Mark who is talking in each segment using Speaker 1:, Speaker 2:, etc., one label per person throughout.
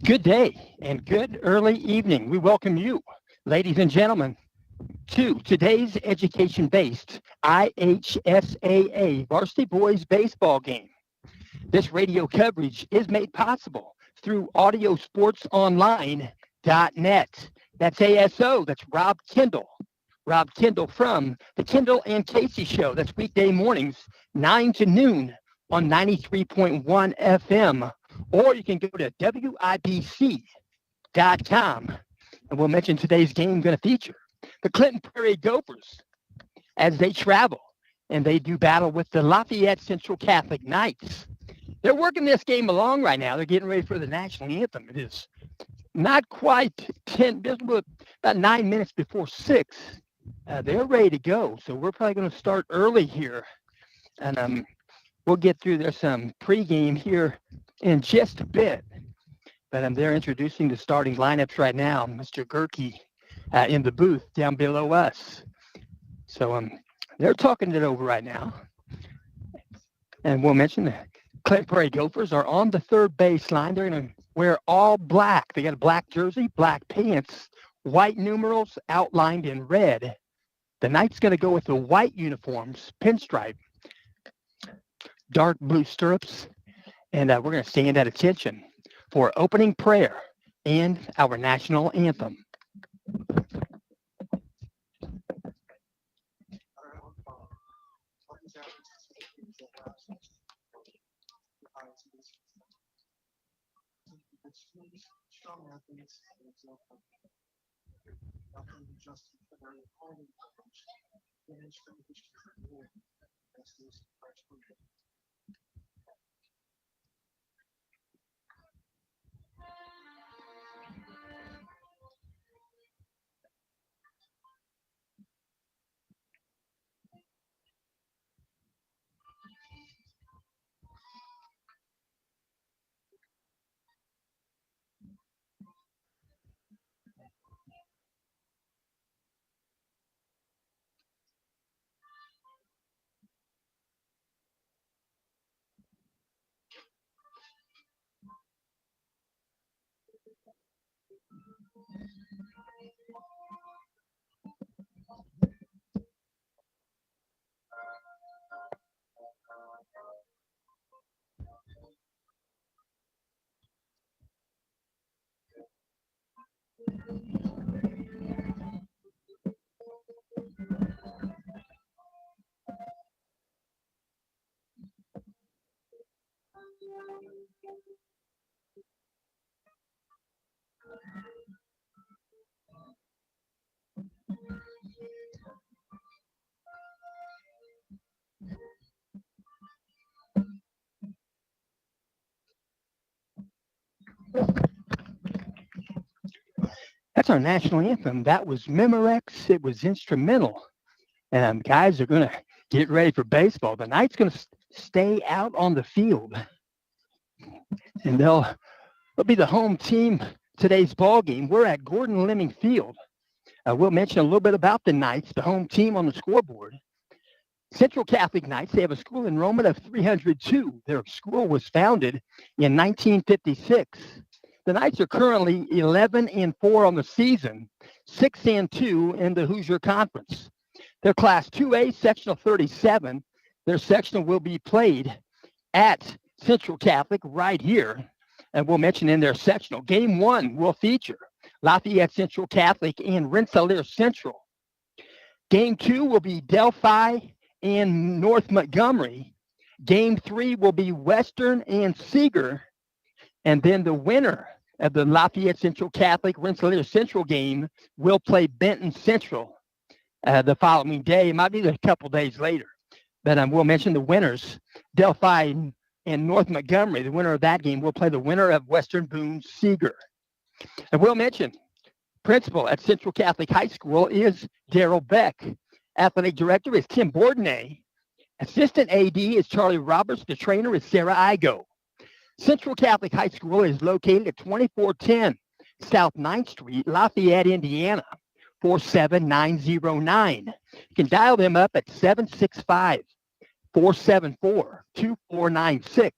Speaker 1: Good day and good early evening. We welcome you, ladies and gentlemen, to today's education-based IHSAA Varsity Boys Baseball game. This radio coverage is made possible through audiosportsonline.net. That's ASO. That's Rob Kendall. Rob Kendall from the Kendall and Casey Show. That's weekday mornings, 9 to noon on 93.1 FM. Or you can go to WIBC.com. And we'll mention today's game going to feature the Clinton Prairie Gophers as they travel and they do battle with the Lafayette Central Catholic Knights. They're working this game along right now. They're getting ready for the national anthem. It is not quite 10, about 9 minutes before 6. They're ready to go. So we're probably going to start early here. And we'll get through there's some pregame here in just a bit. But they're introducing the starting lineups right now. Mr. Gerke in the booth down below us. So they're talking it over right now. And we'll mention that Clinton Prairie Gophers are on the third base line. They're going to wear all black. They got a black jersey, black pants, white numerals outlined in red. The Knights going to go with the white uniforms, pinstripe, dark blue stirrups, and we're going to stand at attention for opening prayer and our national anthem. That's our national anthem. That was Memorex. It was instrumental. And guys are going to get ready for baseball. The Knights going to stay out on the field. And they'll be the home team today's ball game. We're at Gordon Lemming Field. We'll mention a little bit about the Knights, the home team on the scoreboard. Central Catholic Knights, they have a school enrollment of 302. Their school was founded in 1956. The Knights are currently 11-4 on the season, 6-2 in the Hoosier Conference. They're Class 2A, Sectional 37. Their sectional will be played at Central Catholic right here. And we'll mention in their sectional, Game 1 will feature Lafayette Central Catholic and Rensselaer Central. Game 2 will be Delphi and North Montgomery. Game 3 will be Western and Seeger. And then the winner of the Lafayette Central Catholic Rensselaer Central game will play Benton Central the following day. It might be a couple days later. But we'll mention the winners, Delphi and North Montgomery. The winner of that game will play the winner of Western Boone Seeger. And we'll mention principal at Central Catholic High School is Darrell Beck. Athletic director is Tim Bourdonnais. Assistant AD is Charlie Roberts. The trainer is Sarah Igo. Central Catholic High School is located at 2410 South 9th Street, Lafayette, Indiana, 47909. You can dial them up at 765-474-2496.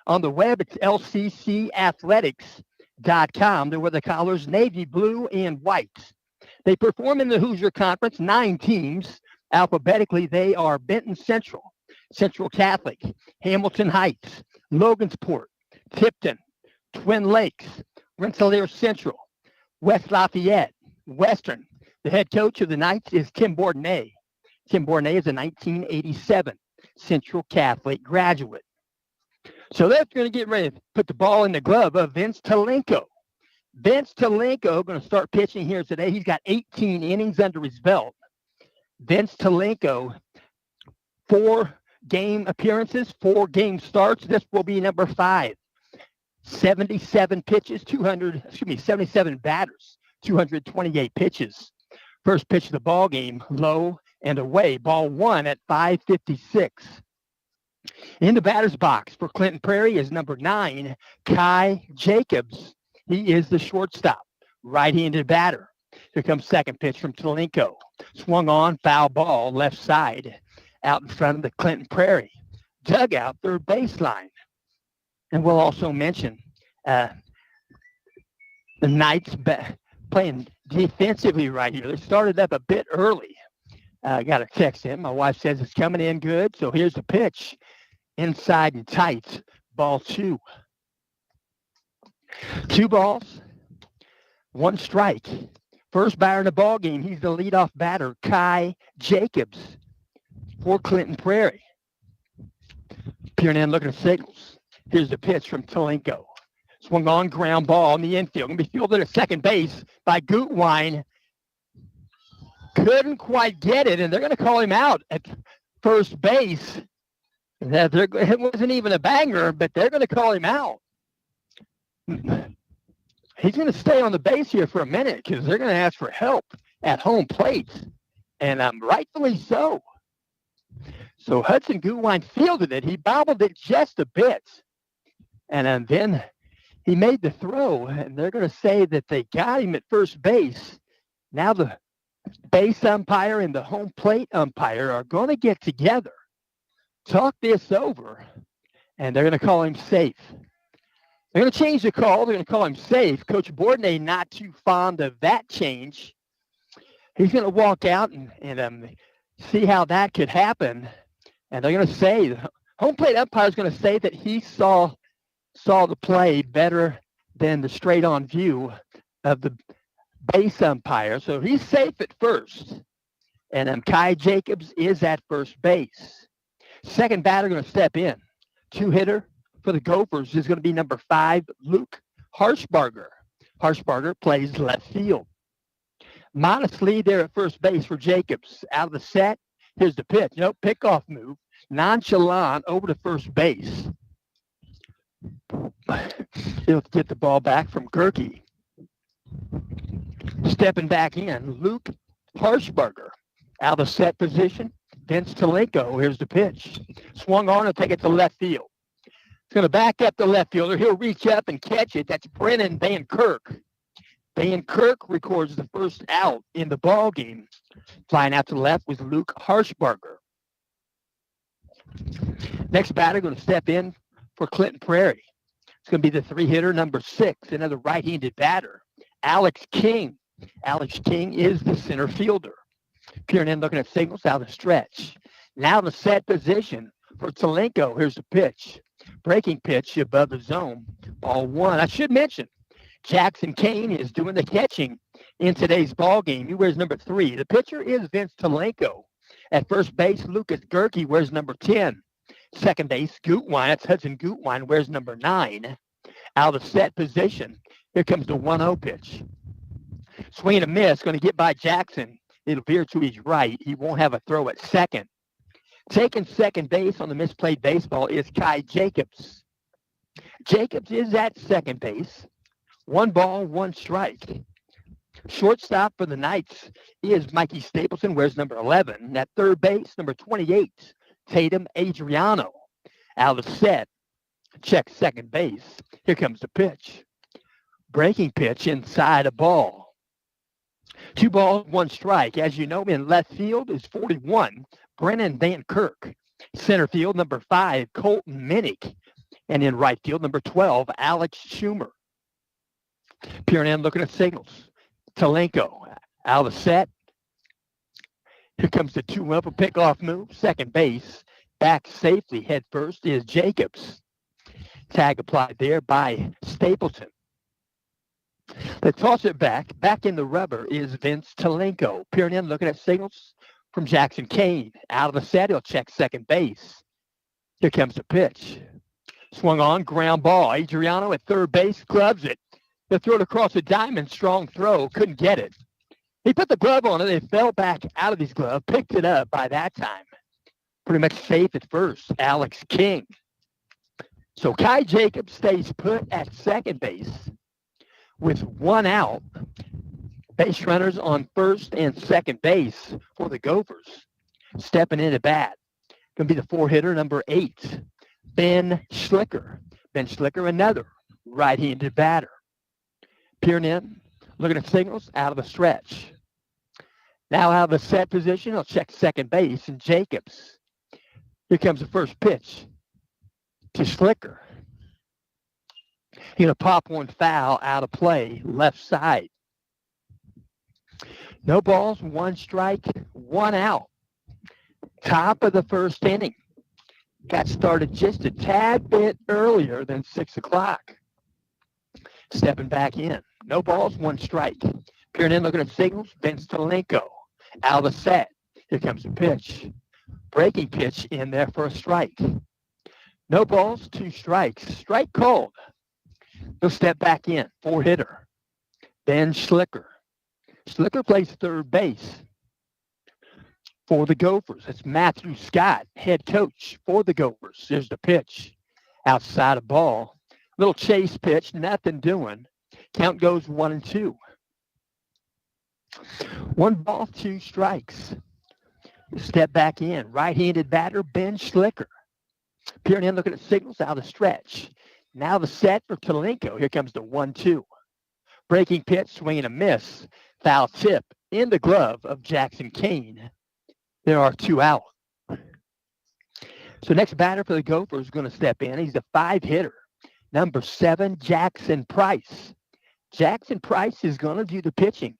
Speaker 1: On the web, it's lccathletics.com. They're with the colors navy blue and white. They perform in the Hoosier Conference, 9 teams. Alphabetically, they are Benton Central, Central Catholic, Hamilton Heights, Logansport, Tipton, Twin Lakes, Rensselaer Central, West Lafayette, Western. The head coach of the Knights is Tim Bourdonnais. Tim Bourdonnais is a 1987 Central Catholic graduate. So they're going to get ready to put the ball in the glove of Vince Talenko. Vince Talenko going to start pitching here today. He's got 18 innings under his belt. Vince Talenko, 4 game appearances, 4 game starts. This will be number 5. 77 pitches, 77 batters, 228 pitches. First pitch of the ball game, low and away. Ball 1 at 5:56. In the batter's box for Clinton Prairie is number 9, Kai Jacobs. He is the shortstop, right-handed batter. Here comes second pitch from Talenko. Swung on, foul ball, left side, out in front of the Clinton Prairie dugout, third baseline. And we'll also mention the Knights playing defensively right here. They started up a bit early. I got a text in. My wife says it's coming in good. So here's the pitch. Inside and tight. Ball 2. 2 balls, 1 strike. First batter in the ball game. He's the leadoff batter, Kai Jacobs, for Clinton Prairie. Peering in, looking at signals. Here's the pitch from Talenko. Swung on, ground ball in the infield. Going to be fielded at second base by Gutwein. Couldn't quite get it, and they're going to call him out at first base. It wasn't even a banger, but they're going to call him out. He's going to stay on the base here for a minute because they're going to ask for help at home plate, and rightfully so. So Hudson Gutwein fielded it. He bobbled it just a bit, and then he made the throw, and they're going to say that they got him at first base. Now the base umpire and the home plate umpire are going to get together, talk this over, and they're going to call him safe. They're going to change the call. They're going to call him safe. Coach Bourdonnais not too fond of that change. He's going to walk out and see how that could happen. And they're going to say, the home plate umpire is going to say that he saw the play better than the straight-on view of the base umpire. So he's safe at first. And Kai Jacobs is at first base. Second batter going to step in. 2-hitter for the Gophers is going to be number 5, Luke Harshbarger. Harshbarger plays left field. Modest lead there at first base for Jacobs. Out of the set, here's the pitch. Pickoff move. Nonchalant over to first base. He'll get the ball back from Gerke. Stepping back in, Luke Harshbarger. Out of set position, Vince Talenko. Here's the pitch. Swung on and take it to left field. He's going to back up the left fielder. He'll reach up and catch it. That's Brennan Van Kirk. Van Kirk records the first out in the ball game. Flying out to the left was Luke Harshbarger. Next batter going to step in for Clinton Prairie. It's going to be the 3-hitter, number 6, another right-handed batter, Alex King. Alex King is the center fielder. Peering in, looking at signals out of stretch. Now the set position for Talenko. Here's the pitch. Breaking pitch above the zone. Ball 1. I should mention, Jackson Kane is doing the catching in today's ball game. He wears number 3. The pitcher is Vince Talenko. At first base, Lucas Gerke wears number 10. Second base, Gutwein. That's Hudson Gutwein, wears number 9. Out of set position. Here comes the 1-0 pitch. Swing and a miss. Going to get by Jackson. It'll veer to his right. He won't have a throw at second. Taking second base on the misplayed baseball is Kai Jacobs. Jacobs is at second base. 1 ball, 1 strike. Shortstop for the Knights is Mikey Stapleton, wears number 11. At third base, number 28, Tatum Adriano. Out of the set, check second base. Here comes the pitch. Breaking pitch inside a ball. 2 balls, 1 strike. As you know, in left field is 41, Brennan Van Kirk. Center field, number 5, Colton Minnick. And in right field, number 12, Alex Schumer. Peering in, looking at signals. Talenko out of the set. Here comes the 2-up, a pickoff move. Second base, back safely, head first is Jacobs. Tag applied there by Stapleton. They toss it back. Back in the rubber is Vince Talenko. Peering in, looking at signals from Jackson Kane. Out of the set, he'll check second base. Here comes the pitch. Swung on, ground ball. Adriano at third base, gloves it. They throw it across the diamond, strong throw, couldn't get it. He put the glove on it. It fell back out of his glove, picked it up by that time. Pretty much safe at first, Alex King. So Kai Jacobs stays put at second base with 1 out. Base runners on first and second base for the Gophers. Stepping in at bat. Going to be the 4-hitter, number 8, Ben Schlicker. Ben Schlicker, another right-handed batter. Peering in, looking at signals, out of the stretch. Now out of the set position, he'll check second base, and Jacobs. Here comes the first pitch to Schlicker. He's going to pop one foul out of play, left side. No balls, 1 strike, 1 out. Top of the first inning. Got started just a tad bit earlier than 6 o'clock. Stepping back in. No balls, 1 strike. Peering in, looking at signals, Vince Talenko. Out of the set. Here comes the pitch. Breaking pitch in there for a strike. No balls, 2 strikes. Strike called. He'll step back in. 4-hitter. Ben Schlicker. Schlicker plays third base for the Gophers. It's Matthew Scott, head coach for the Gophers. There's the pitch. Outside of ball. Little chase pitch, nothing doing. Count goes 1-2. 1 ball, 2 strikes. Step back in. Right-handed batter, Ben Schlicker. Peering in, looking at signals, out of stretch. Now the set for Talenko. Here comes the 1-2. Breaking pitch, swing and a miss. Foul tip in the glove of Jackson Kane. There are 2 out. So next batter for the Gophers is going to step in. He's the 5-hitter. Number 7, Jackson Price. Jackson Price is going to do the pitching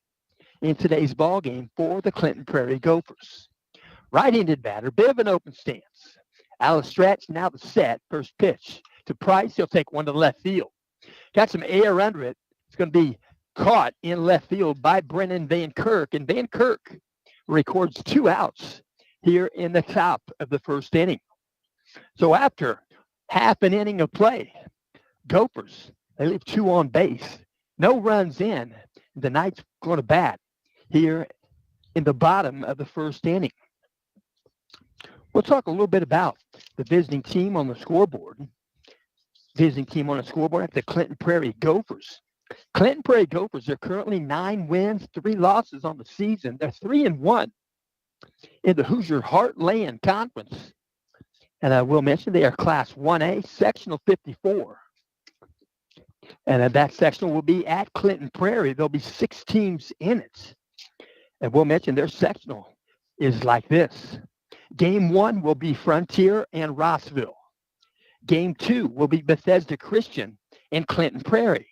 Speaker 1: in today's ball game for the Clinton Prairie Gophers. Right-handed batter, bit of an open stance. Out of stretch, now the set. First pitch to Price. He'll take one to left field. Got some air under it. It's going to be caught in left field by Brennan Van Kirk. And Van Kirk records 2 outs here in the top of the first inning. So after half an inning of play, Gophers, they leave 2 on base. No runs in. The Knights going to bat here in the bottom of the first inning. We'll talk a little bit about the visiting team on the scoreboard. Visiting team on the scoreboard at the Clinton Prairie Gophers. Clinton Prairie Gophers are currently 9 wins, 3 losses on the season. They're 3-1 in the Hoosier Heartland Conference. And I will mention they are Class 1A, Sectional 54. And that sectional will be at Clinton Prairie. There'll be 6 teams in it. And we'll mention their sectional is like this. Game 1 will be Frontier and Rossville. Game 2 will be Bethesda Christian and Clinton Prairie.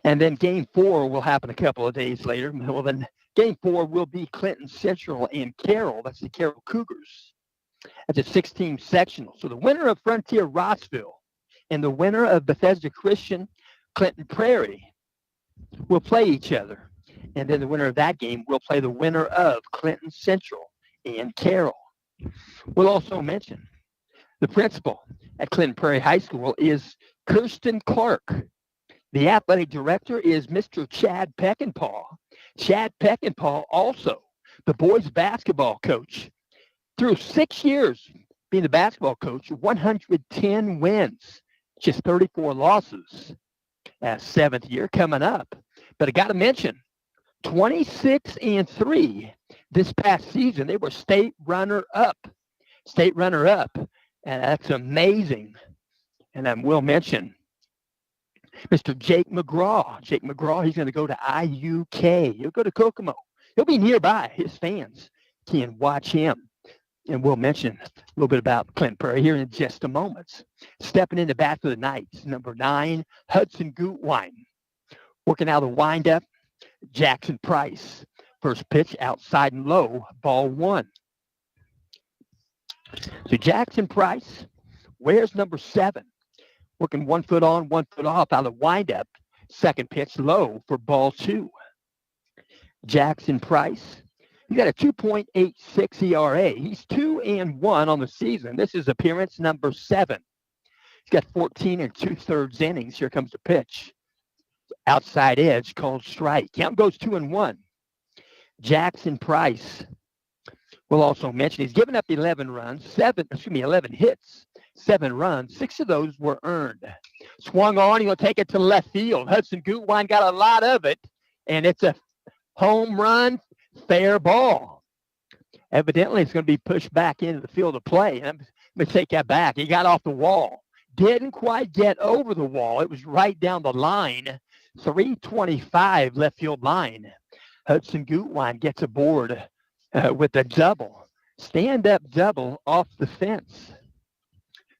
Speaker 1: And then Game 4 will happen a couple of days later. Well, then Game 4 will be Clinton Central and Carroll. That's the Carroll Cougars. That's a 6-team sectional. So the winner of Frontier Rossville and the winner of Bethesda Christian Clinton Prairie will play each other. And then the winner of that game will play the winner of Clinton Central and Carroll. We'll also mention the principal at Clinton Prairie High School is Kirsten Clark. The athletic director is Mr. Chad Peckinpah. Chad Peckinpah, also the boys basketball coach. Through 6 years being the basketball coach, 110 wins, just 34 losses. 7th year coming up. But I got to mention, 26-3 this past season. They were state runner-up. And that's amazing. And I will mention Mr. Jake McGraw. He's going to go to IUK. He'll go to Kokomo. He'll be nearby. His fans can watch him. And we'll mention a little bit about Clint Prairie here in just a moment. Stepping in the bat for the Knights, number 9, Hudson Gutwein. Working out of the windup, Jackson Price. First pitch outside and low, ball 1. So Jackson Price wears number 7. Working 1 foot on, 1 foot off out of the windup. Second pitch low for ball 2. Jackson Price. He's got a 2.86 ERA. He's 2-1 on the season. This is appearance number 7. He's got 14 2/3 innings. Here comes the pitch. Outside edge called strike. Count goes 2-1. Jackson Price. We'll also mention he's given up 11 hits, 7 runs. 6 of those were earned. Swung on. He's going to take it to left field. Hudson Gutwein got a lot of it, and it's a home run. Fair ball. Evidently, it's going to be pushed back into the field of play. Let me take that back. He got off the wall. Didn't quite get over the wall. It was right down the line. 325 left field line. Hudson Gutwein gets aboard with a double. Stand-up double off the fence.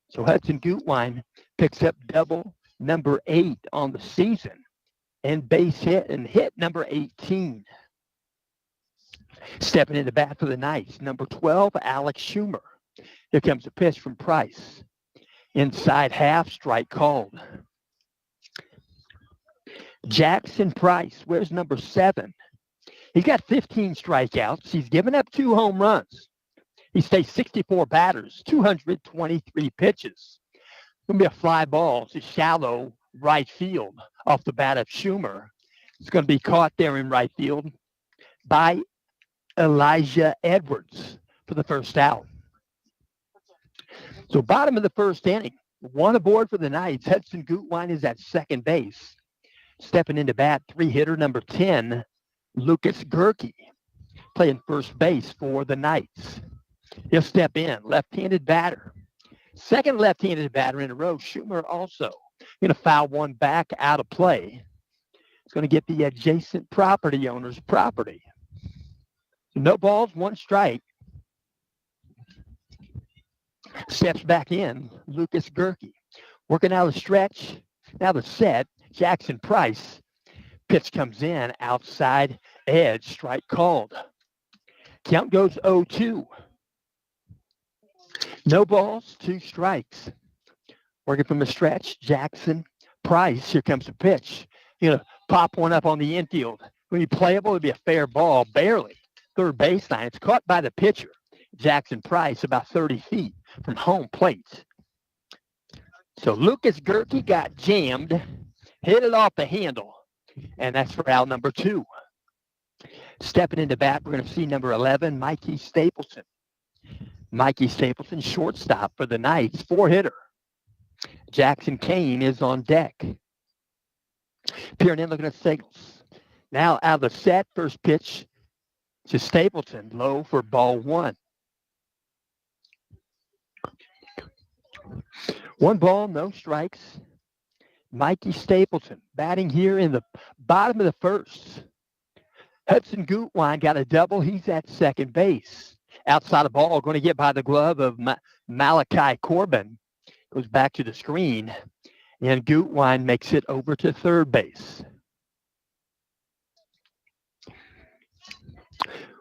Speaker 1: So Hudson Gutwein picks up double number 8 on the season. And base hit and hit number 18. Stepping in the bat for the Knights, number 12, Alex Schumer. Here comes a pitch from Price. Inside half, strike called. Jackson Price, where's number 7? He's got 15 strikeouts. He's given up 2 home runs. He's faced 64 batters, 223 pitches. It's going to be a fly ball to shallow right field off the bat of Schumer. It's going to be caught there in right field by Elijah Edwards for the first out. So bottom of the first inning, 1 aboard for the Knights. Hudson Gutwein is at second base. Stepping into bat, 3-hitter number 10, Lucas Gerke, playing first base for the Knights. He'll step in, left-handed batter. Second left-handed batter in a row. Schumer also going to foul one back out of play. It's going to get the adjacent property owner's property. No balls, 1 strike. Steps back in, Lucas Gerke. Working out a stretch. Now the set, Jackson Price. Pitch comes in, outside edge, strike called. Count goes 0-2. No balls, 2 strikes. Working from the stretch, Jackson Price. Here comes the pitch. You're going to pop one up on the infield. When you playable, it'll be a fair ball, barely. Third baseline. It's caught by the pitcher, Jackson Price, about 30 feet from home plate. So Lucas Gerke got jammed, hit it off the handle, and that's for out number 2. Stepping into bat, we're going to see number 11, Mikey Stapleton. Mikey Stapleton, shortstop for the Knights, 4-hitter. Jackson Kane is on deck. Peering in, looking at signals. Now out of the set, first pitch to Stapleton, low for ball 1. 1 ball, no strikes. Mikey Stapleton batting here in the bottom of the first. Hudson Gutwein got a double. He's at second base. Outside the ball, going to get by the glove of Malachi Corbin. Goes back to the screen. And Gutwein makes it over to third base.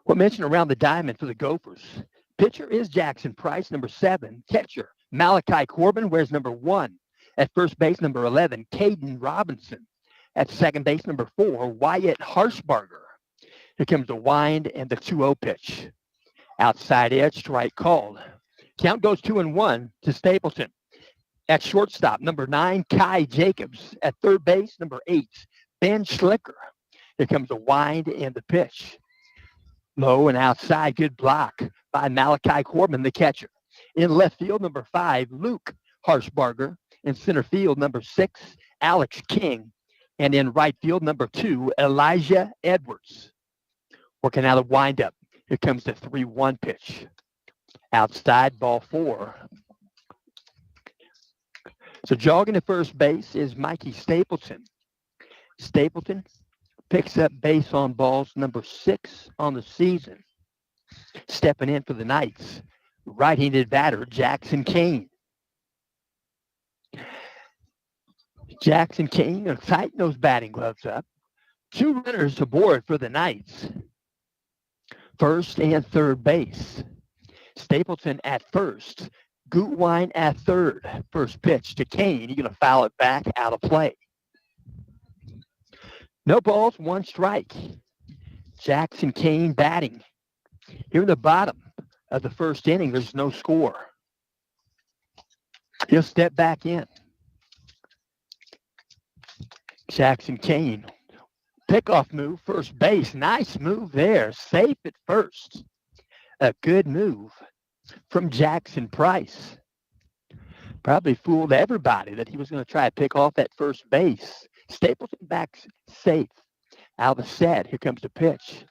Speaker 1: What mentioned around the diamond for the Gophers. Pitcher is Jackson Price, number 7. Catcher, Malachi Corbin, wears number 1. At first base, number 11, Caden Robinson. At second base, number 4, Wyatt Harshbarger. Here comes the wind and the 2-0 pitch. Outside edge, strike called. Count goes 2-1 to Stapleton. At shortstop, number 9, Kai Jacobs. At third base, number 8, Ben Schlicker. Here comes the wind and the pitch. Low and outside, good block by Malachi Corbin, the catcher. In left field, number 5, Luke Harshbarger. In center field, number 6, Alex King. And in right field, number 2, Elijah Edwards. Working out a windup. Here comes the 3-1 pitch. Outside, ball 4. So jogging to first base is Mikey Stapleton. Stapleton picks up base on balls number 6 on the season. Stepping in for the Knights, right-handed batter Jackson Kane. Jackson Kane going to tighten those batting gloves up. 2 runners aboard for the Knights. First and third base. Stapleton at first. Gutwein at third. First pitch to Kane. He's going to foul it back out of play. No balls, 1 strike. Jackson Kane batting. Here in the bottom of the first inning, there's no score. He'll step back in. Jackson Kane. Pickoff move, first base. Nice move there. Safe at first. A good move from Jackson Price. Probably fooled everybody that he was going to try to pick off at first base. Stapleton back safe. Out of the set. Here comes the pitch.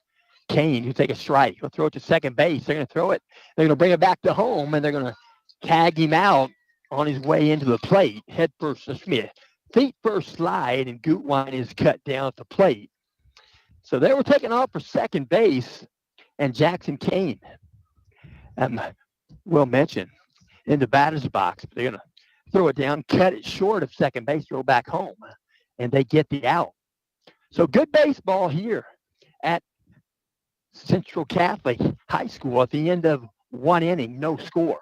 Speaker 1: Kane, he'll take a strike. He'll throw it to second base. They're going to throw it. They're going to bring it back to home, and they're going to tag him out on his way into the plate. Head first, feet first slide, and Gutwein is cut down at the plate. So they were taking off for second base, and Jackson Kane, will mention, in the batter's box. They're going to throw it down, cut it short of second base, throw back home, and they get the out. So good baseball here at Central Catholic High School at the end of 1 inning, no score.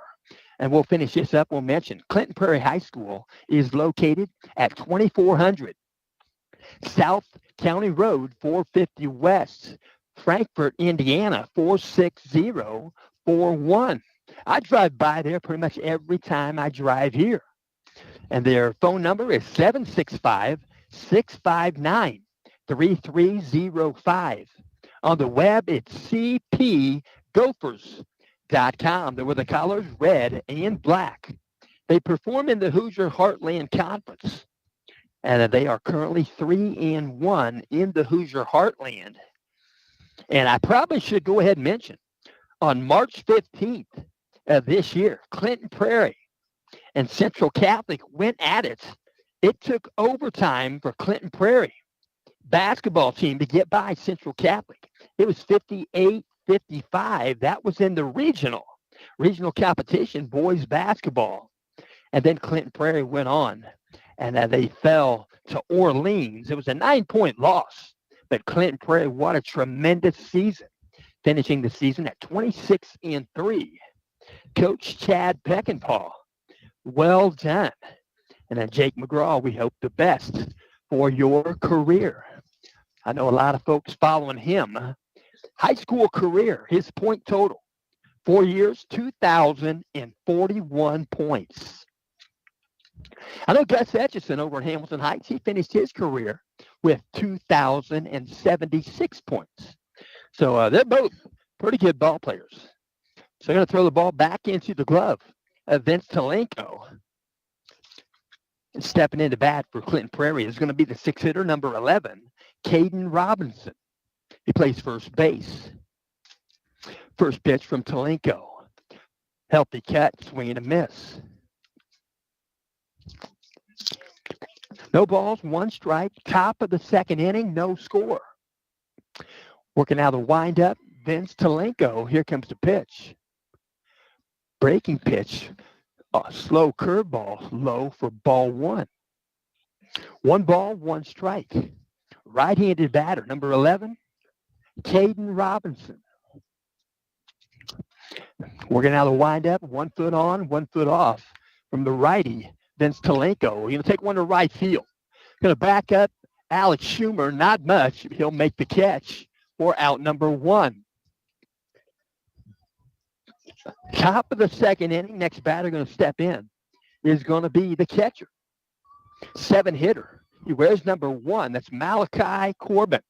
Speaker 1: And we'll finish this up. We'll mention Clinton Prairie High School is located at 2400 South County Road, 450 West, Frankfort, Indiana, 46041. I drive by there pretty much every time I drive here. And their phone number is 765-659-3305. On the web, it's cpgophers.com. There were the colors red and black. They perform in the Hoosier Heartland Conference. And they are currently 3-1 in the Hoosier Heartland. And I probably should go ahead and mention, on March 15th of this year, Clinton Prairie and Central Catholic went at it. It took overtime for Clinton Prairie basketball team to get by Central Catholic. It was 58-55. That was in the regional competition, boys basketball. And then Clinton Prairie went on, and they fell to Orleans. It was a 9-point loss, but Clinton Prairie, what a tremendous season, finishing the season at 26-3. Coach Chad Peckinpah, well done. And then Jake McGraw, we hope the best for your career. I know a lot of folks following him. High school career, his point total, 4 years, 2,041 points. I know Gus Etchison over at Hamilton Heights, he finished his career with 2,076 points. So they're both pretty good ball players. So they're going to throw the ball back into the glove of Vince Talenko. And stepping into bat for Clinton Prairie is going to be the 6-hitter, number 11, Caden Robinson. He plays first base. First pitch from Talenko. Healthy cut, swing and a miss. No balls, 1 strike. Top of the second inning, no score. Working out the windup, Vince Talenko. Here comes the pitch. Breaking pitch. A slow curveball, low for ball 1. 1 ball, 1 strike. Right-handed batter, number 11, Caden Robinson. Working out the windup, 1 foot on, 1 foot off from the righty, Vince Talenko. We're going to take one to right field. Going to back up Alex Schumer, not much. He'll make the catch for out number 1. Top of the second inning, next batter going to step in is going to be the catcher. 7-hitter. He wears number 1. That's Malachi Corbin,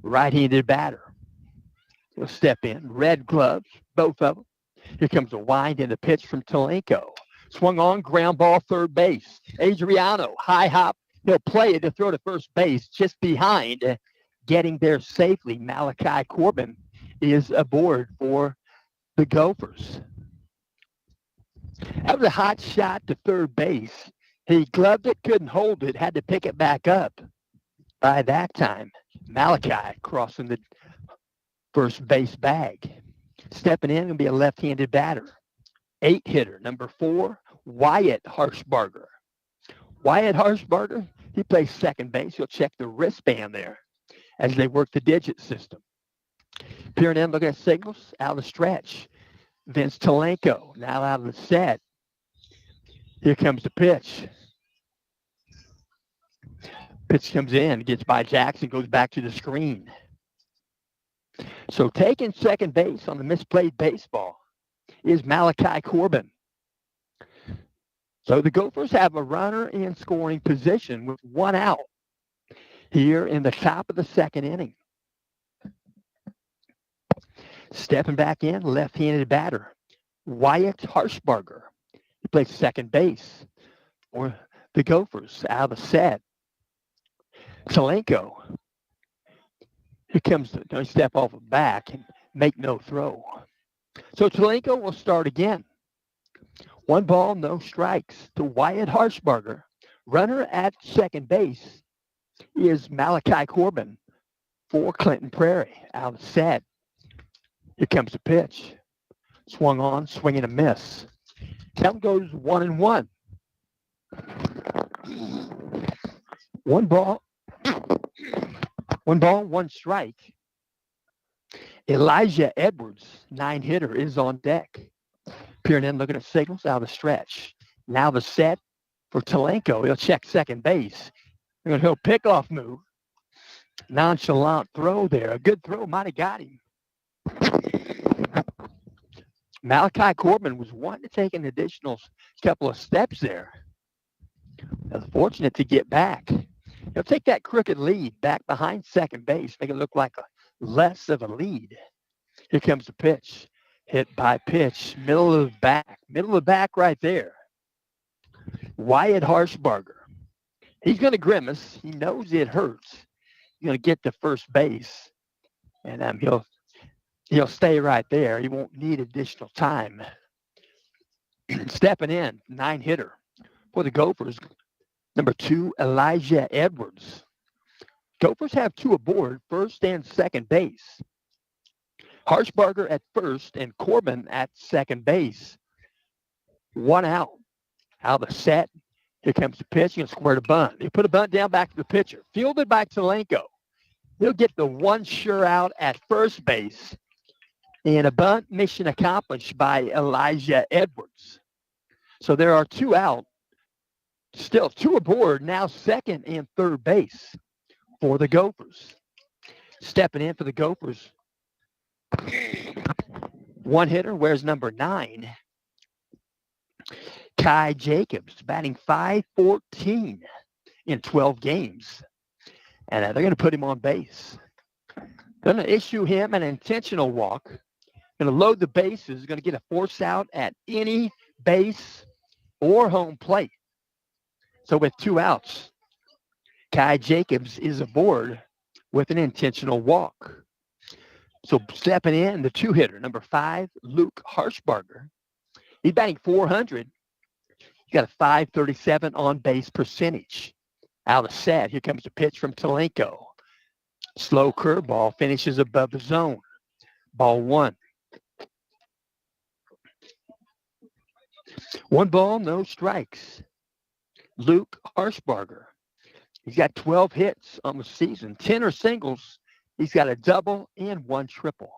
Speaker 1: right-handed batter. He'll step in. Red gloves, both of them. Here comes a wind and a pitch from Talenko. Swung on, ground ball, third base. Adriano, high hop, He'll play it to throw to first base just behind. Getting there safely, Malachi Corbin is aboard for the Gophers. That was a hot shot to third base. He gloved it, couldn't hold it, had to pick it back up. By that time, Malachi crossing the first base bag. Stepping in will be a left-handed batter. 8-hitter, number 4, Wyatt Harshbarger. Wyatt Harshbarger, he plays second base. He'll check the wristband there as they work the digit system. Peering in, looking at signals, out of the stretch. Vince Talenko, now out of the set. Here comes the pitch. Pitch comes in, gets by Jackson, goes back to the screen. So taking second base on the misplayed baseball is Malachi Corbin. So the Gophers have a runner in scoring position with 1 out here in the top of the second inning. Stepping back in, left-handed batter, Wyatt Harshbarger. He plays second base for the Gophers out of the set. Talenko. Here comes the step off the back and make no throw. So Talenko will start again. 1 ball, no strikes to Wyatt Harshbarger. Runner at second base is Malachi Corbin for Clinton Prairie out of the set. Here comes the pitch. Swung on, swing and a miss. Count goes 1-1. 1 ball, 1 strike. Elijah Edwards, 9-hitter, is on deck. Peering in, looking at signals, out of the stretch. Now the set for Talenko. He'll check second base. He'll pick-off move. Nonchalant throw there. A good throw, might have got him. Malachi Corbin was wanting to take an additional couple of steps there. Was fortunate to get back. He'll take that crooked lead back behind second base, make it look like less of a lead. Here comes the pitch. Hit by pitch, middle of the back right there. Wyatt Harshbarger. He's going to grimace. He knows it hurts. He's going to get to first base, and he'll stay right there. He won't need additional time. Stepping in, 9-hitter for the Gophers, number 2, Elijah Edwards. Gophers have 2 aboard, first and second base. Harshbarger at first and Corbin at second base. 1 out. Out of the set. Here comes the pitch. He's going to square the bunt. He put a bunt down back to the pitcher. Fielded by Talenko. He'll get the 1 sure out at first base. And a bunt mission accomplished by Elijah Edwards. So there are 2 out. Still 2 aboard, now second and third base for the Gophers. Stepping in for the Gophers. 1-hitter, wears number 9. Kai Jacobs, batting .514 in 12 games. And they're going to put him on base. Going to issue him an intentional walk. Going to load the bases. Going to get a force out at any base or home plate. So with 2 outs, Kai Jacobs is aboard with an intentional walk. So stepping in, the 2-hitter, number 5, Luke Harshbarger. He's batting .400. He's got a .537 on-base percentage. Out of set, here comes the pitch from Talenko. Slow curveball, finishes above the zone. Ball 1. 1 ball, no strikes. Luke Harshbarger. He's got 12 hits on the season. 10 are singles. He's got a double and 1 triple.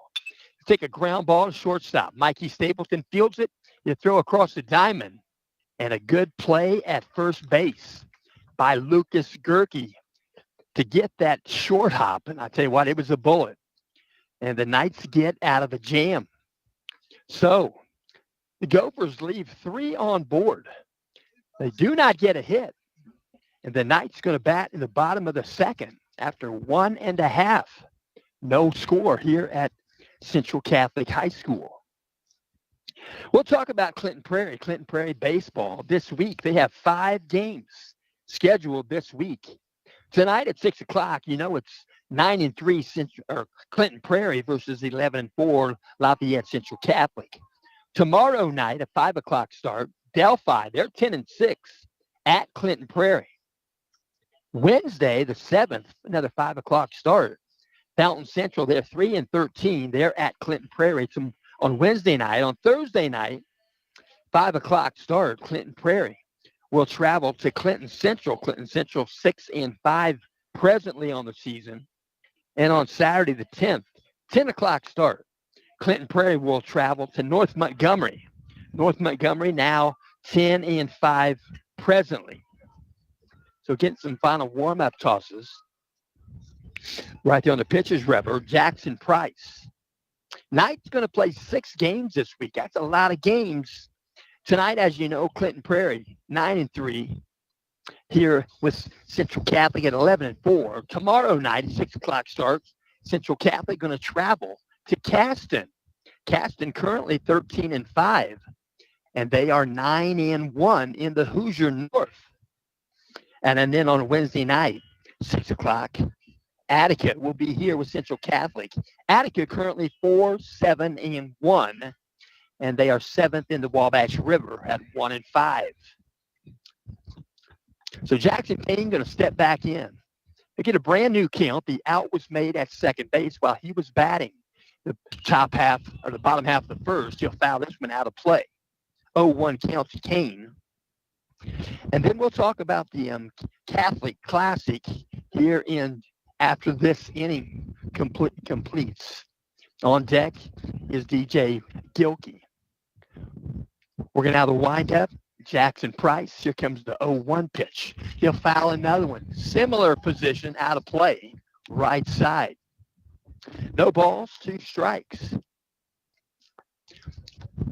Speaker 1: Take a ground ball to shortstop. Mikey Stapleton fields it. You throw across the diamond. And a good play at first base by Lucas Gerke to get that short hop. And I tell you what, it was a bullet. And the Knights get out of the jam. So the Gophers leave 3 on board. They do not get a hit. And the Knights going to bat in the bottom of the second after 1.5. No score here at Central Catholic High School. We'll talk about Clinton Prairie baseball. This week they have 5 games scheduled this week. Tonight at 6 o'clock, it's 9-3 Central, or Clinton Prairie versus 11-4 Lafayette Central Catholic. Tomorrow night, a 5 o'clock start, Delphi, they're 10-6 at Clinton Prairie. Wednesday, the 7th, another 5 o'clock start. Fountain Central, they're 3-13. They're at Clinton Prairie on Wednesday night. On Thursday night, 5 o'clock start, Clinton Prairie will travel to Clinton Central. Clinton Central 6-5 presently on the season. And on Saturday the 10th, 10 o'clock start, Clinton Prairie will travel to North Montgomery. North Montgomery now 10-5 presently. So getting some final warm-up tosses. Right there on the pitcher's rubber, Jackson Price. Knight's going to play 6 games this week. That's a lot of games. Tonight, as you know, Clinton Prairie, 9-3. Here with Central Catholic at 11-4. Tomorrow night at 6 o'clock starts, Central Catholic going to travel to Caston. Caston currently 13-5. And they are 9-1 in the Hoosier North. And then on Wednesday night, 6 o'clock, Attica will be here with Central Catholic. Attica currently 4-7-1, and they are 7th in the Wabash River at 1-5. So Jackson Kane going to step back in. They get a brand new count. The out was made at second base while he was batting the top half or the bottom half of the first. He'll foul this one out of play. 0-1 count to Kane. And then we'll talk about the Catholic Classic here after this inning completes. On deck is DJ Gilkey. We're going to have the windup. Jackson Price. Here comes the 0-1 pitch. He'll foul another one. Similar position out of play. Right side. No balls, 2 strikes.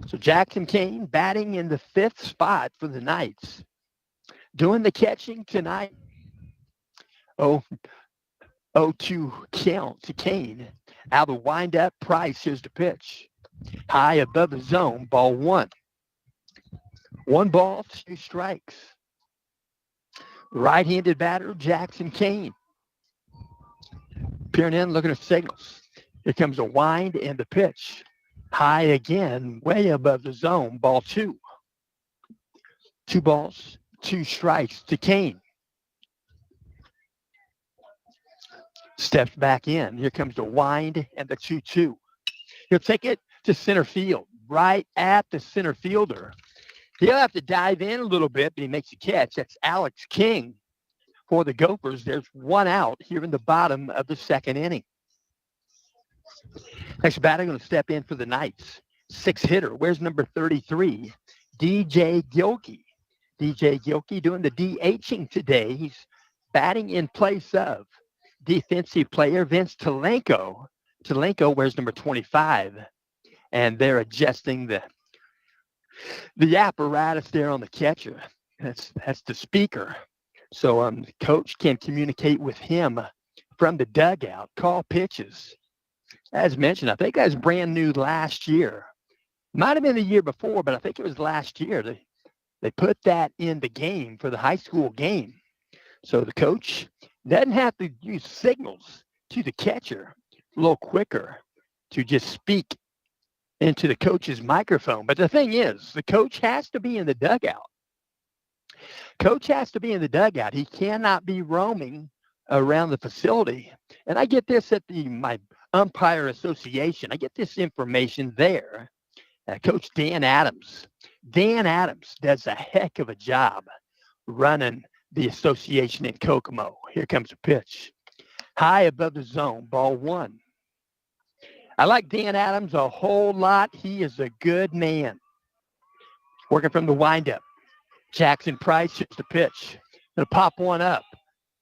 Speaker 1: So Jackson Kane batting in the 5th spot for the Knights. Doing the catching tonight. 0-2 count to Kane. Out of the windup, Price. Here's the pitch. High above the zone, ball 1. 1 ball, 2 strikes. Right-handed batter, Jackson Kane. Peering in, looking at signals. Here comes a wind and the pitch. High again, way above the zone, ball 2. 2 balls, 2 strikes to Kane. Steps back in. Here comes the wind and the 2-2. He'll take it to center field, right at the center fielder. He'll have to dive in a little bit, but he makes a catch. That's Alex King for the Gophers. There's 1 out here in the bottom of the 2nd inning. Next batter going to step in for the Knights. 6-hitter. Where's number 33? DJ Gilkey. DJ Gilkey doing the DHing today. He's batting in place of defensive player Vince Talenko. Talenko wears number 25. And they're adjusting the apparatus there on the catcher. That's the speaker. So the coach can communicate with him from the dugout, call pitches. As mentioned, I think that was brand new last year. Might have been the year before, but I think it was last year. They put that in the game for the high school game. So the coach doesn't have to use signals to the catcher a little quicker to just speak into the coach's microphone. But the thing is, the coach has to be in the dugout. Coach has to be in the dugout. He cannot be roaming around the facility. And I get this at my umpire association. I get this information there. Coach Dan Adams. Dan Adams does a heck of a job running the association in Kokomo. Here comes a pitch. High above the zone, ball 1. I like Dan Adams a whole lot. He is a good man. Working from the windup. Jackson Price hits the pitch. Going to pop one up.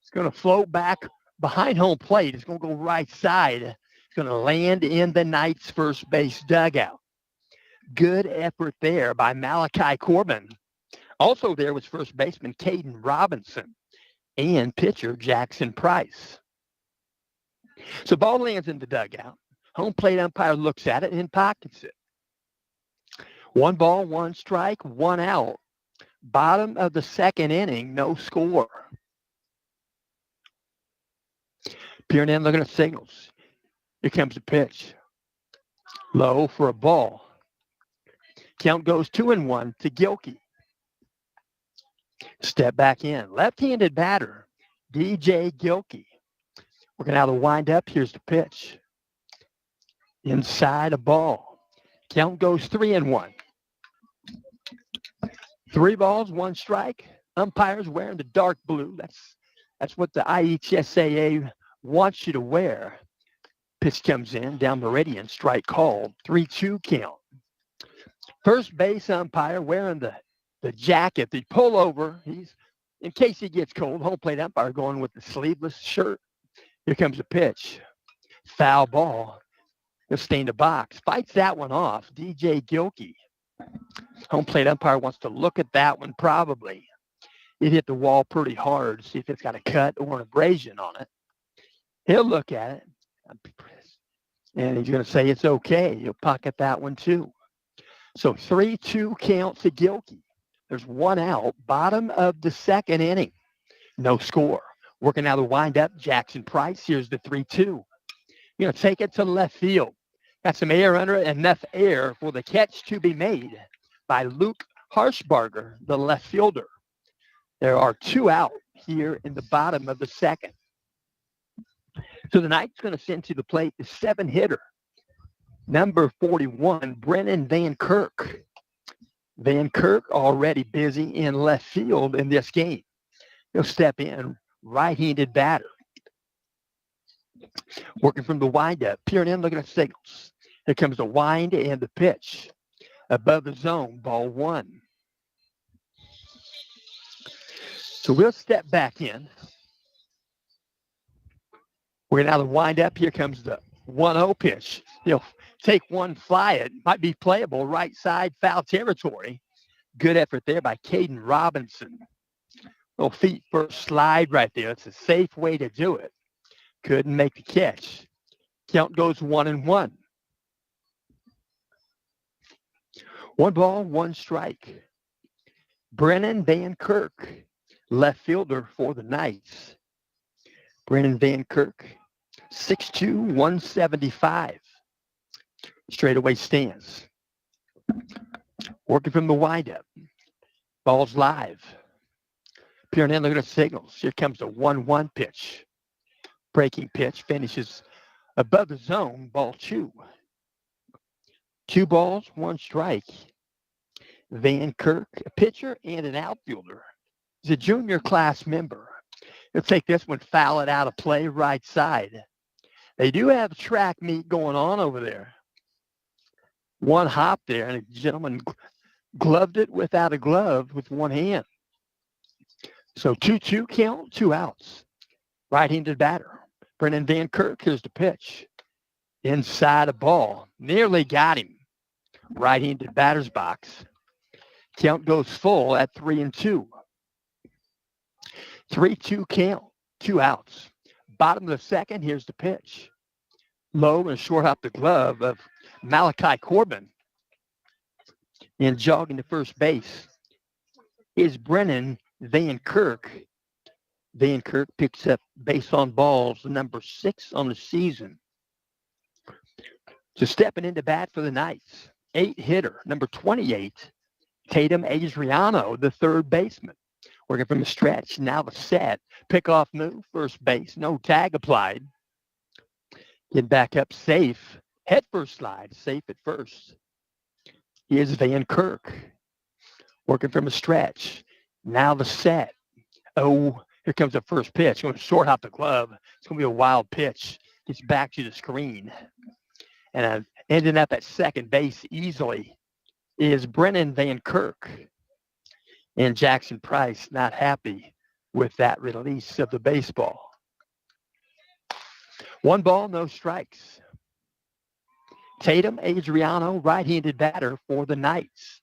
Speaker 1: It's going to float back behind home plate. It's going to go right side. It's going to land in the Knights' first base dugout. Good effort there by Malachi Corbin. Also there was first baseman Caden Robinson and pitcher Jackson Price. So ball lands in the dugout. Home plate umpire looks at it and pockets it. 1 ball, 1 strike, 1 out Bottom of the second inning, no score. Peering in, looking at signals. Here comes the pitch. Low for a ball. Count goes 2-1 to Gilkey. Step back in. Left-handed batter, DJ Gilkey. Working out of the windup. Here's the pitch. Inside a ball. Count goes 3-1. 3 balls, 1 strike. Umpires wearing the dark blue. That's what the IHSAA wants you to wear. Pitch comes in, down meridian, strike called, 3-2 count. First base umpire wearing the jacket, the pullover. He's, in case he gets cold, home plate umpire going with the sleeveless shirt. Here comes the pitch. Foul ball. He'll stay in the box. Fights that one off. DJ Gilkey. Home plate umpire wants to look at that one probably. It hit the wall pretty hard, see if it's got a cut or an abrasion on it. He'll look at it, and he's going to say it's okay. He'll pocket that one too. So 3-2 count to Gilkey. There's 1 out, bottom of the second inning. No score. Working out the windup, Jackson Price. Here's the 3-2. You're going to take it to left field. Got some air under it, enough air for the catch to be made by Luke Harshbarger, the left fielder. There are 2 out here in the bottom of the second. So the Knights going to send to the plate the 7-hitter, number 41, Brennan Van Kirk. Van Kirk already busy in left field in this game. He'll step in, right-handed batter. Working from the windup, peering in, looking at signals. Here comes the wind and the pitch. Above the zone, ball 1. So we'll step back in. We're now to wind up. Here comes the 1-0 pitch. He'll take one, fly it. Might be playable. Right side, foul territory. Good effort there by Caden Robinson. Little feet first slide right there. It's a safe way to do it. Couldn't make the catch. Count goes 1-1. 1 ball, 1 strike. Brennan Van Kirk, left fielder for the Knights. Brennan Van Kirk, 6'2", 175. Straightaway stance. Working from the windup. Ball's live. Peering in, looking at signals. Here comes the 1-1 pitch. Breaking pitch finishes above the zone, ball 2. 2 balls, 1 strike. Van Kirk, a pitcher and an outfielder. He's a junior class member. He'll take this one, foul it out of play, right side. They do have track meet going on over there. 1 hop there, and a gentleman gloved it without a glove with 1 hand. So 2-2 count, 2 outs. Right-handed batter. Brennan Van Kirk, here's the pitch. Inside a ball. Nearly got him. Right-handed batter's box. Count goes full at 3-2. 3-2 count, 2 outs. Bottom of the second, here's the pitch. Low and short off the glove of Malachi Corbin. And jogging to first base is Brennan Van Kirk. Van Kirk picks up base on balls, number 6 on the season. So stepping into bat for the Knights, 8-hitter, number 28, Tatum Adriano, the third baseman. Working from the stretch, now the set. Pickoff move, first base, no tag applied. Get back up safe. Head first slide, safe at first. Here's Van Kirk. Working from a stretch. Now the set. Oh, here comes the first pitch. Going to short hop the glove. It's going to be a wild pitch. Gets back to the screen. And ending up at second base easily is Brennan Van Kirk. And Jackson Price not happy with that release of the baseball. 1 ball, no strikes. Tatum Adriano, right-handed batter for the Knights.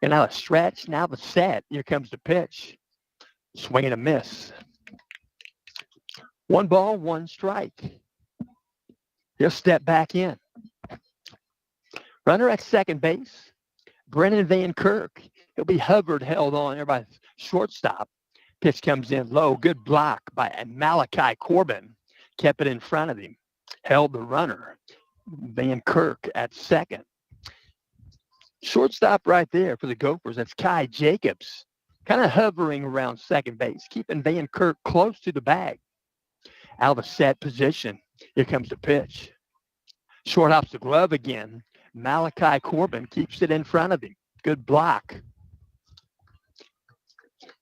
Speaker 1: And now a stretch, now the set. Here comes the pitch. Swing and a miss. 1 ball, 1 strike. He'll step back in. Runner at second base, Brennan Van Kirk. He'll be held on there by shortstop. Pitch comes in low. Good block by Malachi Corbin. Kept it in front of him. Held the runner. Van Kirk at second. Shortstop right there for the Gophers. That's Kai Jacobs. Kind of hovering around second base, keeping Van Kirk close to the bag. Out of a set position. Here comes the pitch. Short hops the glove again. Malachi Corbin keeps it in front of him. Good block.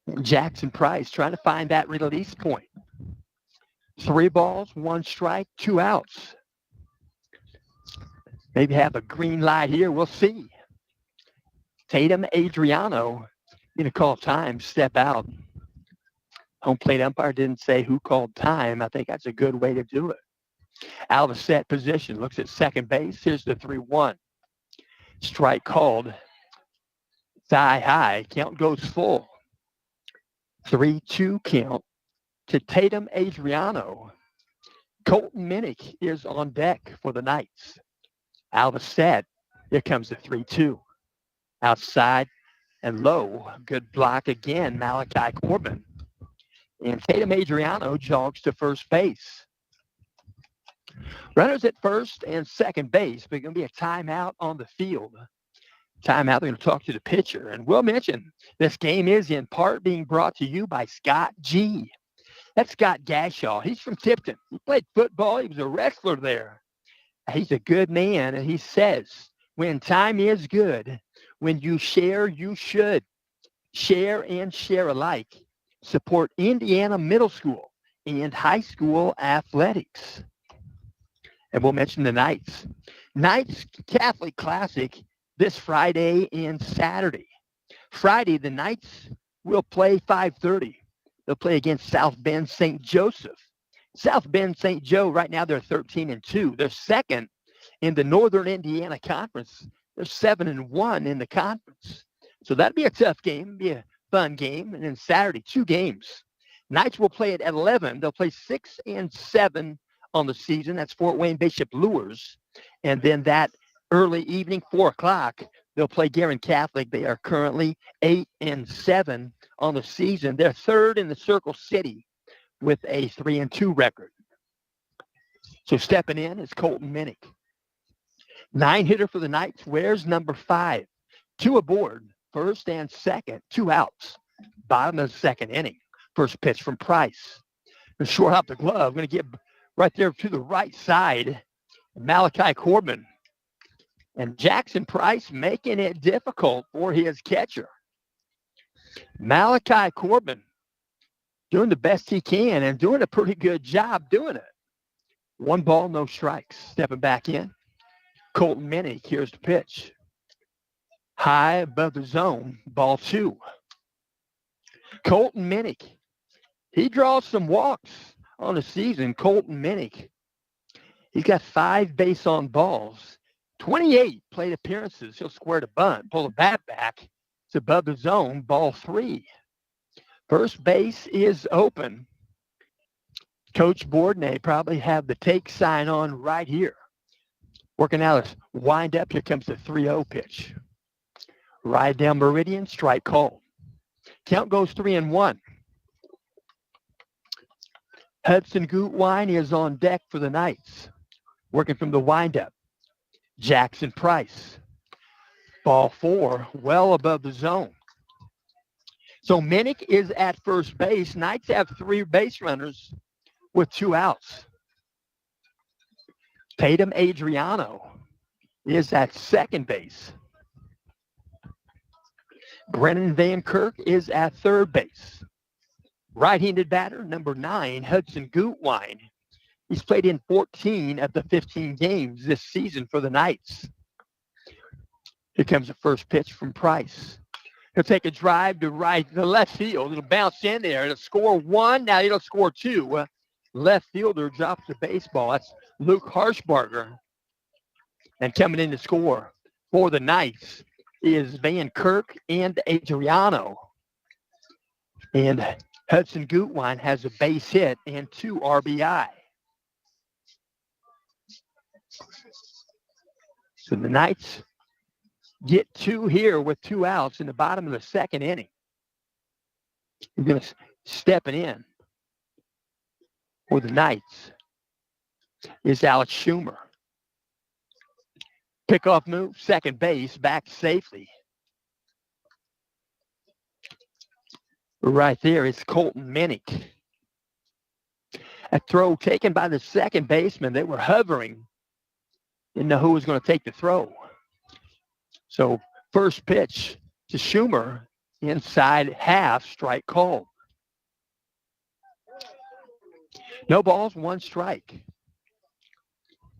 Speaker 1: And Jackson Price trying to find that release point. 3 balls, 1 strike, 2 outs. Maybe have a green light here. We'll see. Tatum Adriano going to call time, step out. Home plate umpire didn't say who called time. I think that's a good way to do it. Out of a set position, looks at second base. Here's the 3-1. Strike called. Thigh high. Count goes full. 3-2 count to Tatum Adriano. Colton Minnick is on deck for the Knights. Out of a set. Here comes the 3-2. Outside and low. Good block again. Malachi Corbin. And Tatum Adriano jogs to first base. Runners at first and second base, but going to be a timeout on the field. Timeout, they're going to talk to the pitcher. And we'll mention this game is in part being brought to you by Scott G. That's Scott Gashaw. He's from Tipton. He played football. He was a wrestler there. He's a good man, and he says, when time is good, when you share, you should. Share and share alike. Support Indiana Middle School and high school athletics. And we'll mention the Knights. Knights Catholic Classic this Friday and Saturday. Friday, the Knights will play 5:30. They'll play against South Bend St. Joseph. South Bend St. Joe, right now they're 13-2. They're second in the Northern Indiana Conference. They're 7-1 in the conference. So that'd be a tough game, be a fun game. And then Saturday, 2 games. Knights will play at 11. They'll play 6 and 7 on the season. That's Fort Wayne Bishop Lures. And then that early evening, 4 o'clock, they'll play Guerin Catholic. They are currently 8 and 7 on the season. They're third in the Circle City with a 3-2 record. So stepping in is Colton Minnick. 9-hitter for the Knights wears number 5. 2 aboard, first and second, 2 outs. Bottom of the second inning. First pitch from Price. The short hop the glove, going to get right there to the right side. Malachi Corbin. And Jackson Price making it difficult for his catcher. Malachi Corbin doing the best he can and doing a pretty good job doing it. 1 ball, no strikes. Stepping back in. Colton Minnick, here's the pitch. High above the zone, ball 2. Colton Minnick, he draws some walks on the season. Colton Minnick, he's got 5 base on balls, 28 plate appearances. He'll square the bunt, pull the bat back. It's above the zone, ball 3. First base is open. Coach Bourdonnais probably have the take sign on right here. Working out a wind up. Here comes the 3-0 pitch. Ride down Meridian, strike called. Count goes 3-1. Hudson Gutwein is on deck for the Knights. Working from the windup. Jackson Price. Ball 4, well above the zone. So Minnick is at first base. Knights have 3 base runners with 2 outs. Tatum Adriano is at second base. Brennan Van Kirk is at third base. Right-handed batter, number 9, Hudson Gutwein. He's played in 14 of the 15 games this season for the Knights. Here comes the first pitch from Price. He'll take a drive to left field. It'll bounce in there. It'll score 1. Now it'll score 2. Left fielder drops the baseball. That's Luke Harshbarger. And coming in to score for the Knights is Van Kirk and Adriano. And Hudson Gutwein has a base hit and 2 RBI. So the Knights get two here with 2 outs in the bottom of the second inning. He's going to step in for the Knights is Alex Schumer. Pickoff move, second base, back safely. Right there is Colton Minnick. A throw taken by the second baseman. They were hovering. Didn't know who was going to take the throw. So first pitch to Schumer, inside half, strike called. No balls, 1 strike.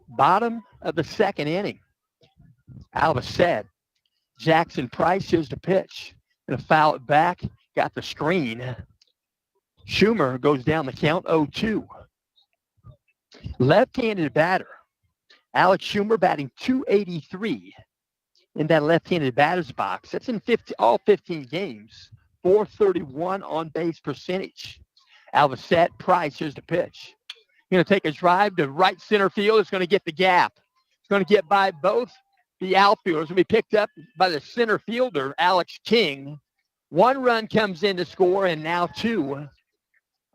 Speaker 1: Bottom of the second inning. Alva said, Jackson Price, here's the pitch. Gonna foul it back, got the screen. Schumer goes down the count 0-2. Left-handed batter. Alex Schumer batting .283 in that left-handed batter's box. That's in all 15 games. .431 on-base percentage. Alva set, Price, here's the pitch. Going to take a drive to right center field. It's going to get the gap. It's going to get by both the outfielders. Going to be picked up by the center fielder, Alex King. 1 run comes in to score, and now 2.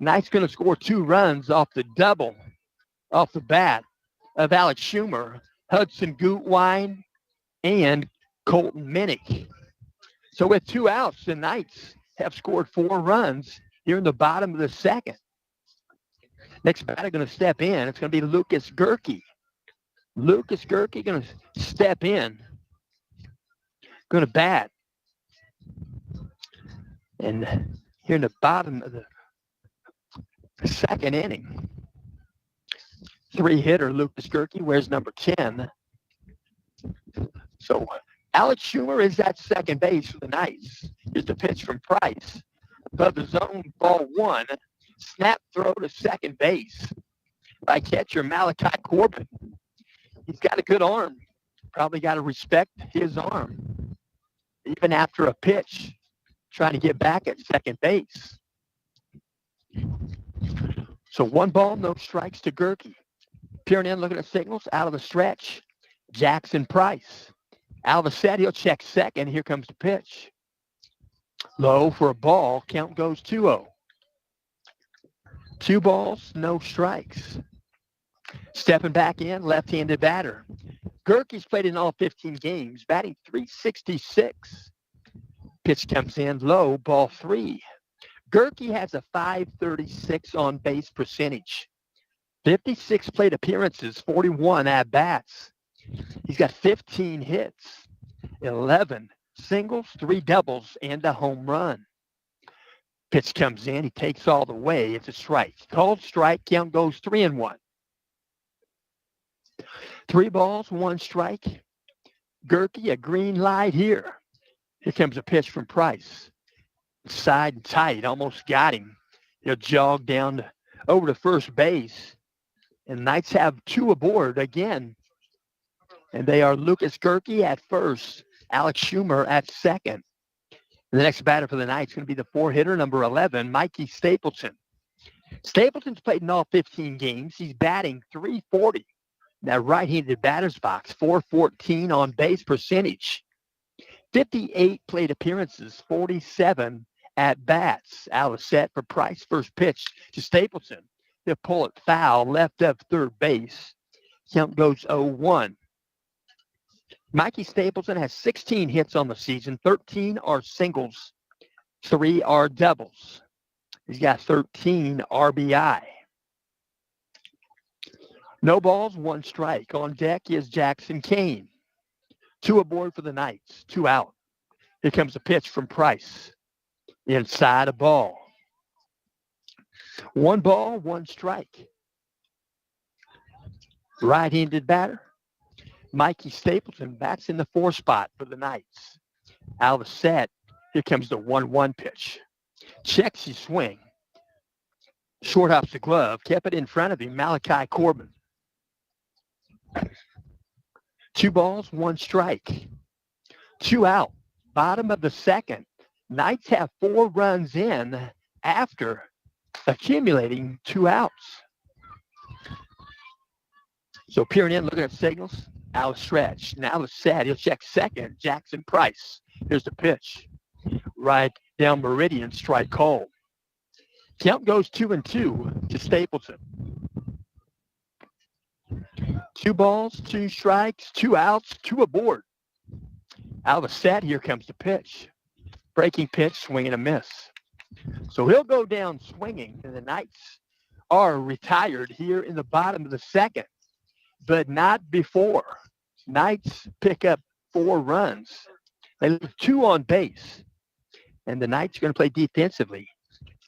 Speaker 1: Knight's going to score 2 runs off the double, off the bat of Alex Schumer, Hudson Gutwein, and Colton Minnick. So with 2 outs, the Knights have scored 4 runs here in the bottom of the second. Next batter going to step in. It's going to be Lucas Gerke. Lucas Gerke going to step in. Going to bat. And here in the bottom of the second inning, 3-hitter Lucas Gerke wears number 10. So Alex Schumer is at second base for the Knights. Here's the pitch from Price. Above the zone, ball 1. Snap throw to second base by catcher Malachi Corbin. He's got a good arm. Probably got to respect his arm. Even after a pitch, trying to get back at second base. So 1 ball, no strikes to Gerke. Peering in, looking at signals, out of the stretch. Jackson Price. Alva said he'll check second. Here comes the pitch. Low for a ball. Count goes 2-0. 2 balls, no strikes. Stepping back in, left-handed batter. Gerke's played in all 15 games, batting .366. Pitch comes in low, ball 3. Gerke has a .536 on-base percentage. 56 plate appearances, 41 at-bats. He's got 15 hits, 11 singles, 3 doubles, and a home run. Pitch comes in. He takes all the way. It's a strike. Called strike. Count goes 3-1. 3 balls, 1 strike. Gerke, a green light here. Here comes a pitch from Price. Side and tight. Almost got him. He'll jog down over to first base. And Knights have 2 aboard again. And they are Lucas Gerke at first. Alex Schumer at second. The next batter for the Knights is going to be the 4-hitter, number 11, Mikey Stapleton. Stapleton's played in all 15 games. He's batting .340. That right-handed batter's box, .414 on base percentage. 58 plate appearances, 47 at-bats. Out of set for Price. First pitch to Stapleton. He'll pull it foul, left of third base. Count goes 0-1. Mikey Stapleton has 16 hits on the season. 13 are singles. 3 are doubles. He's got 13 RBI. No balls, 1 strike. On deck is Jackson Kane. 2 aboard for the Knights. 2 out. Here comes a pitch from Price. Inside a ball. 1 ball, 1 strike. Right-handed batter. Mikey Stapleton bats in the 4 spot for the Knights. Out of the set. Here comes the 1-1 pitch. Checks his swing. Short hops the glove. Kept it in front of him. Malachi Corbin. 2 balls, 1 strike. 2 out. Bottom of the second. Knights have 4 runs in after accumulating 2 outs. So peering in, looking at signals. Out of stretch. Now the set. He'll check second. Jackson Price. Here's the pitch. Right down meridian, strike call. Count goes 2-2 to Stapleton. 2 balls, 2 strikes, 2 outs, 2 aboard. Out of the set, here comes the pitch. Breaking pitch, swing and a miss. So he'll go down swinging, and the Knights are retired here in the bottom of the second, but not before. Knights pick up 4 runs. They leave 2 on base, and the Knights are going to play defensively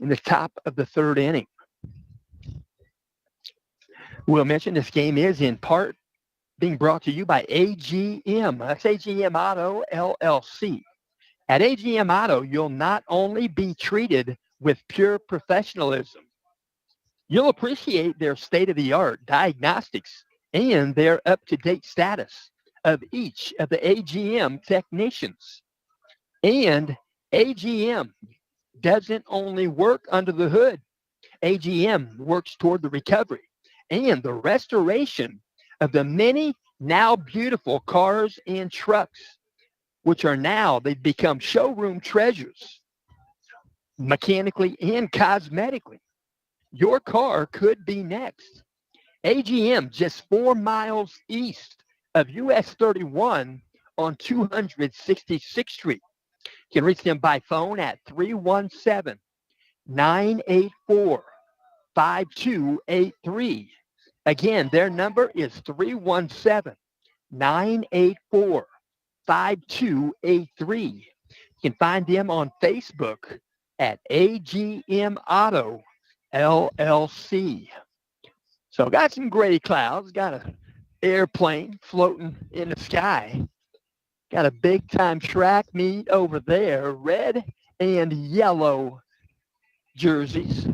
Speaker 1: in the top of the 3rd inning. We'll mention this game is in part being brought to you by AGM. That's AGM Auto LLC. At AGM Auto, you'll not only be treated with pure professionalism, you'll appreciate their state-of-the-art diagnostics and their up-to-date status of each of the AGM technicians. And AGM doesn't only work under the hood. AGM works toward the recovery and the restoration of the many now beautiful cars and trucks, which are now, they've become showroom treasures, mechanically and cosmetically. Your car could be next. AGM, just 4 miles east of US 31 on 266th Street. You can reach them by phone at 317-984-5283. Again, their number is 317-984-5283. You can find them on Facebook at AGM Auto LLC. So got some gray clouds, got an airplane floating in the sky. Got a big-time track meet over there, red and yellow jerseys.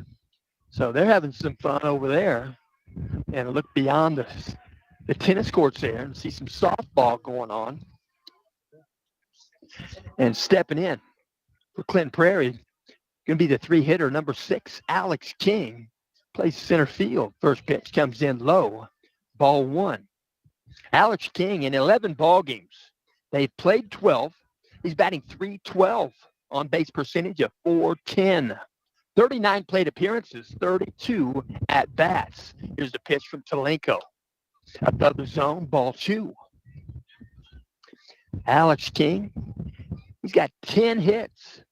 Speaker 1: So they're having some fun over there. And look beyond the tennis courts there and see some softball going on. And stepping in for Clinton Prairie, going to be the 3-hitter, number 6, Alex King. Plays center field. First pitch comes in low. Ball 1. Alex King in 11 ball games. They've played 12. He's batting .312 on base percentage of .410. 39 plate appearances, 32 at-bats. Here's the pitch from Talenko. Above the zone, ball 2. Alex King, he's got 10 hits.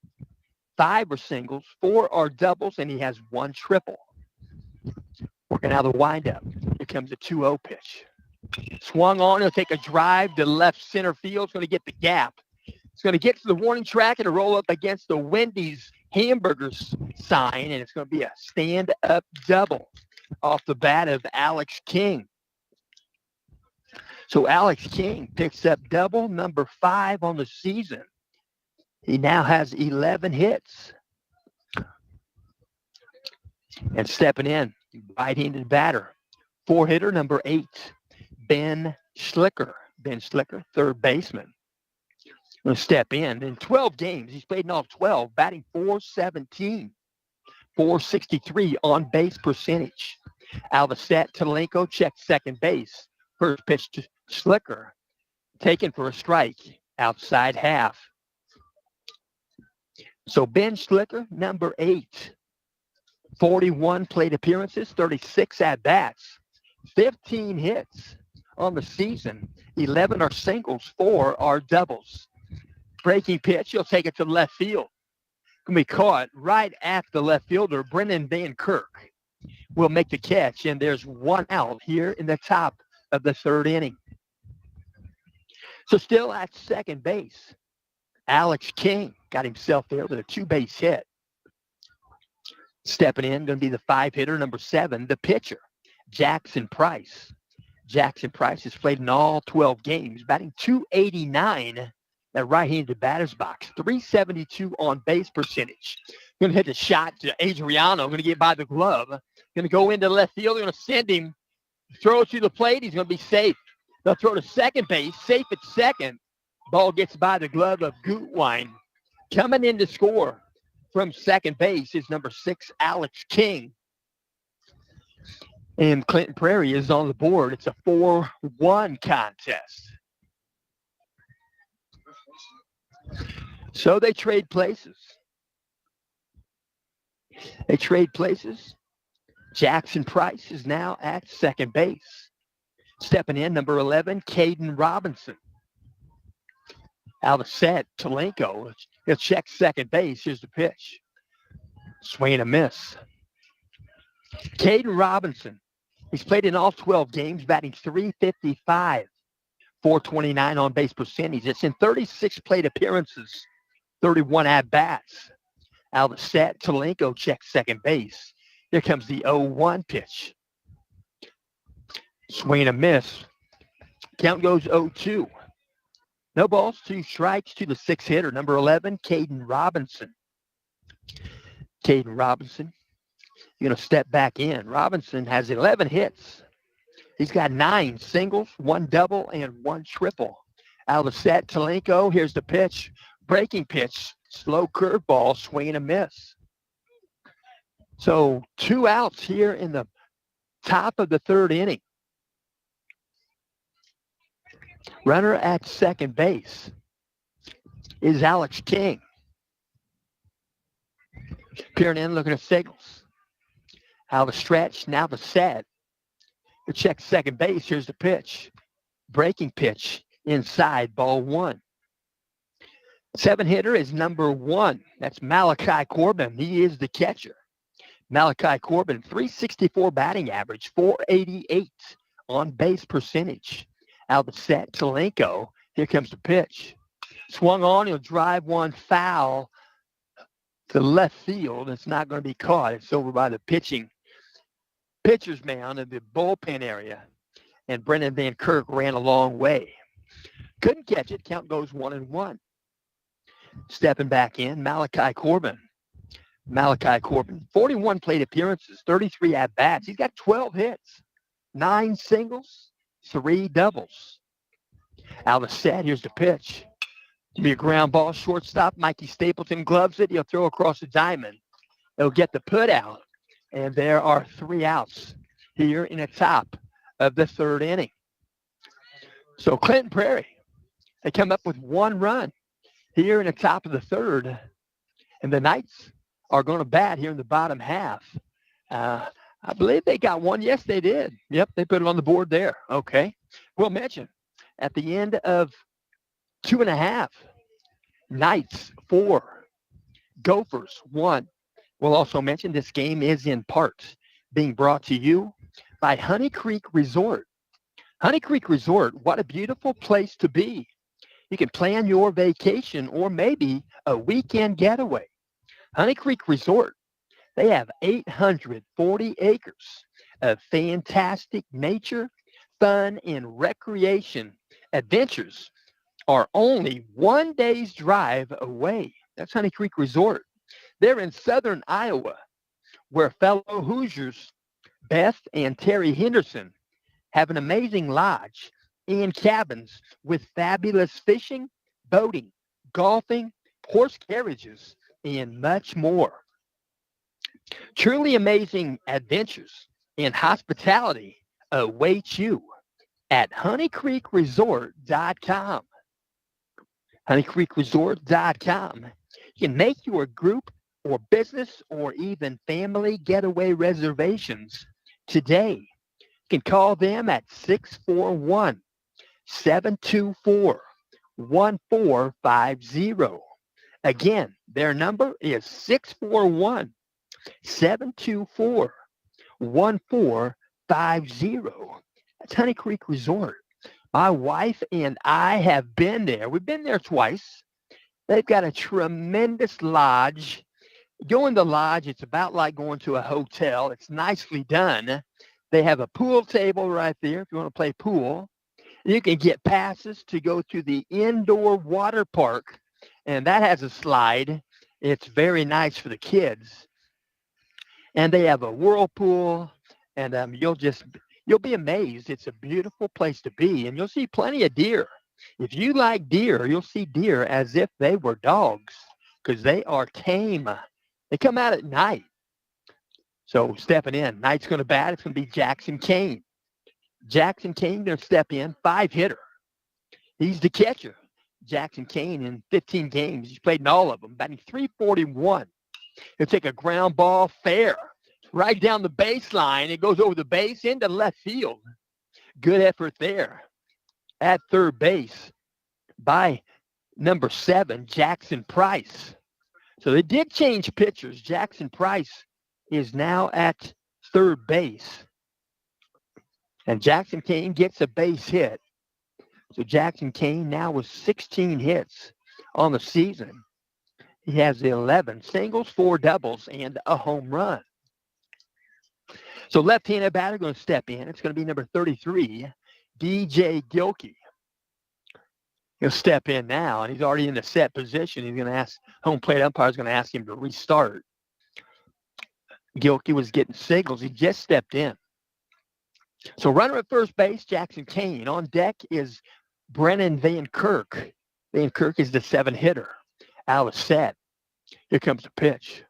Speaker 1: 5 are singles, 4 are doubles, and he has 1 triple. Working out of the windup. Here comes a 2-0 pitch. Swung on, he'll take a drive to left center field. It's going to get the gap. It's going to get to the warning track and roll up against the Wendy's Hamburgers sign, and it's going to be a stand-up double off the bat of Alex King. So Alex King picks up double number 5 on the season. He now has 11 hits. And stepping in, right-handed batter, 4-hitter number 8, Ben Schlicker. Ben Schlicker, third baseman. Going to step in 12 games. He's played in all 12, batting .417, .463 on base percentage. Out of the set, Talenko checks second base. First pitch to Schlicker, taken for a strike, outside half. So Ben Schlicker, number 8, 41 plate appearances, 36 at-bats, 15 hits on the season. 11 are singles, 4 are doubles. Breaking pitch, he'll take it to left field. Going to be caught right at the left fielder, Brennan Van Kirk will make the catch, and there's 1 out here in the top of the 3rd inning. So still at second base, Alex King got himself there with a 2-base hit. Stepping in, going to be the 5-hitter, number 7, the pitcher, Jackson Price. Jackson Price has played in all 12 games, batting .289 at right-handed batter's box, .372 on base percentage. Going to hit the shot to Adriano, going to get by the glove. Going to go into left field. They're going to send him, throw it to the plate. He's going to be safe. They'll throw to second base, safe at second. Ball gets by the glove of Gutwein. Coming in to score from second base is number 6, Alex King. And Clinton Prairie is on the board. It's a 4-1 contest. So they trade places. Jackson Price is now at second base. Stepping in, number 11, Caden Robinson. Out of set, Talenko. He'll check second base. Here's the pitch. Swing and a miss. Caden Robinson. He's played in all 12 games, batting .355, .429 on base percentage. It's in 36 plate appearances, 31 at-bats. Out of set, Talenko checks second base. Here comes the 0-1 pitch. Swing and a miss. Count goes 0-2. No balls, 2 strikes to the 6 hitter, number 11, Caden Robinson. Caden Robinson, you're going to step back in. Robinson has 11 hits. He's got 9 singles, 1 double, and 1 triple. Out of the set, Talenko, here's the pitch. Breaking pitch, slow curveball, swing and a miss. So 2 outs here in the top of the 3rd inning. Runner at second base is Alex King. Peering in, looking at signals. Out of the stretch, now the set. We check second base. Here's the pitch. Breaking pitch inside, ball 1. 7-hitter is number 1. That's Malachi Corbin. He is the catcher. Malachi Corbin, .364 batting average, .488 on base percentage. Out of the set, Talenko. Here comes the pitch. Swung on, he'll drive one foul to left field. It's not going to be caught. It's over by the pitcher's mound in the bullpen area. And Brendan Van Kirk ran a long way. Couldn't catch it. Count goes 1-1. Stepping back in, Malachi Corbin. 41 plate appearances, 33 at-bats. He's got 12 hits, 9 singles, 3 doubles. Out of the set, here's the pitch. It'll be a ground ball, shortstop. Mikey Stapleton gloves it. He'll throw across the diamond. He'll get the put out. And there are 3 outs here in the top of the 3rd inning. So Clinton Prairie, they come up with 1 run here in the top of the 3rd. And the Knights are going to bat here in the bottom half. I believe they got 1. Yes, they did. Yep, they put it on the board there. Okay. We'll mention at the end of 2.5, Knights 4, Gophers 1. We'll also mention this game is in part being brought to you by Honey Creek Resort. Honey Creek Resort, what a beautiful place to be. You can plan your vacation or maybe a weekend getaway. Honey Creek Resort, they have 840 acres of fantastic nature, fun, and recreation. Adventures are only 1 day's drive away. That's Honey Creek Resort. They're in southern Iowa, where fellow Hoosiers Beth and Terry Henderson have an amazing lodge and cabins with fabulous fishing, boating, golfing, horse carriages, and much more. Truly amazing adventures and hospitality await you at honeycreekresort.com. honeycreekresort.com. You can make your group or business or even family getaway reservations today. You can call them at 641-724-1450. Again, their number is 641-724-1450. That's Honey Creek Resort. My wife and I have been there. We've been there twice. They've got a tremendous lodge. Go in the lodge, it's about like going to a hotel. It's nicely done. They have a pool table right there if you want to play pool. You can get passes to go to the indoor water park, and that has a slide. It's very nice for the kids. And they have a whirlpool, and you'll be amazed. It's a beautiful place to be, and you'll see plenty of deer. If you like deer, you'll see deer as if they were dogs because they are tame. They come out at night. So stepping in, Knight's going to bat. It's going to be Jackson Kane. Jackson Kane going to step in, 5-hitter. He's the catcher. Jackson Kane in 15 games. He's played in all of them, batting .341. He'll take a ground ball fair right down the baseline. It goes over the base into left field. Good effort there at third base by number 7, Jackson Price. So they did change pitchers. Jackson Price is now at third base. And Jackson Kane gets a base hit. So Jackson Kane now with 16 hits on the season. He has 11 singles, 4 doubles, and a home run. So left-handed batter going to step in. It's going to be number 33, DJ Gilkey. He'll step in now, and he's already in the set position. He's going to ask, home plate umpire is going to ask him to restart. Gilkey was getting signals. He just stepped in. So runner at first base, Jackson Kane. On deck is Brennan Van Kirk. Van Kirk is the 7-hitter. Out of set. Here comes the pitch.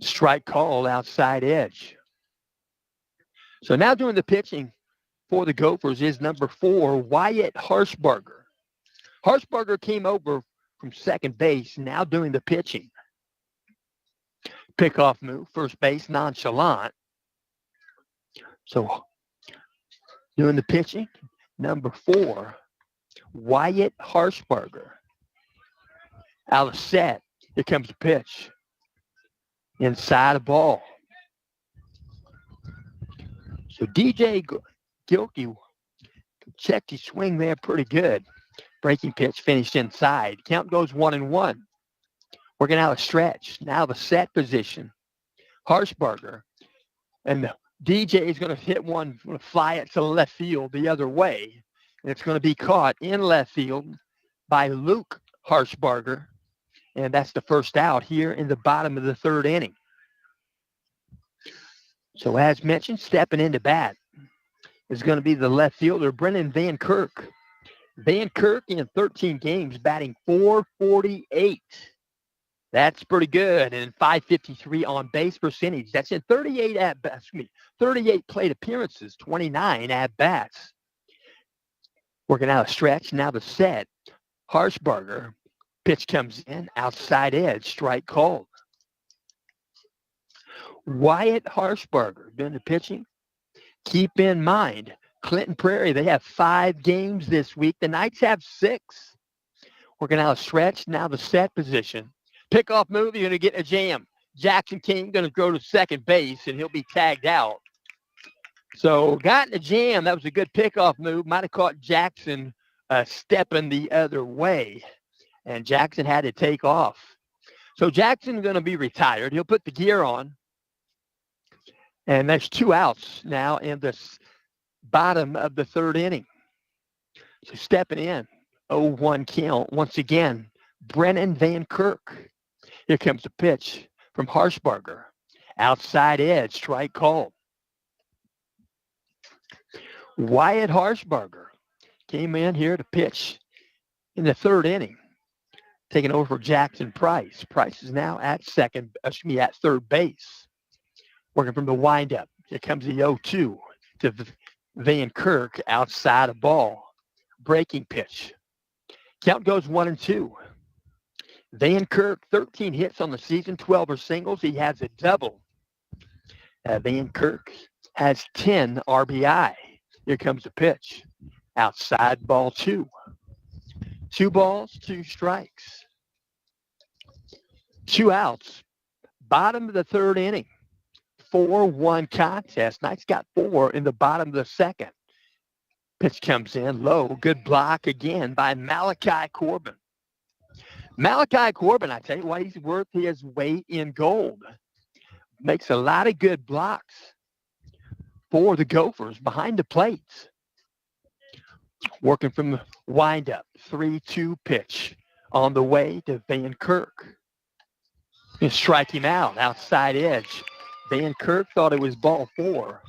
Speaker 1: Strike called, outside edge. So now doing the pitching for the Gophers is number 4, Wyatt Harshbarger. Harshbarger came over from second base, now doing the pitching. Pickoff move, first base, nonchalant. So doing the pitching, number 4, Wyatt Harshbarger. Out of set. Here comes the pitch. Inside the ball. So DJ Gilkey checked his swing there pretty good. Breaking pitch finished inside. Count goes 1-1. Working out a stretch. Now the set position. Harshbarger. And the DJ is going to hit one, going to fly it to left field the other way. And it's going to be caught in left field by Luke Harshbarger. And that's the first out here in the bottom of the third inning. So as mentioned, stepping into bat is going to be the left fielder, Brennan Van Kirk. Van Kirk in 13 games batting .448. That's pretty good. And .553 on base percentage. That's in 38 plate appearances, 29 at bats. Working out a stretch. Now the set. Harshbarger. Pitch comes in, outside edge, strike called. Wyatt Harshbarger doing the pitching. Keep in mind, Clinton Prairie, they have 5 games this week. The Knights have 6. Working out a stretch. Now the set position. Pickoff move, you're going to get a jam. Jackson King going to go to second base, and he'll be tagged out. So got in a jam. That was a good pickoff move. Might have caught Jackson stepping the other way. And Jackson had to take off. So Jackson's going to be retired. He'll put the gear on. And there's 2 outs now in the bottom of the third inning. So stepping in, 0-1 count. Once again, Brennan Van Kirk. Here comes the pitch from Harshbarger. Outside edge, strike called. Wyatt Harshbarger came in here to pitch in the third inning. Taking over for Jackson Price. Price is now at third base. Working from the windup. Here comes the 0-2 to Van Kirk outside a ball. Breaking pitch. Count goes 1-2. Van Kirk, 13 hits on the season, 12 are singles. He has a double. Van Kirk has 10 RBI. Here comes the pitch. Outside ball 2. 2 balls, 2 strikes. 2 outs. Bottom of the third inning. 4-1 contest. Knights got 4 in the bottom of the second. Pitch comes in low. Good block again by Malachi Corbin. Malachi Corbin, I tell you what, he's worth his weight in gold. Makes a lot of good blocks for the Gophers behind the plates. Working from the windup. 3-2 pitch on the way to Van Kirk. And strike him out, outside edge. Van Kirk thought it was ball 4.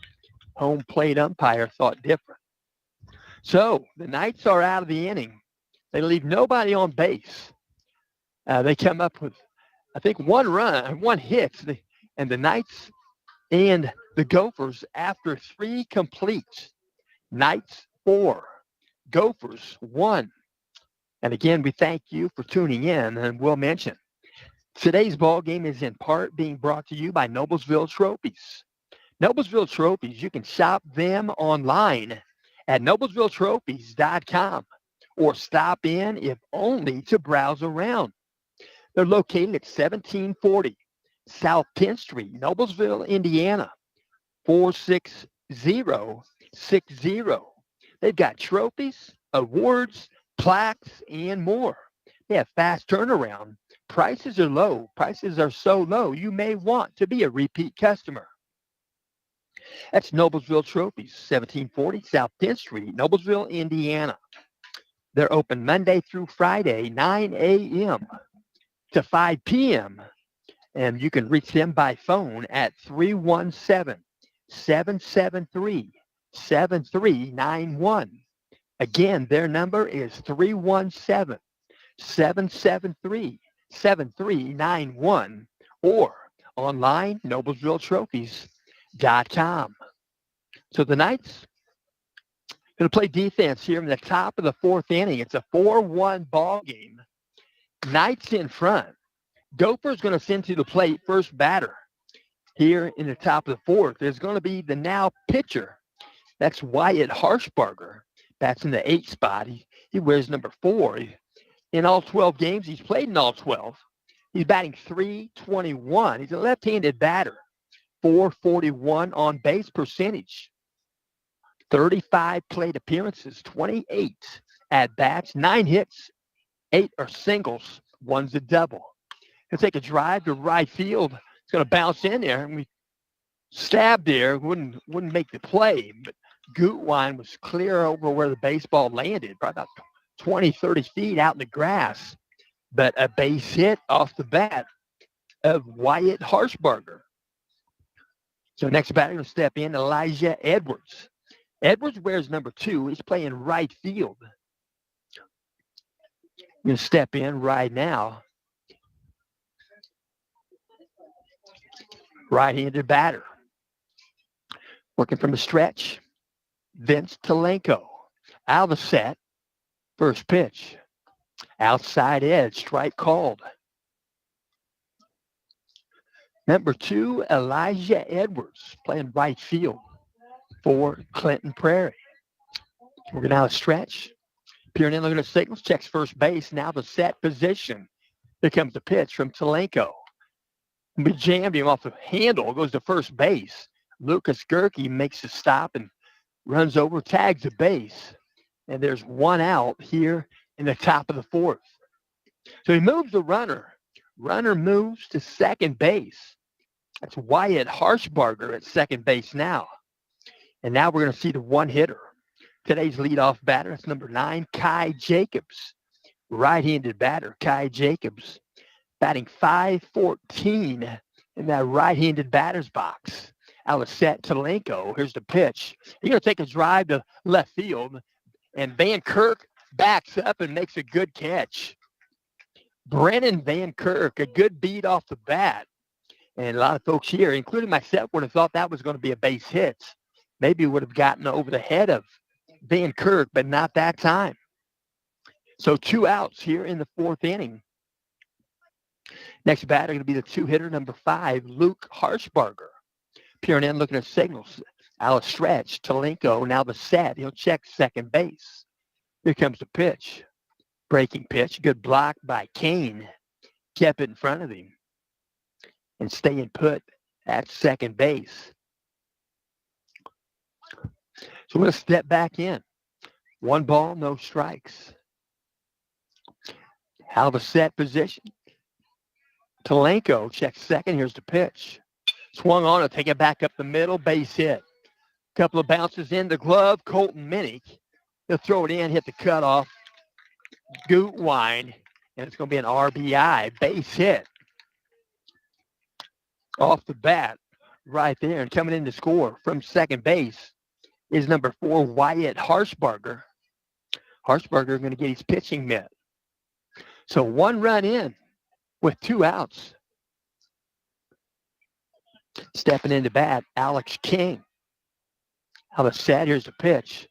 Speaker 1: Home plate umpire thought different. So the Knights are out of the inning. They leave nobody on base. They come up with, I think, 1 run, 1 hit. And the Knights And the Gophers, after 3 completes, Knights 4, Gophers 1. And again, we thank you for tuning in, and we'll mention today's ball game is in part being brought to you by Noblesville Trophies. Noblesville Trophies, you can shop them online at noblesvilletrophies.com or stop in if only to browse around. They're located at 1740 South 10th Street, Noblesville, Indiana, 46060. They've got trophies, awards, plaques, and more. They have fast turnaround. Prices are low. Prices are so low, you may want to be a repeat customer. That's Noblesville Trophies, 1740 South 10th Street, Noblesville, Indiana. They're open Monday through Friday, 9 a.m. to 5 p.m. And you can reach them by phone at 317-773-7391. Again, their number is 317-773-7391 or online, noblesvilletrophies.com. So the Knights going to play defense here in the top of the 4th inning. It's a 4-1 ball game. Knights in front. Gophers going to send to the plate first batter here in the top of the 4th. There's going to be the now pitcher. That's Wyatt Harshbarger. That's in the 8th spot. He wears number 4. In all 12 games, he's played in all 12. He's batting .321. He's a left-handed batter. .441 on base percentage. 35 plate appearances, 28 at-bats, 9 hits, 8 are singles, 1's a double. He'll take a drive to right field. It's going to bounce in there, and we stabbed there. Wouldn't make the play, but Gutwein was clear over where the baseball landed, probably about 20, 30 feet out in the grass. But a base hit off the bat of Wyatt Harshbarger. So next batter will step in, Elijah Edwards. Edwards wears number 2. He's playing right field. Going to step in right now. Right-handed batter. Working from the stretch, Vince Talenko. Out of the set. First pitch. Outside edge, strike called. Number 2, Elijah Edwards, playing right field for Clinton Prairie. We're going to have a stretch. Peering in, looking at signals, checks first base. Now the set position. Here comes the pitch from Talenko. We jammed him off the handle, goes to first base. Lucas Gerke makes the stop and runs over, tags the base. And there's 1 out here in the top of the 4th. So he moves the runner. Runner moves to second base. That's Wyatt Harshbarger at second base now. And now we're going to see the one hitter. Today's leadoff batter, that's number 9, Kai Jacobs. Right-handed batter, Kai Jacobs, batting .514 in that right-handed batter's box. Out of set, Talenko. Here's the pitch. He's going to take a drive to left field, and Van Kirk backs up and makes a good catch. Brennan Van Kirk, a good beat off the bat. And a lot of folks here, including myself, would have thought that was going to be a base hit. Maybe would have gotten over the head of Van Kirk, but not that time. So 2 outs here in the 4th inning. Next batter going to be the 2-hitter, number 5, Luke Harshbarger. Peering in, looking at signals. Out of stretch, Talenko, now the set. He'll check second base. Here comes the pitch. Breaking pitch. Good block by Kane. Kept it in front of him. And staying put at second base. So we're going to step back in. 1 ball, no strikes. Out of a set position. Talenko checks second. Here's the pitch. Swung on to take it back up the middle. Base hit. Couple of bounces in the glove. Colton Minnick. He'll throw it in, hit the cutoff. Gutwein. And it's going to be an RBI. Base hit. Off the bat. Right there. And coming in to score from second base is number 4, Wyatt Harshbarger. Harshbarger going to get his pitching mitt. So 1 run in with 2 outs. Stepping into bat, Alex King. Out of set, here's the pitch.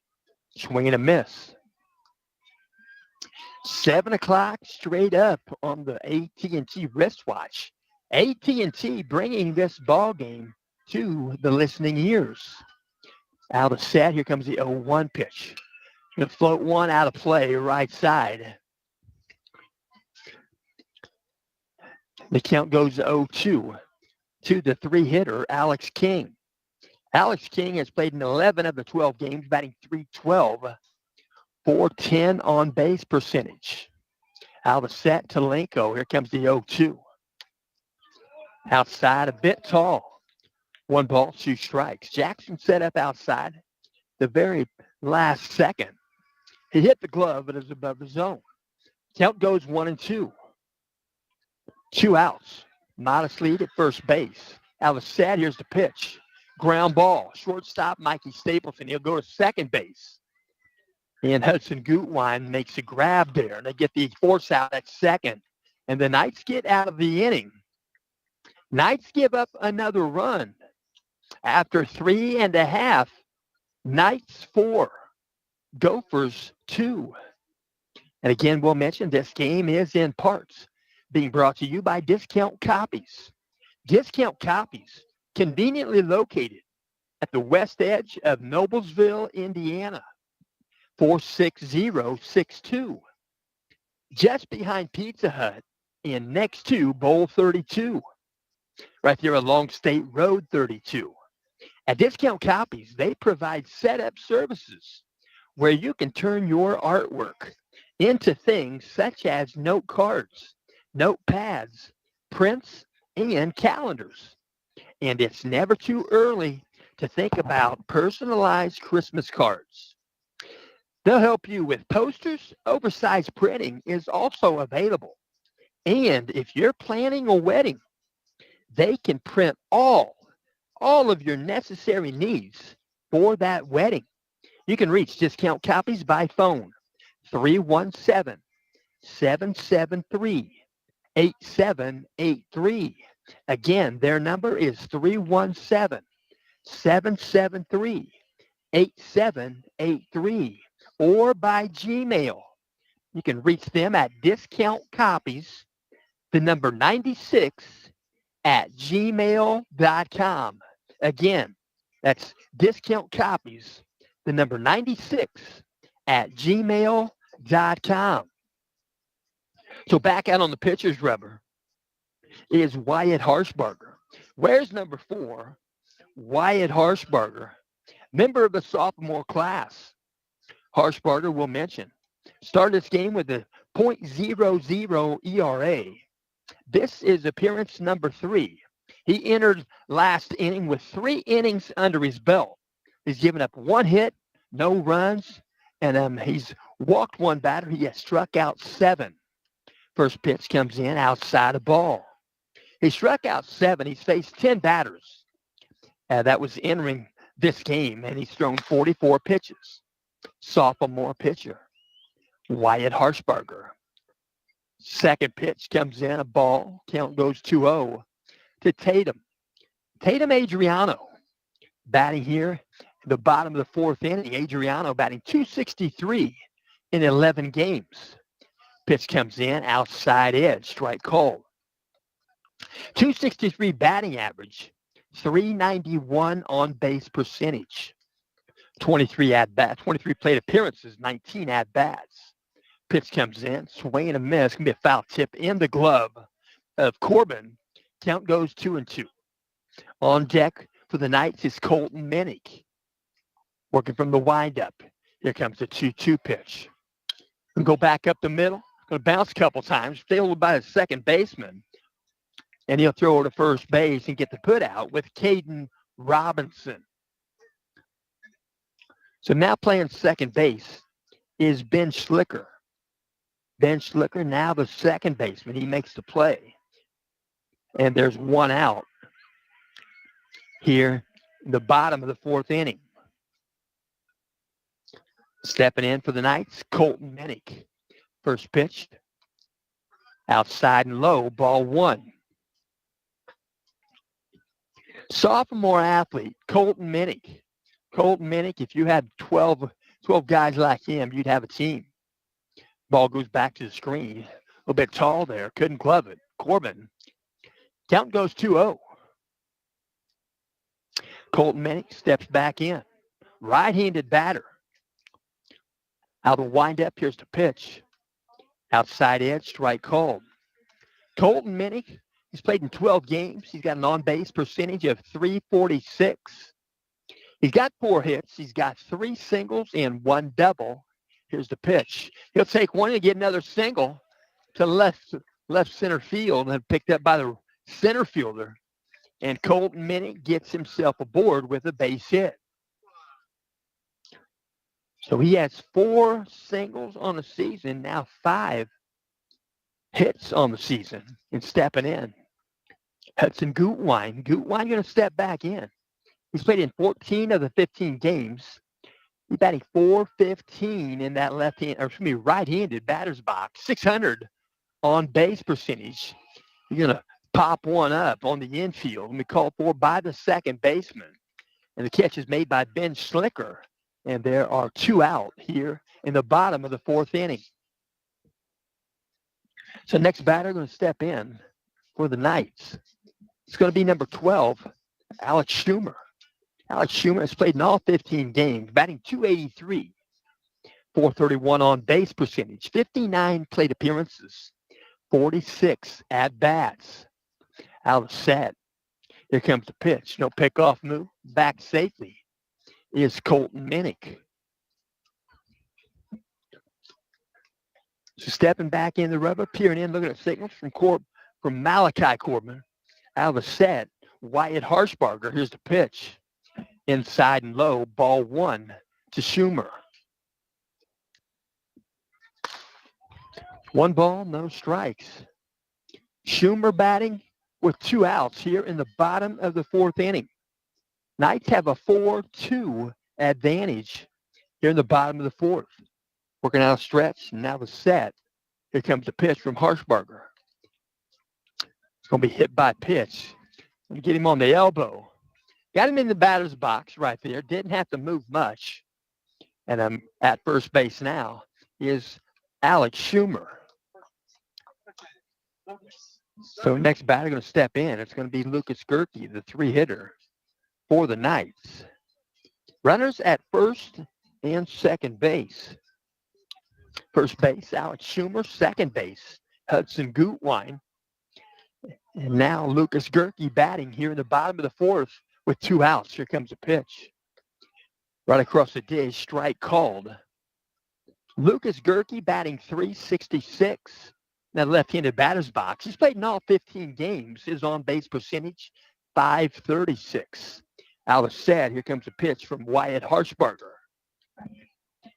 Speaker 1: Swing and a miss. 7 o'clock straight up on the AT&T wristwatch. AT&T bringing this ball game to the listening ears. Out of set, here comes the 0-1 pitch. Going to float one out of play, right side. The count goes 0-2 to the three-hitter, Alex King. Alex King has played in 11 of the 12 games, batting .312, .410 on base percentage. Out of set, Talenko. Here comes the 0-2. Outside, a bit tall. 1 ball, 2 strikes. Jackson set up outside the very last second. He hit the glove, but it was above the zone. Count goes 1-2. 2 outs. Modest lead at first base. Out of set, here's the pitch. Ground ball. Shortstop, Mikey Stapleton. He'll go to second base. And Hudson Gutwein makes a grab there. And they get the force out at second. And the Knights get out of the inning. Knights give up another run. After 3.5, Knights 4, Gophers 2. And again, we'll mention this game is in parts being brought to you by Discount Copies. Discount Copies, conveniently located at the west edge of Noblesville, Indiana, 46062. Just behind Pizza Hut and next to Bowl 32. Right there along State Road 32. At Discount Copies, they provide setup services where you can turn your artwork into things such as note cards, notepads, prints, and calendars. And it's never too early to think about personalized Christmas cards. They'll help you with posters. Oversized printing is also available. And if you're planning a wedding, they can print all of your necessary needs for that wedding. You can reach Discount Copies by phone, 317-773-8783. Again, their number is 317-773-8783. Or by Gmail. You can reach them at Discount Copies, the number 96, at gmail.com. Again, that's Discount Copies, the number 96, at gmail.com. So back out on the pitcher's rubber is Wyatt Harshbarger. Where's number 4? Wyatt Harshbarger, member of the sophomore class. Harshbarger will mention, started this game with a .00 ERA. This is appearance number 3. He entered last inning with 3 innings under his belt. He's given up 1 hit, no runs, and he's walked 1 batter. He has struck out 7. First pitch comes in outside the ball. He struck out 7. He's faced 10 batters. That was entering this game, and he's thrown 44 pitches. Sophomore pitcher, Wyatt Harshbarger. Second pitch comes in, a ball. Count goes 2-0 to Tatum. Tatum Adriano batting here in the bottom of the 4th inning. Adriano batting .263 in 11 games. Pitch comes in, outside edge, strike called. .263 batting average, .391 on base percentage. 23 at-bats, 23 plate appearances, 19 at-bats. Pitch comes in, swing and a miss. Going to be a foul tip in the glove of Corbin. Count goes 2-2. On deck for the Knights is Colton Minnick. Working from the windup. Here comes the 2-2 pitch. Going to go back up the middle. Going to bounce a couple times. Failed by the second baseman. And he'll throw it to first base and get the put out with Caden Robinson. So now playing second base is Ben Schlicker. Ben Schlicker, now the second baseman. He makes the play. And there's 1 out here in the bottom of the 4th inning. Stepping in for the Knights, Colton Minnick. First pitch, outside and low, ball 1. Sophomore athlete, Colton Minnick. Colton Minnick, if you had 12 guys like him, you'd have a team. Ball goes back to the screen. A little bit tall there. Couldn't glove it. Corbin. Count goes 2-0. Colton Minnick steps back in. Right-handed batter. Out of the windup, here's the pitch. Outside edge, strike called. Colton Minnick, he's played in 12 games. He's got an on-base percentage of .346. He's got 4 hits. He's got 3 singles and 1 double. Here's the pitch. He'll take one and get another single to left center field and picked up by the center fielder. And Colton Minnick gets himself aboard with a base hit. So he has 4 singles on the season, now 5 hits on the season and stepping in. Hudson Gutwein. Gutwein going to step back in. He's played in 14 of the 15 games. He's batting .415 in that right-handed batter's box. 600 on base percentage. You're going to pop one up on the infield and be called for by the second baseman. And the catch is made by Ben Schlicker. And there are 2 out here in the bottom of the 4th inning. So next batter going to step in for the Knights. It's going to be number 12, Alex Schumer. Alex Schumer has played in all 15 games, batting .283, .431 on base percentage, 59 plate appearances, 46 at-bats. Out of set. Here comes the pitch. No pickoff move. Back safely is Colton Minnick. So stepping back in the rubber, peering in, looking at signals from Malachi Corbin. Out of the set, Wyatt Harshbarger. Here's the pitch. Inside and low, ball 1 to Schumer. 1 ball, no strikes. Schumer batting with 2 outs here in the bottom of the 4th inning. Knights have a 4-2 advantage here in the bottom of the 4th. Working out a stretch, and now the set. Here comes the pitch from Harshbarger. It's going to be hit by pitch. Get him on the elbow. Got him in the batter's box right there. Didn't have to move much. And at first base now is Alex Schumer. So next batter going to step in. It's going to be Lucas Gerke, the 3-hitter for the Knights. Runners at first and second base. First base, Alex Schumer. Second base, Hudson Gutwein. And now Lucas Gerke batting here in the bottom of the 4th with 2 outs. Here comes a pitch. Right across the dish, strike called. Lucas Gerke batting .366. Now left-handed batter's box. He's played in all 15 games. His on-base percentage, .536. Out of set, here comes a pitch from Wyatt Harshbarger.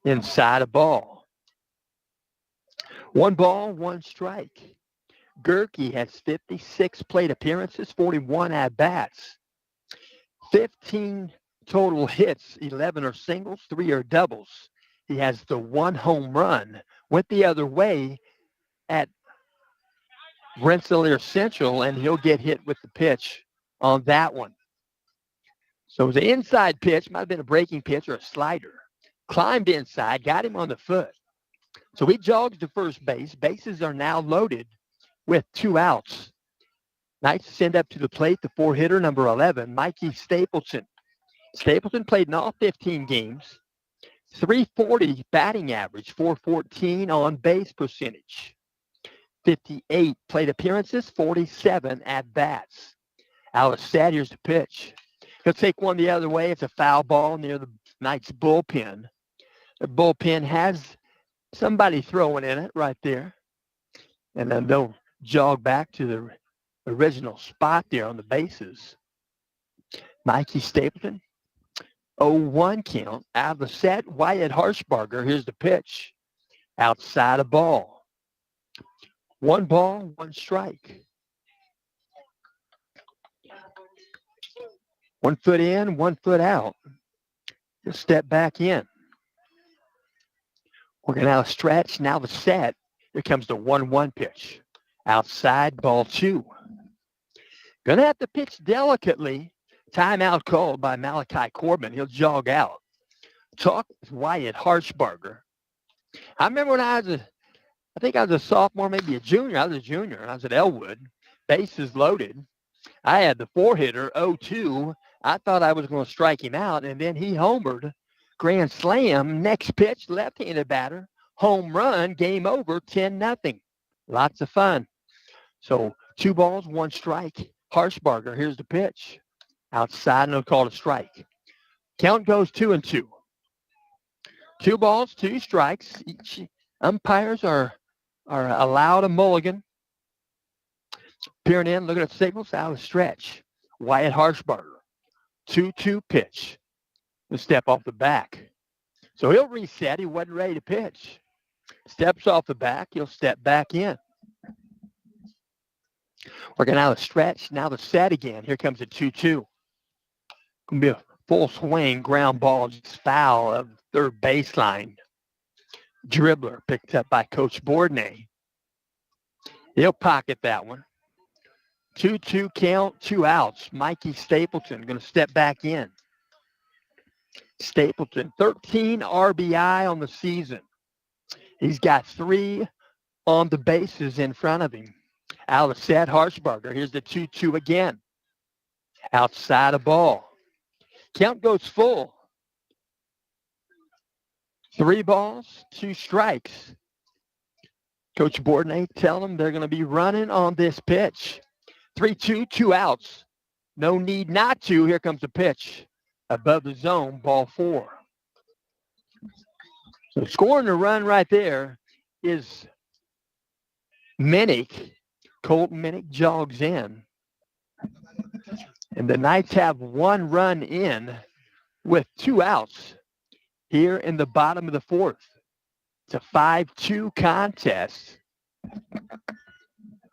Speaker 1: Inside a ball. 1 ball, 1 strike. Gerke has 56 plate appearances, 41 at-bats. 15 total hits, 11 are singles, 3 are doubles. He has the 1 home run. Went the other way at Rensselaer Central, and he'll get hit with the pitch on that one. So it was an inside pitch, might have been a breaking pitch or a slider. Climbed inside, got him on the foot. So he jogs to first base. Bases are now loaded with 2 outs. Knights send up to the plate the 4-hitter, number 11, Mikey Stapleton. Stapleton played in all 15 games. .340 batting average, .414 on base percentage. 58 plate appearances, 47 at-bats. Alex Sad, here's the pitch. He'll take one the other way. It's a foul ball near the Knights bullpen. The bullpen has somebody throwing in it right there. And then they'll jog back to the original spot there on the bases. Mikey Stapleton, 0-1 count. Out of the set, Wyatt Harshbarger. Here's the pitch. Outside a ball. 1 ball, 1 strike. 1 foot in, 1 foot out. Just step back in. Working out a stretch. Now the set. Here comes the 1-1 pitch. Outside, ball 2. Going to have to pitch delicately Timeout called by Malachi Corbin. He'll jog out. Talk with Wyatt Harshbarger. I remember when I think I was a sophomore, maybe a junior. I was a junior. I was at Elwood. Bases loaded. I had the four-hitter, 0-2. I thought I was going to strike him out, and then he homered. Grand slam, next pitch, left-handed batter, home run, game over, 10-0. Lots of fun. So 2 balls, 1 strike. Harshbarger, here's the pitch. Outside, and they'll call it a strike. Count goes 2-2. 2 balls, 2 strikes. Each umpires are allowed a mulligan. Peering in, looking at signals, out of stretch. Wyatt Harshbarger, 2-2 pitch. He'll step off the back. So he'll reset. He wasn't ready to pitch. Steps off the back. He'll step back in. Working out of stretch. Now the set again. Here comes a 2-2. Going to be a full swing ground ball, just foul of third baseline. Dribbler picked up by Coach Bourdonnais. He'll pocket that one. 2-2 count, 2 outs. Mikey Stapleton going to step back in. Stapleton, 13 RBI on the season. He's got 3 on the bases in front of him. Out of set, Harshbarger. Here's the 2-2 again. Outside a ball. Count goes full. 3 balls, 2 strikes. Coach Bourdonnais telling them they're going to be running on this pitch. 3-2, 2 outs. No need not to. Here comes the pitch. Above the zone, ball 4. So scoring the run right there is Minnick. Colton Minnick jogs in. And the Knights have 1 run in with 2 outs here in the bottom of the 4th. It's a 5-2 contest.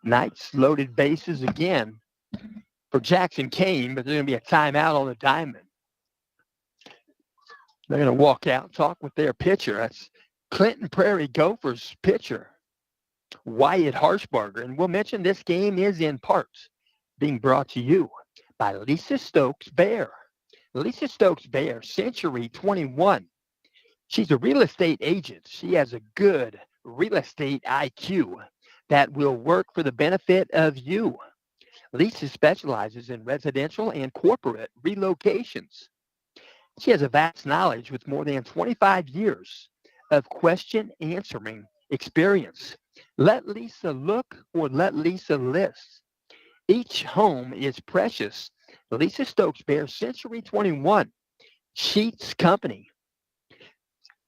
Speaker 1: Knights loaded bases again for Jackson Kane, but there's going to be a timeout on the diamond. They're going to walk out and talk with their pitcher. That's Clinton Prairie Gophers pitcher, Wyatt Harshbarger. And we'll mention this game is in part being brought to you by Lisa Stokes Bear. Lisa Stokes Bear, Century 21. She's a real estate agent. She has a good real estate IQ that will work for the benefit of you. Lisa specializes in residential and corporate relocations. She has a vast knowledge with more than 25 years of question answering experience. Let Lisa look or let Lisa list. Each home is precious. Lisa Stokes Bear, Century 21, Sheets Company.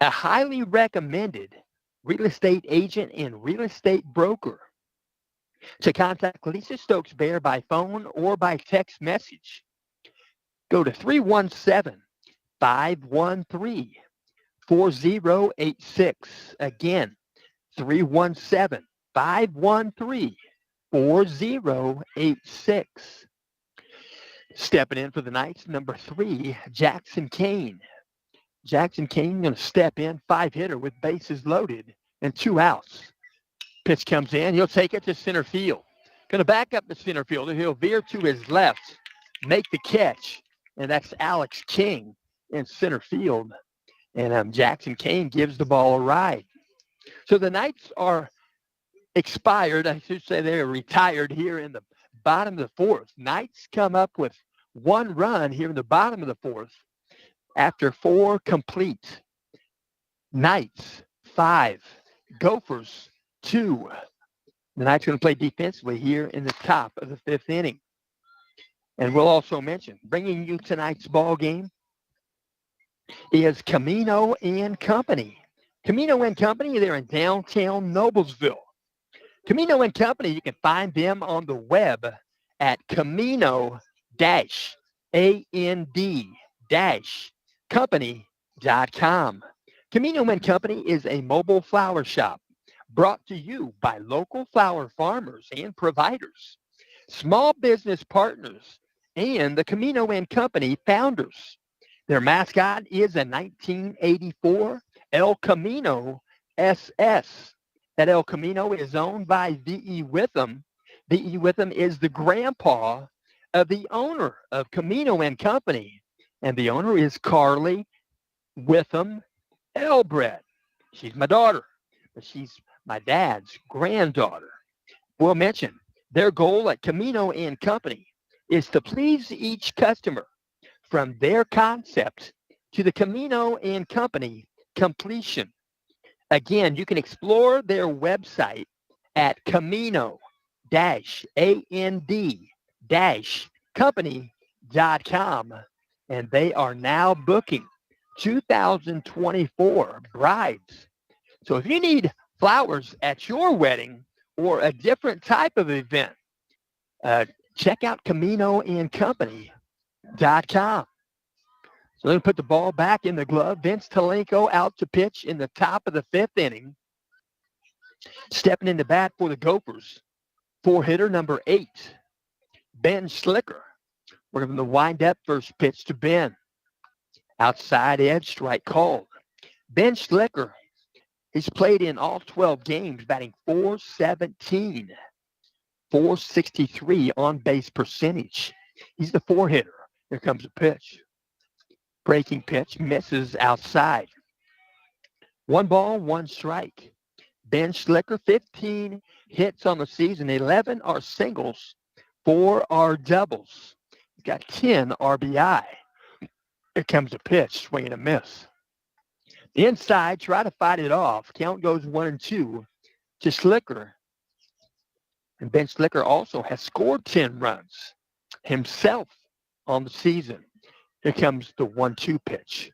Speaker 1: A highly recommended real estate agent and real estate broker. To contact Lisa Stokes Bear by phone or by text message, go to 317-513-4086. Again, 317-513-4086. Stepping in for the Knights, number 3, Jackson Kane. Jackson Kane going to step in, 5-hitter with bases loaded and 2 outs. Pitch comes in. He'll take it to center field. Going to back up the center fielder. He'll veer to his left, make the catch, and that's Alex King in center field. And Jackson Kane gives the ball a ride. So the Knights are expired. I should say they're retired here in the bottom of the 4th. Knights come up with 1 run here in the bottom of the 4th after 4 complete. Knights 5, Gophers 2. The Knights going to play defensively here in the top of the 5th inning. And we'll also mention, bringing you tonight's ball game is Camino and Company. Camino and Company, they're in downtown Noblesville. Camino and Company, you can find them on the web at camino-and-company.com. Camino and Company is a mobile flower shop brought to you by local flower farmers and providers, small business partners, and the Camino and Company founders. Their mascot is a 1984 El Camino SS. That El Camino is owned by V.E. Witham. V.E. Witham is the grandpa of the owner of Camino and Company. And the owner is Carly Witham Elbred. She's my daughter, but she's my dad's granddaughter. We'll mention their goal at Camino and Company is to please each customer from their concept to the Camino and Company completion. Again, you can explore their website at camino-and-company.com, and they are now booking 2024 brides. So if you need flowers at your wedding or a different type of event, check out camino-and-company.com. So they put the ball back in the glove. Vince Talenko out to pitch in the top of the fifth inning. Stepping into bat for the Gophers, four-hitter number 8, Ben Schlicker. We're going to wind up first pitch to Ben. Outside edge, strike called. Ben Schlicker, he's played in all 12 games, batting .417, .463 on-base percentage. He's the four-hitter. Here comes the pitch. Breaking pitch, misses outside. 1 ball, 1 strike. Ben Schlicker, 15 hits on the season. 11 are singles, 4 are doubles. He's got 10 RBI. Here comes the pitch, swing and a miss. The inside, try to fight it off. Count goes 1-2 to Schlicker. And Ben Schlicker also has scored 10 runs himself on the season. Here comes the 1-2 pitch.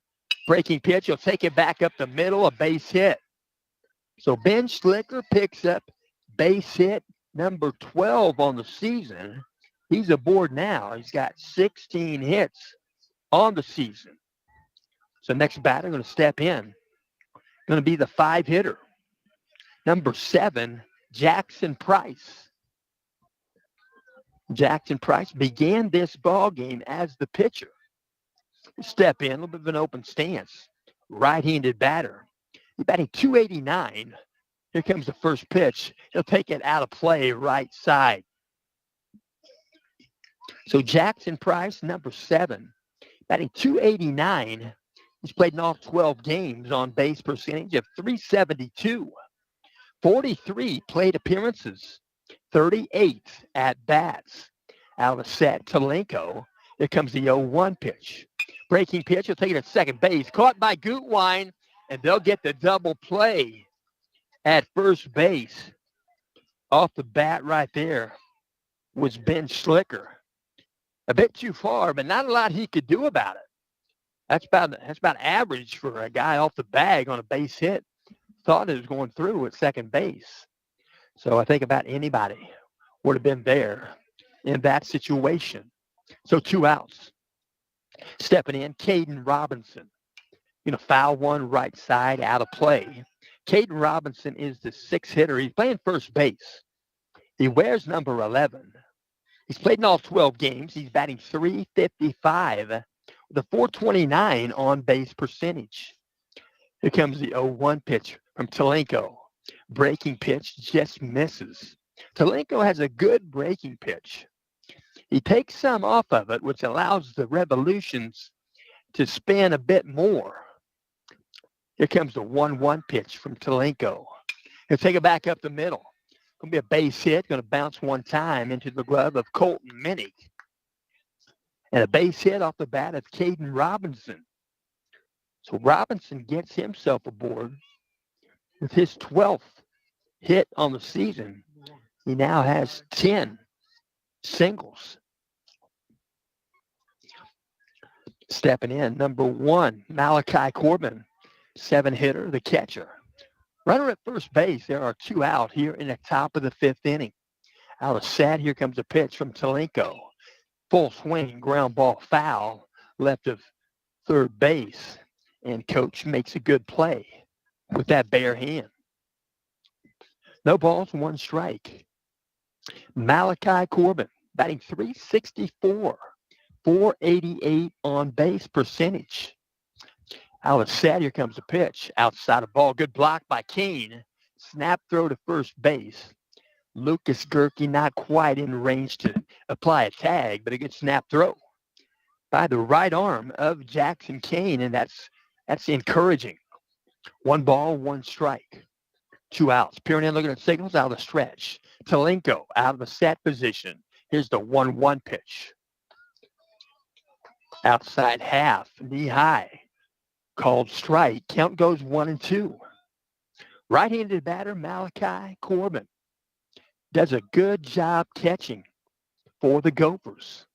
Speaker 1: Breaking pitch, he'll take it back up the middle, a base hit. So Ben Schlicker picks up base hit number 12 on the season. He's aboard now. He's got 16 hits on the season. So next batter going to step in. Going to be the 5-hitter. Number 7, Jackson Price. Jackson Price began this ball game as the pitcher. Step in, a little bit of an open stance. Right-handed batter. He's batting .289. Here comes the first pitch. He'll take it out of play right side. So Jackson Price, number 7, batting .289. He's played in all 12 games on base percentage of .372. 43 plate appearances, 38 at-bats. Out of set, Talenko. Here comes the 0-1 pitch. Breaking pitch, he'll take it at second base. Caught by Gutwein, and they'll get the double play at first base. Off the bat right there was Ben Schlicker. A bit too far, but not a lot he could do about it. That's about average for a guy off the bag on a base hit. Thought it was going through at second base. So I think about anybody would have been there in that situation. So 2 outs. Stepping in, Caden Robinson. Foul one right side, out of play. Caden Robinson is the 6th hitter. He's playing first base. He wears number 11. He's played in all 12 games. He's batting .355 with a .429 on-base percentage. Here comes the 0-1 pitch from Talenko. Breaking pitch just misses. Talenko has a good breaking pitch. He takes some off of it, which allows the revolutions to spin a bit more. Here comes the 1-1 pitch from Talenko. He'll take it back up the middle. Going to be a base hit. Going to bounce one time into the glove of Colton Minnick. And a base hit off the bat of Caden Robinson. So Robinson gets himself aboard with his 12th hit on the season. He now has 10 singles. Stepping in, number 1, Malachi Corbin, 7-hitter, the catcher. Runner at first base. There are 2 out here in the top of the 5th inning. Out of set, here comes a pitch from Talenko. Full swing, ground ball foul, left of third base. And coach makes a good play with that bare hand. No balls, 1 strike. Malachi Corbin, batting .364, .488 on base percentage. Out of set, here comes the pitch. Outside of ball, good block by Kane. Snap throw to first base. Lucas Gerke not quite in range to apply a tag, but a good snap throw by the right arm of Jackson Kane, and that's encouraging. 1 ball, 1 strike. 2 outs. Prairie looking at signals out of the stretch. Talenko out of a set position. Here's the 1-1 pitch. Outside half, knee high. Called strike. Count goes 1-2. Right-handed batter Malachi Corbin does a good job catching for the Gophers.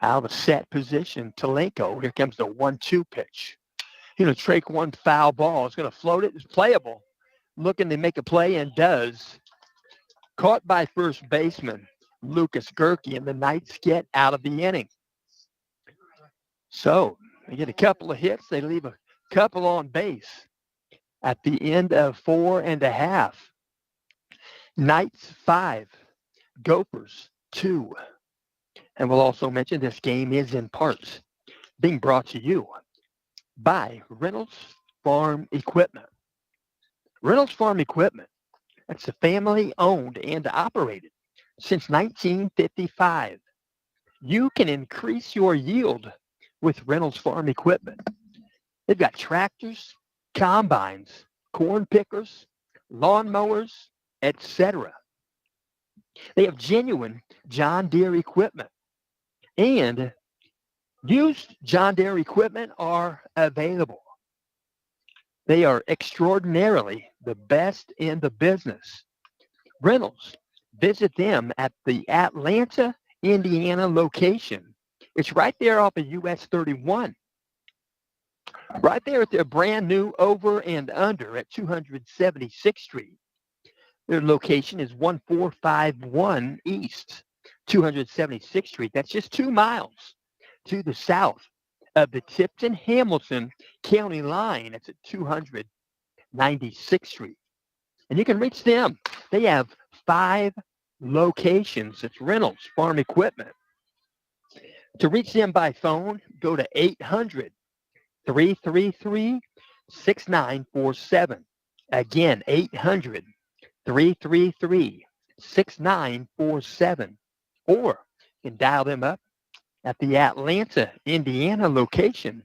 Speaker 1: Out of a set position, Talenko. Here comes the 1-2 pitch. He's going to take one foul ball. It's going to float it. It's playable. Looking to make a play and does. Caught by first baseman Lucas Gerke, and the Knights get out of the inning. So they get a couple of hits. They leave a couple on base at the end of 4 1/2. Knights 5, Gophers 2. And we'll also mention this game is in parts being brought to you by Reynolds Farm Equipment. Reynolds Farm Equipment, that's a family owned and operated since 1955. You can increase your yield with Reynolds Farm Equipment. They've got tractors, combines, corn pickers, lawn mowers, etc. They have genuine John Deere equipment, and used John Deere equipment are available. They are extraordinarily the best in the business. Reynolds, visit them at the Atlanta, Indiana location. It's right there off of US 31. Right there at their brand new over and under at 276th Street. Their location is 1451 East, 276th Street. That's just 2 miles to the south of the Tipton-Hamilton County line. It's at 296th Street. And you can reach them. They have 5 locations. It's Reynolds Farm Equipment. To reach them by phone, go to 800-333-6947. Again, 800-333-6947. Or you can dial them up at the Atlanta, Indiana location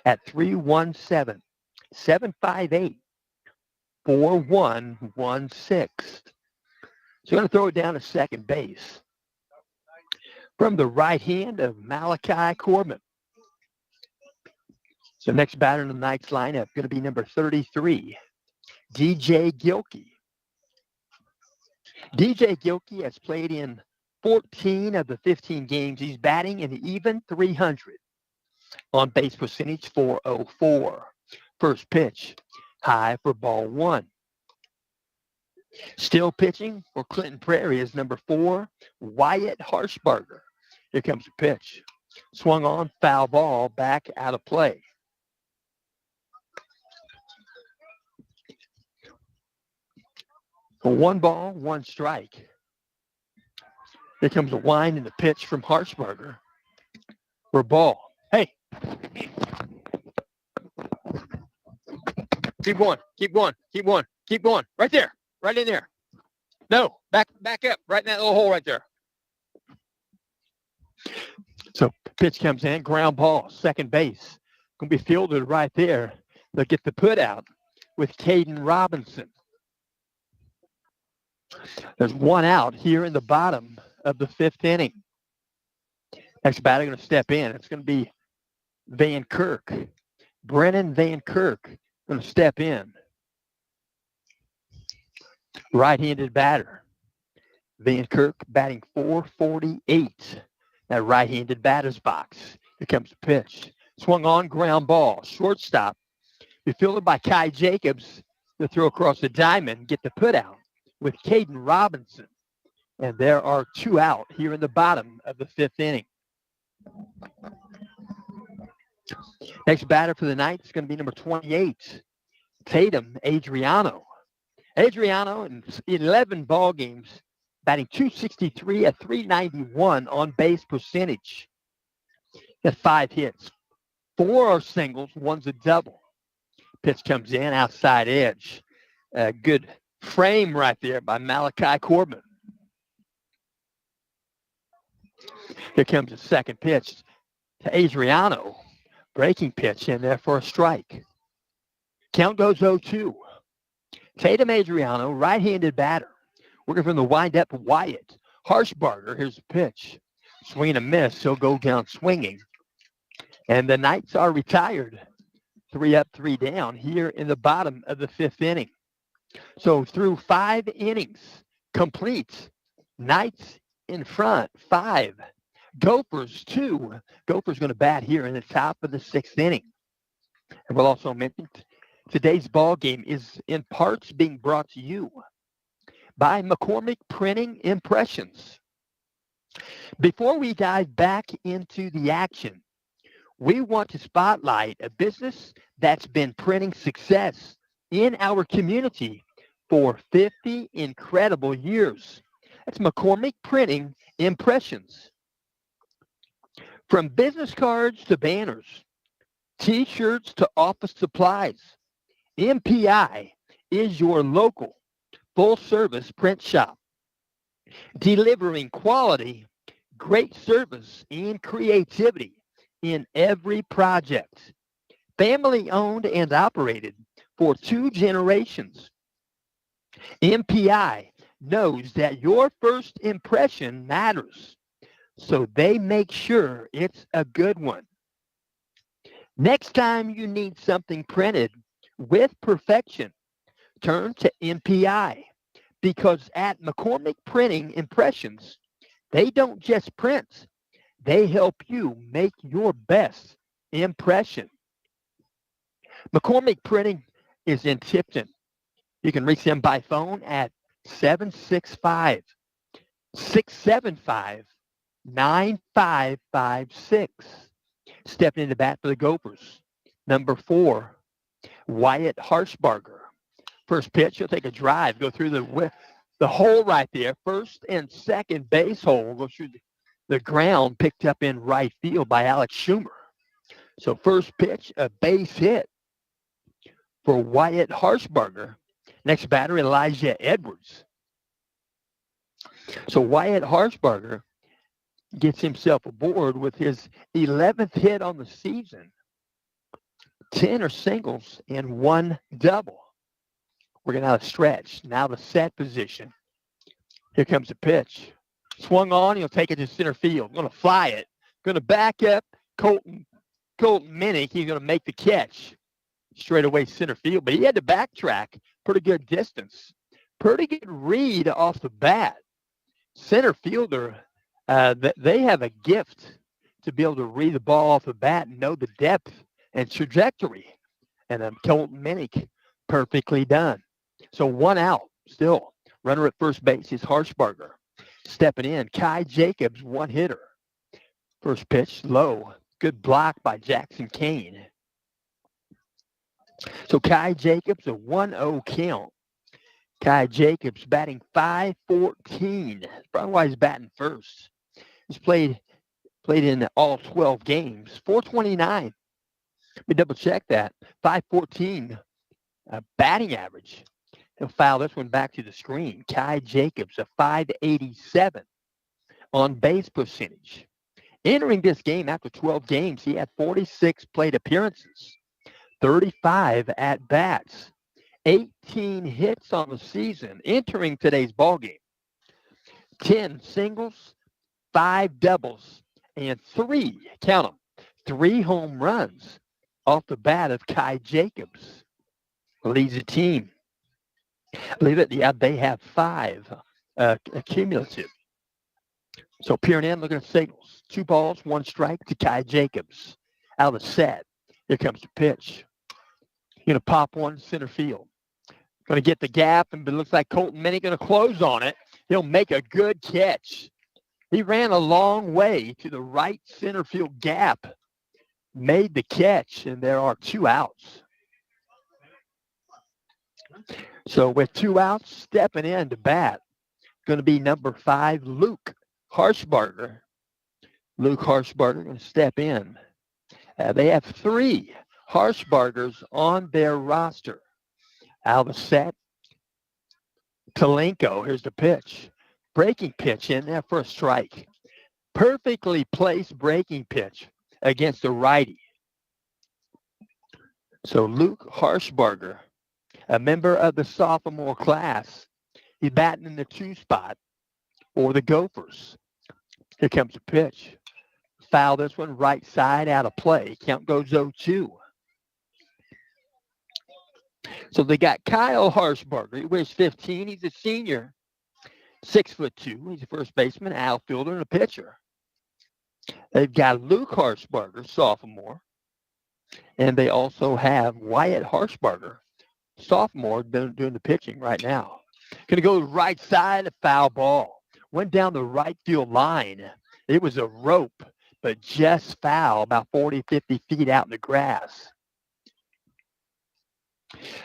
Speaker 1: at 317-758-4116. So I'm going to throw it down to second base. From the right hand of Malachi Corbin. So next batter in the Knights lineup going to be number 33, DJ Gilkey. DJ Gilkey has played in 14 of the 15 games. He's batting an even 300. On base percentage 404. First pitch, high for ball 1. Still pitching for Clinton Prairie is number 4, Wyatt Harshbarger. Here comes the pitch. Swung on, foul ball, back out of play. For 1 ball, 1 strike. Here comes a wind and the pitch from Harshbarger for ball. Hey. Keep going, keep going, keep going, keep going. Right there, right in there. No, back up, right in that little hole right there. So pitch comes in, ground ball, second base. Going to be fielded right there. They'll get the put out with Caden Robinson. There's 1 out here in the bottom of the 5th inning. Next batter going to step in. It's going to be Van Kirk. Brennan Van Kirk going to step in. Right-handed batter. Van Kirk batting .448. That right-handed batter's box. Here comes the pitch. Swung on, ground ball. Shortstop. Be fielded by Kai Jacobs. To throw across the diamond, get the put out with Caden Robinson. And there are 2 out here in the bottom of the 5th inning. Next batter for the Knights is going to be number 28, Tatum Adriano. Adriano in 11 ball games, batting .263 at .391 on base percentage. Got 5 hits. 4 are singles, 1's a double. Pitch comes in, outside edge. Good Frame right there by Malachi Corbin. Here comes the second pitch to Adriano. Breaking pitch in there for a strike. Count goes 0-2. Tatum Adriano, right-handed batter. Working from the windup, Wyatt Harshbarger. Here's the pitch. Swing and a miss. He'll go down swinging. And the Knights are retired. 3 up, 3 down here in the bottom of the 5th inning. So through 5 innings, complete. Knights in front, 5. Gophers, 2. Gophers going to bat here in the top of the 6th inning. And we'll also mention today's ball game is in parts being brought to you by McCormick Printing Impressions. Before we dive back into the action, we want to spotlight a business that's been printing success in our community for 50 incredible years. That's McCormick Printing Impressions. From business cards to banners, T-shirts to office supplies, MPI is your local full-service print shop, delivering quality, great service, and creativity in every project. Family owned and operated for 2 generations. MPI knows that your first impression matters, so they make sure it's a good one. Next time you need something printed with perfection, turn to MPI, because at McCormick Printing Impressions, they don't just print, they help you make your best impression. McCormick Printing is in Tipton. You can reach them by phone at 765-675-9556. Stepping into bat for the Gophers, number 4, Wyatt Harshbarger. First pitch, he'll take a drive, go through the hole right there. First and second base hole, go through the ground, picked up in right field by Alex Schumer. So first pitch, a base hit for Wyatt Harshbarger. Next batter, Elijah Edwards. So Wyatt Harshbarger gets himself aboard with his 11th hit on the season. 10 are singles and 1 double. We're going to have a stretch. Now the set position. Here comes the pitch. Swung on. He'll take it to center field. Going to fly it. Going to back up. Colton Minnick. He's going to make the catch. Straight away center field. But he had to backtrack. Pretty good distance. Pretty good read off the bat. Center fielder, they have a gift to be able to read the ball off the bat and know the depth and trajectory. And Colton Minnick, perfectly done. So 1 out still. Runner at first base is Harshbarger. Stepping in, Kai Jacobs, 1 hitter. First pitch, low. Good block by Jackson Kane. So Kai Jacobs, a 1-0 count. Kai Jacobs batting .514. That's probably why he's batting first. He's played in all 12 games. .429. Let me double check that. .514 batting average. He'll foul this one back to the screen. Kai Jacobs, a .587 on base percentage. Entering this game after 12 games, he had 46 plate appearances, 35 at-bats, 18 hits on the season. Entering today's ballgame, 10 singles, 5 doubles, and 3, count them, 3 home runs off the bat of Kai Jacobs. Leads the team. Believe it, yeah, they have 5 cumulative. So peering in, looking at signals. 2 balls, 1 strike to Kai Jacobs. Out of the set. Here comes the pitch. Going to pop one center field. Going to get the gap, and it looks like Colton Minnick going to close on it. He'll make a good catch. He ran a long way to the right center field gap. Made the catch, and there are 2 outs. So with 2 outs, stepping in to bat, going to be number 5, Luke Harshbarger. Luke Harshbarger going to step in. They have 3 Harshbargers on their roster. Out of the set, Talenko, here's the pitch. Breaking pitch in there for a strike. Perfectly placed breaking pitch against the righty. So Luke Harshbarger, a member of the sophomore class, he's batting in the 2 spot for the Gophers. Here comes the pitch. Foul this one, right side, out of play. Count goes 0-2. So they got Kyle Harshbarger. He weighs 15. He's a senior. 6'2". He's a first baseman, outfielder, and a pitcher. They've got Luke Harshbarger, sophomore. And they also have Wyatt Harshbarger, sophomore, doing the pitching right now. Going to go right side, a foul ball. Went down the right field line. It was a rope, but just foul, about 40, 50 feet out in the grass.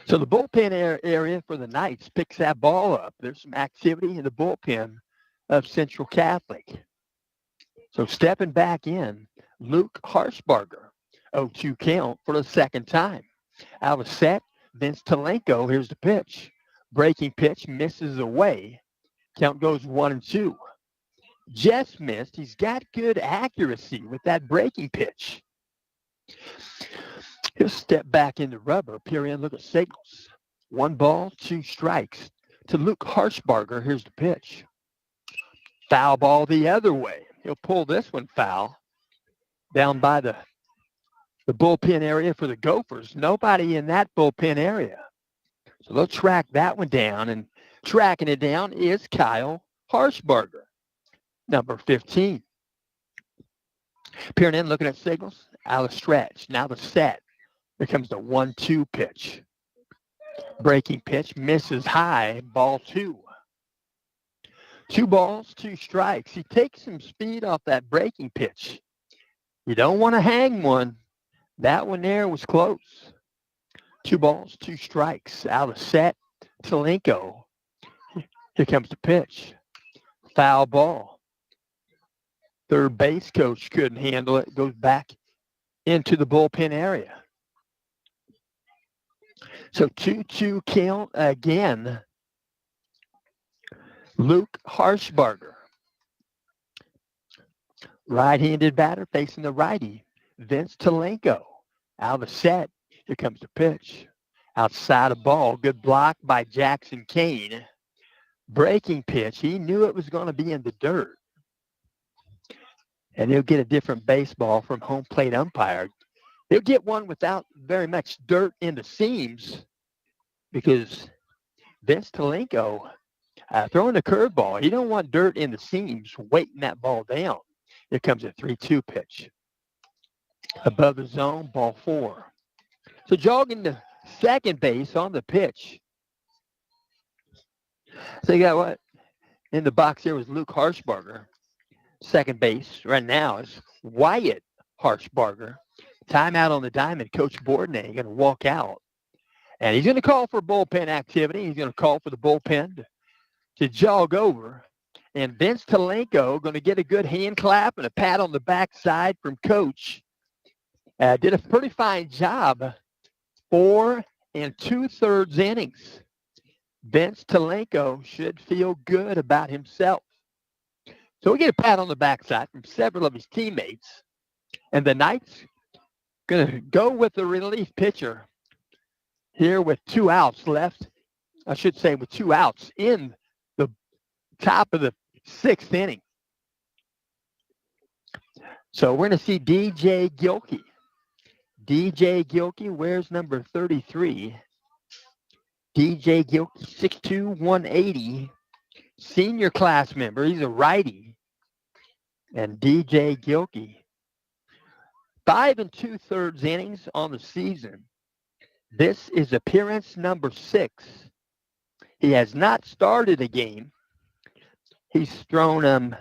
Speaker 1: So the bullpen area for the Knights picks that ball up. There's some activity in the bullpen of Central Catholic. So stepping back in, Luke Harshbarger, 0-2 count for the second time. Out of set, Vince Talenko, here's the pitch. Breaking pitch, misses away. Count goes 1-2. Just missed. He's got good accuracy with that breaking pitch. He'll step back in the rubber, peer in, look at signals. 1 ball, 2 strikes. To Luke Harshbarger, here's the pitch. Foul ball the other way. He'll pull this one foul down by the bullpen area for the Gophers. Nobody in that bullpen area. So they'll track that one down, and tracking it down is Kyle Harshbarger, number 15. Peering in, looking at signals, out of stretch. Now the set. Here comes the 1-2 pitch. Breaking pitch, misses high, ball 2. 2 balls, 2 strikes. He takes some speed off that breaking pitch. You don't want to hang one. That one there was close. 2 balls, 2 strikes. Out of set, Talenko. Here comes the pitch. Foul ball. Third base coach couldn't handle it. Goes back into the bullpen area. So 2-2 count again. Luke Harshbarger. Right-handed batter facing the righty. Vince Talenko. Out of set. Here comes the pitch. Outside of ball. Good block by Jackson Kane. Breaking pitch. He knew it was going to be in the dirt. And he'll get a different baseball from home plate umpire. He'll get one without very much dirt in the seams because Vince Talenko throwing a curveball. He don't want dirt in the seams weighting that ball down. Here comes a 3-2 pitch. Above the zone, ball 4. So jogging to second base on the pitch. So you got what? In the box here was Luke Harshbarger. Second base right now is Wyatt Harshbarger. Timeout on the diamond. Coach Bourdonnais going to walk out. And he's going to call for bullpen activity. He's going to call for the bullpen to jog over. And Vince Talenko going to get a good hand clap and a pat on the backside from Coach. Did a pretty fine job. 4 2/3 innings. Vince Talenko should feel good about himself. So we get a pat on the backside from several of his teammates. And the Knights going to go with the relief pitcher here with 2 outs left. I should say with 2 outs in the top of the 6th inning. So we're going to see DJ Gilkey. DJ Gilkey wears number 33. DJ Gilkey, 6'2", 180. Senior class member. He's a righty. And DJ Gilkey, 5 2/3 innings on the season. This is appearance number 6. He has not started a game. He's thrown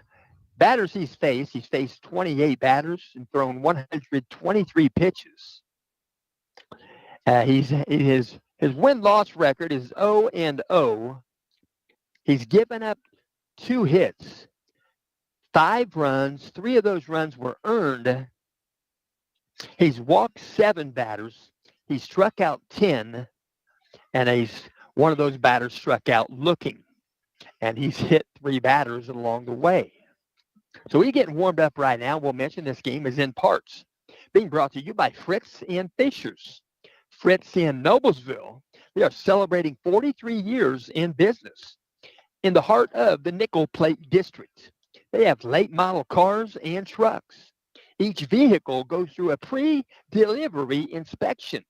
Speaker 1: batters he's faced. He's faced 28 batters and thrown 123 pitches. His win-loss record is 0-0. He's given up 2 hits, 5 runs. 3 of those runs were earned. He's walked 7 batters. He struck out 10, and one of those batters struck out looking. and he's hit 3 batters along the way. So we're getting warmed up right now. We'll mention this game is in parts being brought to you by Fritz and Fishers. Fritz in Noblesville. They are celebrating 43 years in business in the heart of the Nickel Plate District. They have late model cars and trucks. Each vehicle goes through a pre-delivery inspection.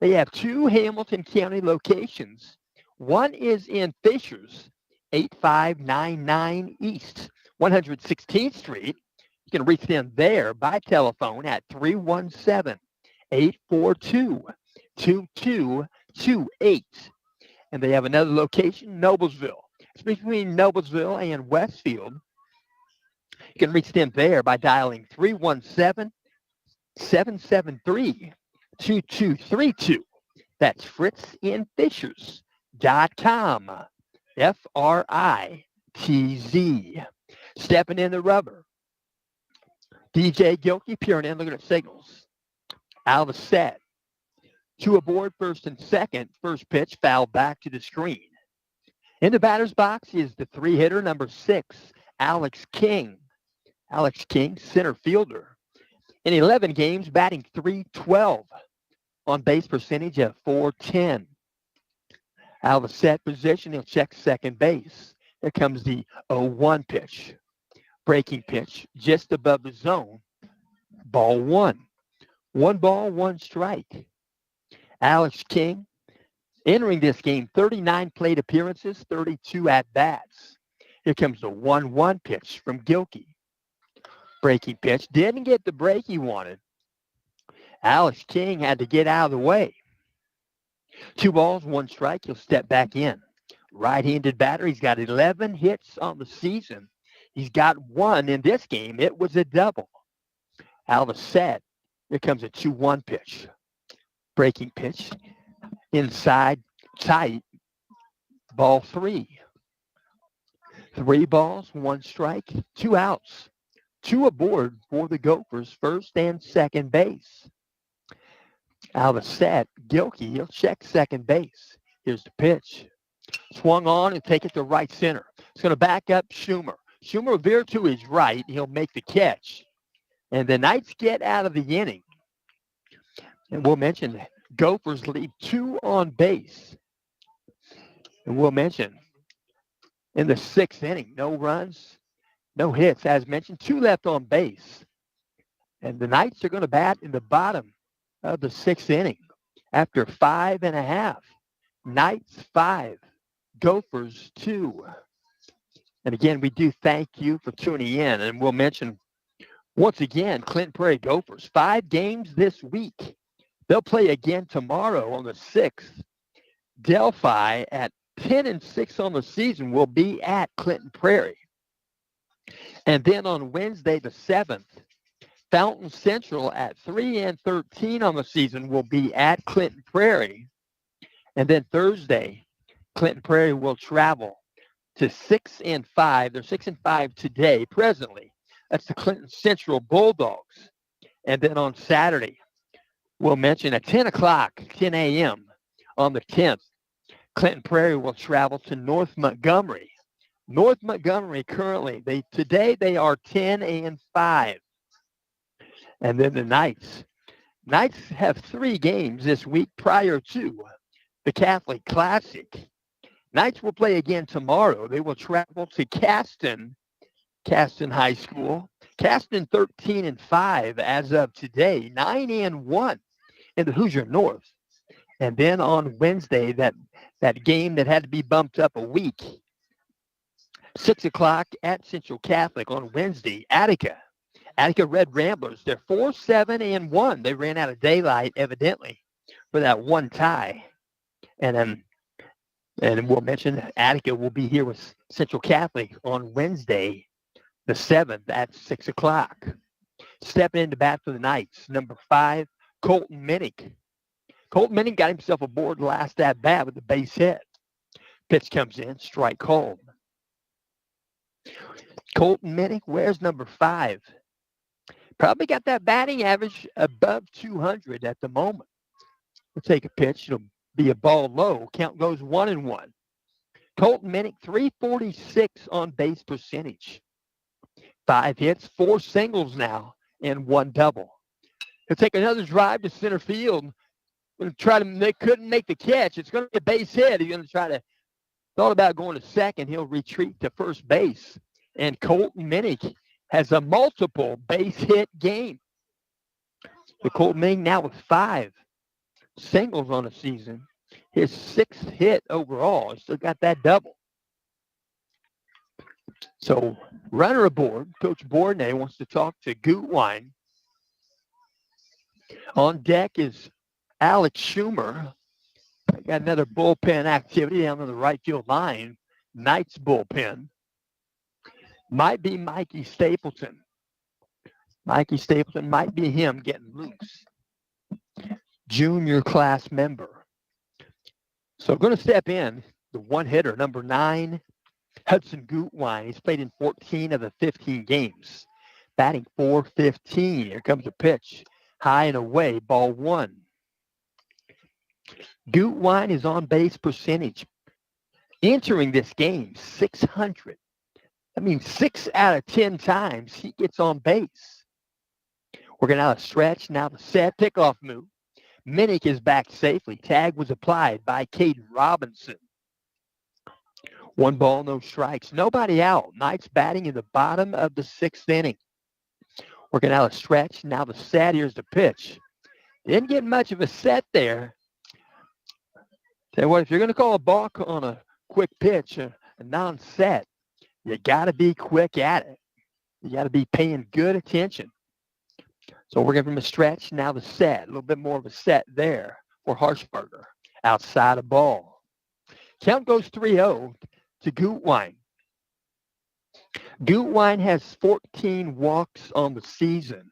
Speaker 1: They have 2 Hamilton County locations. One is in Fishers, 8599 East 116th Street. You can reach them there by telephone at 317-842-2228. And they have another location, Noblesville. It's between Noblesville and Westfield. You can reach them there by dialing 317-773-2232. That's fritzandfishers.com. Fritz. Stepping in the rubber. DJ Gilkey, peering in, looking at signals. Out of the set. 2 aboard, first and second. First pitch, foul back to the screen. In the batter's box is the 3-hitter, number 6, Alex King. Alex King, center fielder. In 11 games, batting .312. On base percentage of .410. Out of the set position, he'll check second base. Here comes the 0-1 pitch. Breaking pitch just above the zone. Ball 1. 1 ball, 1 strike. Alex King entering this game, 39 plate appearances, 32 at-bats. Here comes the 1-1 pitch from Gilkey. Breaking pitch. Didn't get the break he wanted. Alex King had to get out of the way. 2 balls, 1 strike. He'll step back in. Right-handed batter. He's got 11 hits on the season. He's got 1 in this game. It was a double. Out of the set. Here comes a 2-1 pitch. Breaking pitch. Inside, tight. Ball 3. 3 balls, 1 strike, 2 outs. 2 aboard for the Gophers, first and second base. Out of the set, Gilkey, he'll check second base. Here's the pitch. Swung on and take it to right center. It's going to back up Schumer. Schumer will veer to his right. He'll make the catch. And the Knights get out of the inning. And we'll mention Gophers leave 2 on base. And we'll mention in the 6th inning, no runs, no hits. As mentioned, 2 left on base. And the Knights are going to bat in the bottom of the 6th inning after 5.5. Knights 5, Gophers 2. And again, we do thank you for tuning in. And we'll mention once again, Clinton Prairie Gophers, 5 games this week. They'll play again tomorrow on the 6th. Delphi at 10-6 on the season will be at Clinton Prairie. And then on Wednesday the 7th, Fountain Central at 3-13 on the season will be at Clinton Prairie. And then Thursday, Clinton Prairie will travel to 6-5. They're 6-5 today, presently. That's the Clinton Central Bulldogs. And then on Saturday, we'll mention at 10 a.m. on the 10th, Clinton Prairie will travel to North Montgomery. North Montgomery currently, today they are 10-5. And then the Knights. Knights have 3 games this week prior to the Catholic Classic. Knights will play again tomorrow. They will travel to Caston High School. Caston 13-5 as of today, 9-1 in the Hoosier North. And then on Wednesday, that game that had to be bumped up a week, 6 o'clock at Central Catholic on Wednesday, Attica Red Ramblers. They're 4-7-1. They ran out of daylight, evidently, for that one tie. And we'll mention Attica will be here with Central Catholic on Wednesday, the 7th at 6 o'clock. Stepping into bat for the Knights, number 5, Colton Minnick. Colton Minnick got himself aboard last at bat with the base hit. Pitch comes in, strike called. Colton Minnick wears number 5. Probably got that batting average above 200 at the moment. We'll take a pitch. It'll be a ball low. Count goes 1-1. Colton Minnick, 346 on base percentage. 5 hits, 4 singles now, and 1 double. He'll take another drive to center field. Going to try to, they couldn't make the catch. It's going to be a base hit. He's going to try to, thought about going to second. He'll retreat to first base. And Colton Minnick has a multiple base hit game. The Colton Minnick now with 5 singles on the season. His 6th hit overall. He's still got that double. So runner aboard. Coach Bourdonnais wants to talk to Gutwein. On deck is Alex Schumer. Got another bullpen activity down on the right field line. Knights bullpen. Might be Mikey Stapleton. Mikey Stapleton might be him getting loose. Junior class member. So going to step in, the one hitter, number 9, Hudson Gutwein. He's played in 14 of the 15 games. Batting .415. Here comes a pitch. High and away, ball 1. Gutwein is on base percentage. Entering this game, 600. That means 6 out of 10 times he gets on base. We're going to have a stretch. Now the set pickoff move. Minnick is back safely. Tag was applied by Caden Robinson. 1 ball, no strikes. Nobody out. Knights batting in the bottom of the 6th inning. We're going to have a stretch. Now the set. Here's the pitch. Didn't get much of a set there. Tell you what, if you're going to call a balk on a quick pitch, a non-set, you got to be quick at it. You got to be paying good attention. So we're giving him a stretch. Now the set. A little bit more of a set there for Harshberger. Outside of ball. Count goes 3-0 to Gutwein. Gutwein has 14 walks on the season.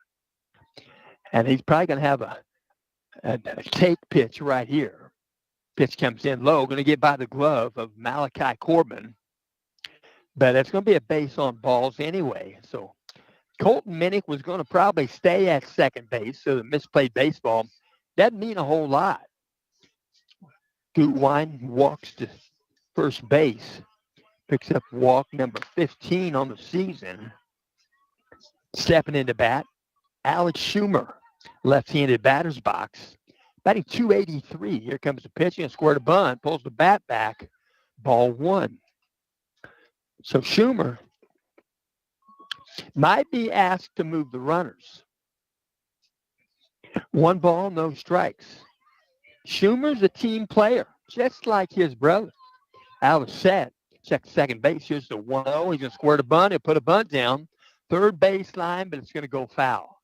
Speaker 1: And he's probably going to have a take pitch right here. Pitch comes in low. Going to get by the glove of Malachi Corbin. But it's going to be a base on balls anyway. So Colton Minnick was going to probably stay at second base. So the misplayed baseball doesn't mean a whole lot. Gutwein walks to first base. Picks up walk number 15 on the season. Stepping into bat, Alex Schumer, left-handed batter's box. Batting .283. Here comes the pitch. And square to bunt. Pulls the bat back. Ball 1. So Schumer might be asked to move the runners. 1 ball, no strikes. Schumer's a team player, just like his brother. Out of set. Check second base. Here's the 1-0. He's going to square the bunt. He'll put a bunt down. Third baseline, but it's going to go foul.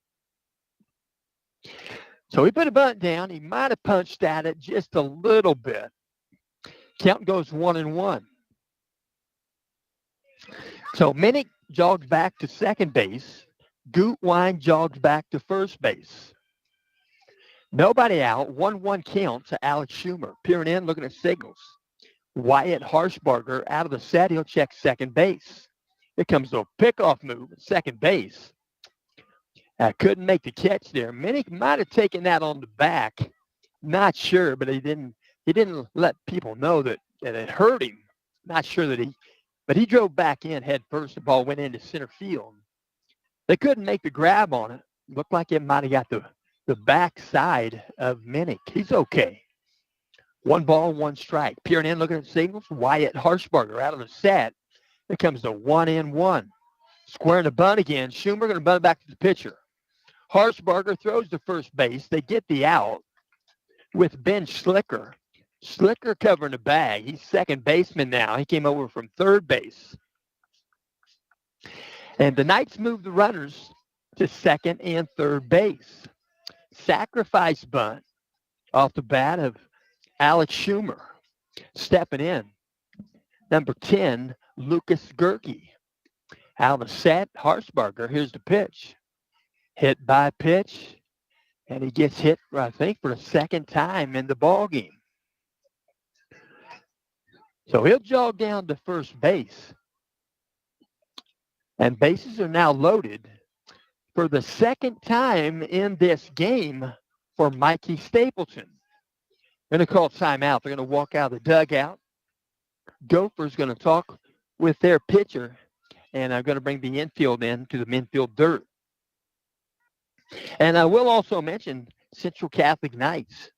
Speaker 1: So he put a bunt down. He might have punched at it just a little bit. Count goes 1-1. So Minnick jogs back to second base. Gutwein jogs back to first base. Nobody out. 1-1 count to Alex Schumer. Peering in, looking at signals. Wyatt Harshbarger out of the set. He'll check second base. Here comes the pickoff move at second base. Couldn't make the catch there. Minnick might have taken that on the back. Not sure, but he didn't let people know that it hurt him. Not sure that but he drove back in head first. The ball went into center field. They couldn't make the grab on it. Looked like it might have got the back side of Minnick. He's okay. 1 ball, 1 strike. Peering in, looking at signals. Wyatt Harshbarger out of the set. Here comes the 1-1. Squaring the bunt again. Schumer going to bunt back to the pitcher. Harshbarger throws to first base. They get the out with Ben Schlicker. Schlicker covering the bag. He's second baseman now. He came over from third base. And the Knights move the runners to second and third base. Sacrifice bunt off the bat of Alex Schumer. Stepping in, number 10, Lucas Gerke. Out of the set, Harshbarger. Here's the pitch. Hit by pitch. And he gets hit, I think, for the second time in the ball game. So he'll jog down to first base. And bases are now loaded for the second time in this game for Mikey Stapleton. They're going to call timeout. They're going to walk out of the dugout. Gopher's going to talk with their pitcher, and I'm going to bring the infield in to the infield dirt. And I will also mention Central Catholic Knights.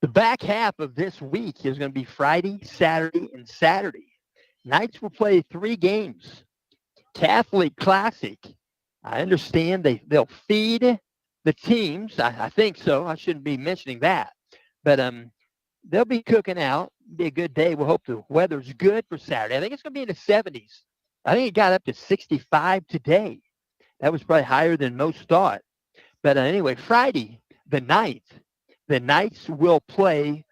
Speaker 1: The back half of this week is going to be Friday, Saturday, and Saturday. Knights will play 3 games. Catholic Classic. I understand they'll feed the teams. I think so. I shouldn't be mentioning that. But they'll be cooking out. Be a good day. We'll hope the weather's good for Saturday. I think it's going to be in the 70s. I think it got up to 65 today. That was probably higher than most thought. But anyway, Friday, the 9th, the Knights will play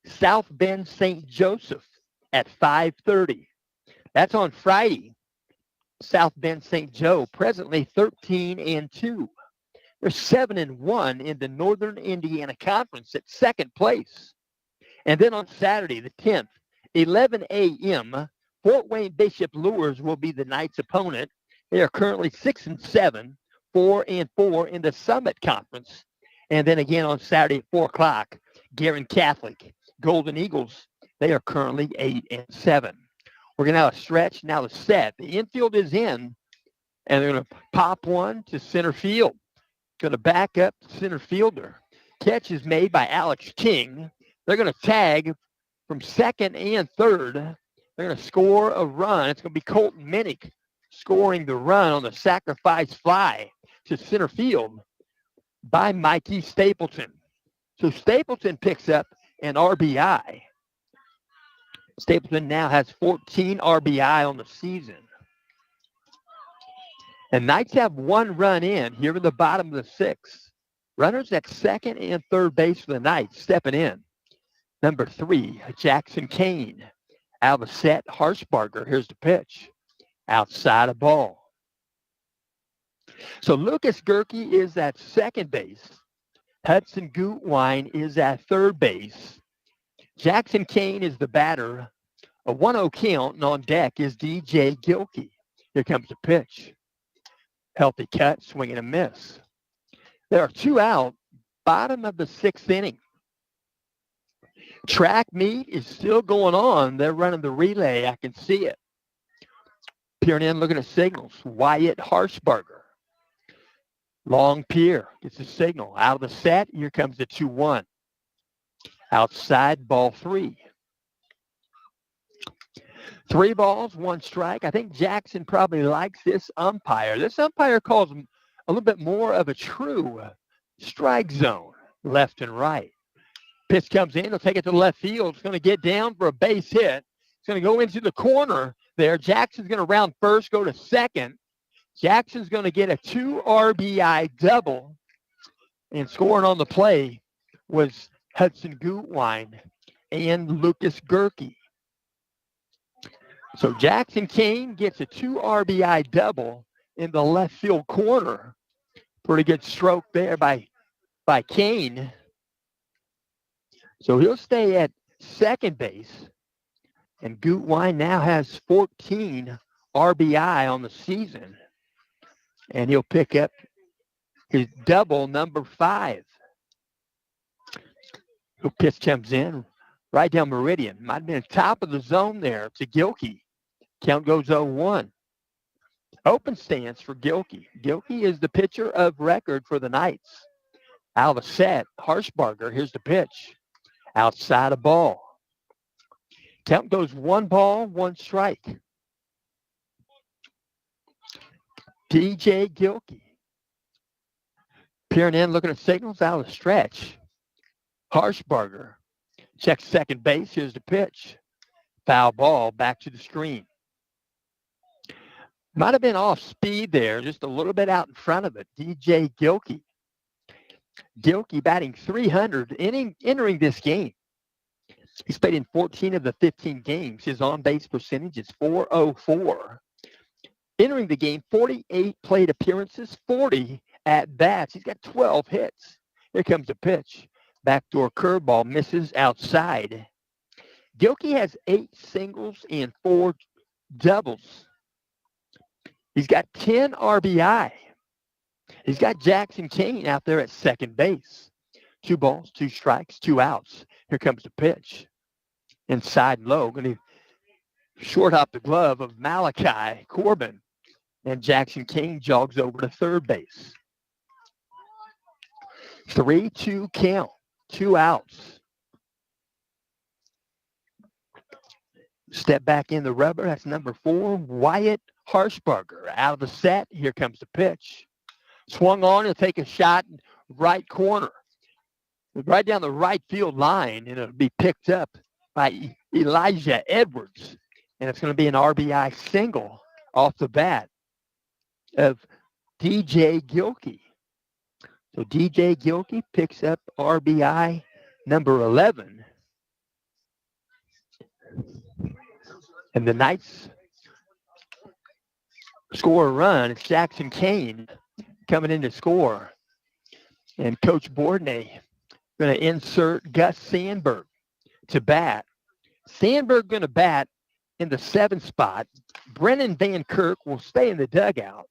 Speaker 1: South Bend St. Joseph at 5:30. That's on Friday. South Bend St. Joe, presently 13-2. They're 7-1 in the Northern Indiana Conference at second place. And then on Saturday, the 10th, 11 a.m., Fort Wayne Bishop Lures will be the Knights' opponent. They are currently 6-7, 4-4 in the Summit Conference. And then again on Saturday at 4 o'clock, Guerin Catholic, Golden Eagles, they are currently 8-7. We're going to have a stretch, now the set. The infield is in, and they're going to pop one to center field. Going to back up the center fielder. Catch is made by Alex King. They're going to tag from second and third. They're going to score a run. It's going to be Colton Minnick scoring the run on the sacrifice fly to center field by Mikey Stapleton. So Stapleton picks up an RBI. Stapleton now has 14 RBI on the season. And Knights have 1 run in here in the bottom of the 6th. Runners at second and third base for the Knights stepping in. Number 3, Jackson Kane. Out of the set, Harshbarger. Here's the pitch. Outside a ball. So Lucas Gerke is at second base. Hudson Gutwine is at third base. Jackson Kane is the batter. A 1-0 count, and on deck is DJ Gilkey. Here comes the pitch. Healthy cut, swing and a miss. There are 2 out, bottom of the 6th inning. Track meet is still going on. They're running the relay. I can see it. Peering in, looking at signals. Wyatt Harshbarger. Long Pier gets a signal. Out of the set, here comes the 2-1. Outside, ball 3. 3 balls, 1 strike. I think Jackson probably likes this umpire. This umpire calls him a little bit more of a true strike zone, left and right. Pitch comes in. He'll take it to left field. It's going to get down for a base hit. It's going to go into the corner there. Jackson's going to round first, go to second. Jackson's going to get a 2 RBI double. And scoring on the play was Hudson Gutwine and Lucas Gerke. So Jackson Kane gets a 2 RBI double in the left field corner. Pretty good stroke there by Kane. So he'll stay at second base. And Gutwine now has 14 RBI on the season. And he'll pick up his double, number 5. The pitch comes in right down Meridian. Might have been top of the zone there to Gilkey. Count goes 0-1. Open stance for Gilkey. Gilkey is the pitcher of record for the Knights. Out of the set, Harshbarger. Here's the pitch. Outside a ball. Count goes 1 ball, 1 strike. DJ Gilkey. Peering in, looking at signals, out of the stretch. Harshbarger checks second base. Here's the pitch. Foul ball, back to the screen. Might have been off speed there, just a little bit out in front of it. DJ Gilkey. Gilkey batting .300, entering this game. He's played in 14 of the 15 games. His on-base percentage is .404. Entering the game, 48 plate appearances, 40 at-bats. He's got 12 hits. Here comes the pitch. Backdoor curveball misses outside. Gilkey has 8 singles and 4 doubles. He's got 10 RBI. He's got Jackson Kane out there at second base. 2 balls, 2 strikes, 2 outs. Here comes the pitch. inside low. Going to short up the glove of Malachi Corbin. And Jackson King jogs over to third base. 3-2 count. 2 outs. Step back in the rubber. That's number 4, Wyatt Harshbarger. Out of the set. Here comes the pitch. Swung on. He'll take a shot right corner. Right down the right field line. And it'll be picked up by Elijah Edwards. And it's going to be an RBI single off the bat of DJ Gilkey. So DJ Gilkey picks up RBI number 11. And the Knights score a run. It's Jackson Kane coming in to score. And Coach Bourdonnais going to insert Gus Sandberg to bat. Sandberg going to bat in the 7th spot. Brennan Van Kirk will stay in the dugout.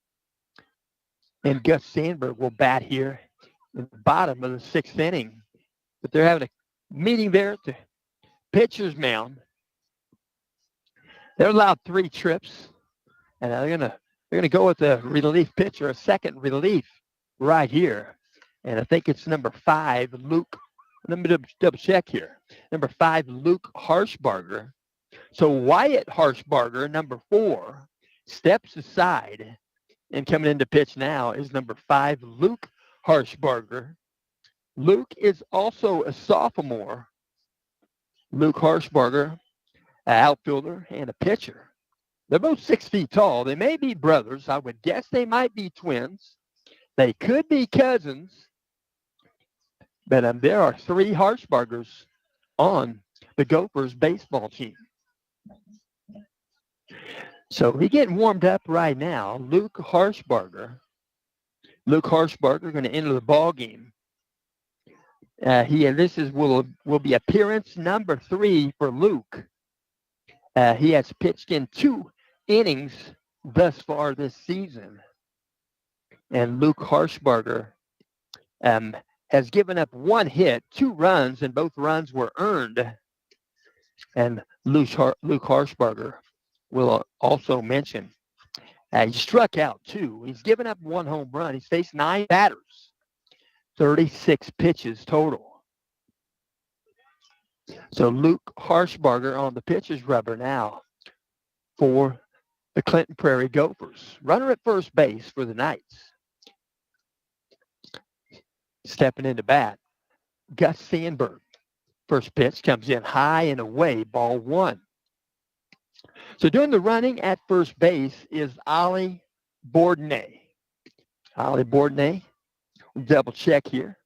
Speaker 1: And Gus Sandberg will bat here in the bottom of the 6th inning. But they're having a meeting there at the pitcher's mound. They're allowed 3 trips. And they're gonna go with a relief pitcher, a second relief right here. And I think it's number 5, Luke. Let me double check here. Number 5, Luke Harshbarger. So Wyatt Harshbarger, number 4, steps aside. And coming into pitch now is number 5, Luke Harshbarger. Luke is also a sophomore. Luke Harshbarger, an outfielder and a pitcher. They're both 6 feet tall. They may be brothers. I would guess they might be twins. They could be cousins. But there are 3 Harshbargers on the Gophers baseball team. So he's getting warmed up right now. Luke Harshbarger. Luke Harshbarger going to enter the ball game. This will be appearance number 3 for Luke. He has pitched in 2 innings thus far this season. And Luke Harshbarger has given up 1 hit, 2 runs, and both runs were earned. And Luke Harshbarger will also mention he struck out 2. He's given up 1 home run. He's faced 9 batters, 36 pitches total. So Luke Harshbarger on the pitcher's rubber now for the Clinton Prairie Gophers. Runner at first base for the Knights. Stepping into bat, Gus Sandberg. First pitch comes in high and away, ball 1. So doing the running at first base is Ollie Bourdonnais. Ollie Bourdonnais, double check here.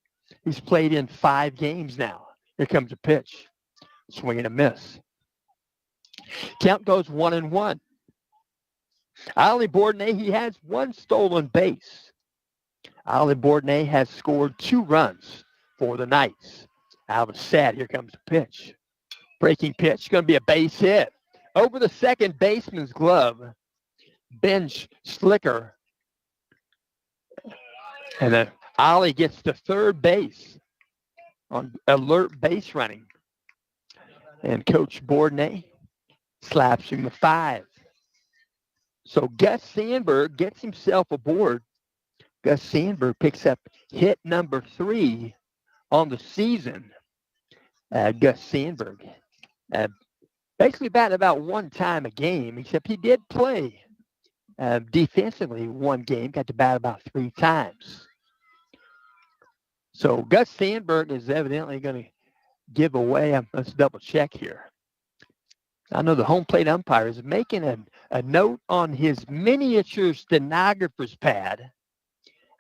Speaker 1: He's played in 5 games now. Here comes a pitch. Swing and a miss. Count goes 1-1. Ollie Bourdonnais, he has 1 stolen base. Ollie Bourdonnais has scored 2 runs for the Knights. Out of the set, here comes the pitch. Breaking pitch, going to be a base hit. Over the second baseman's glove, Ben Slicker. And then Ollie gets to third base on alert base running. And Coach Bourdonnais slaps him a 5. So Gus Sandberg gets himself aboard. Gus Sandberg picks up hit number 3 on the season. Gus Sandberg basically batted about 1 time a game, except he did play defensively 1 game, got to bat about 3 times. So Gus Sandberg is evidently going to give away, let's double check here. I know the home plate umpire is making a note on his miniature stenographer's pad.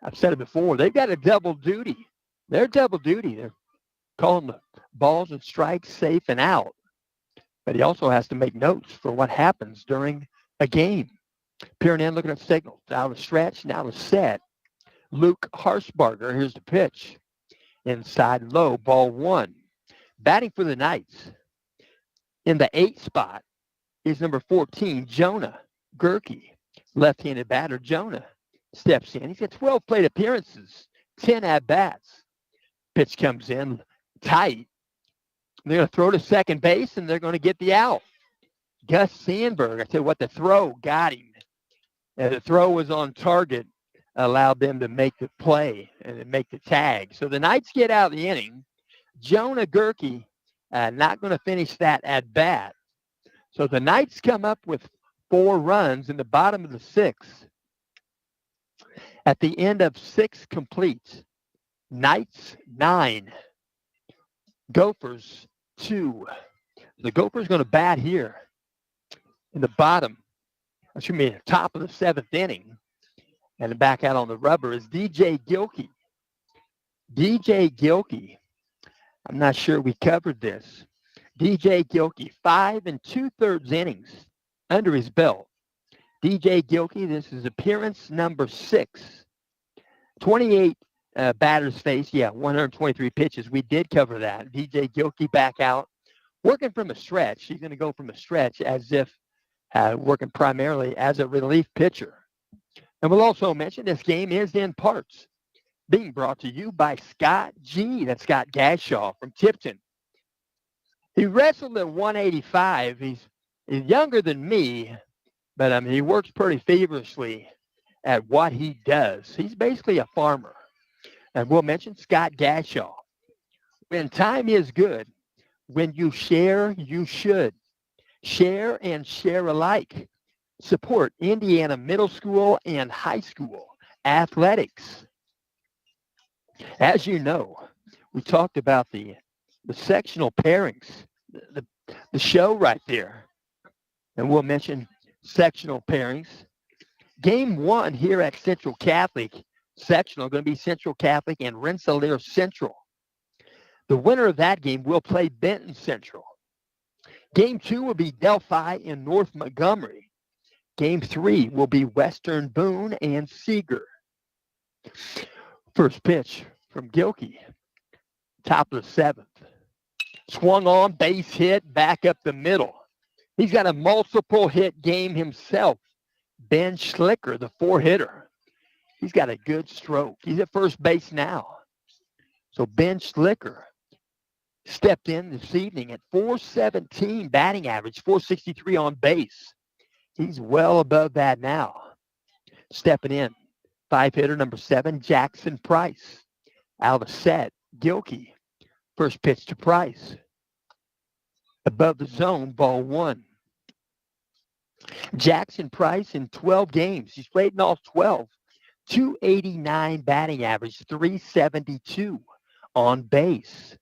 Speaker 1: I've said it before, they've got a double duty. They're double duty. They're calling the balls and strikes safe and out. But he also has to make notes for what happens during a game. Peering in, looking at signals. Now the stretch, now the set. Luke Harshbarger, here's the pitch. Inside low, ball 1. Batting for the Knights. In the 8th spot is number 14, Jonah Gerke. Left-handed batter, Jonah steps in. He's got 12 plate appearances, 10 at-bats. Pitch comes in tight. They're going to throw to second base, and they're going to get the out. Gus Sandberg, I said, what the throw got him. And the throw was on target, allowed them to make the play and make the tag. So the Knights get out of the inning. Jonah Gerke not going to finish that at bat. So the Knights come up with 4 runs in the bottom of the 6th. At the end of 6 completes, Knights 9, Gophers 2. The Gophers going to bat here in the top of the 7th inning. And back out on the rubber is DJ Gilkey. DJ Gilkey, I'm not sure we covered this. DJ Gilkey, 5 2/3 innings under his belt. DJ Gilkey, this is appearance number 6. 28 batters faced, 123 pitches. We did cover that. DJ Gilkey back out, working from a stretch. He's going to go from a stretch as if working primarily as a relief pitcher. And we'll also mention this game is in parts being brought to you by Scott G. That's Scott Gashaw from Tipton. He wrestled at 185. He's younger than me, but he works pretty feverishly at what he does. He's basically a farmer. And we'll mention Scott Gashaw. When time is good, when you share, you should. Share and share alike. Support Indiana middle school and high school athletics. As you know, we talked about the sectional pairings, the show right there. And we'll mention sectional pairings. Game 1 here at Central Catholic sectional going to be Central Catholic and Rensselaer Central. The winner of that game will play Benton Central. Game 2 will be Delphi and North Montgomery. Game 3 will be Western Boone and Seeger. First pitch from Gilkey, top of the 7th. Swung on, base hit, back up the middle. He's got a multiple hit game himself. Ben Schlicker, the 4-hitter. He's got a good stroke. He's at first base now. So Ben Schlicker stepped in this evening at .417 batting average, .463 on base. He's well above that now. Stepping in, 5-hitter number 7, Jackson Price. Out of the set, Gilkey. First pitch to Price. Above the zone, ball 1. Jackson Price in 12 games. He's played in all 12. .289 batting average, .372 on base.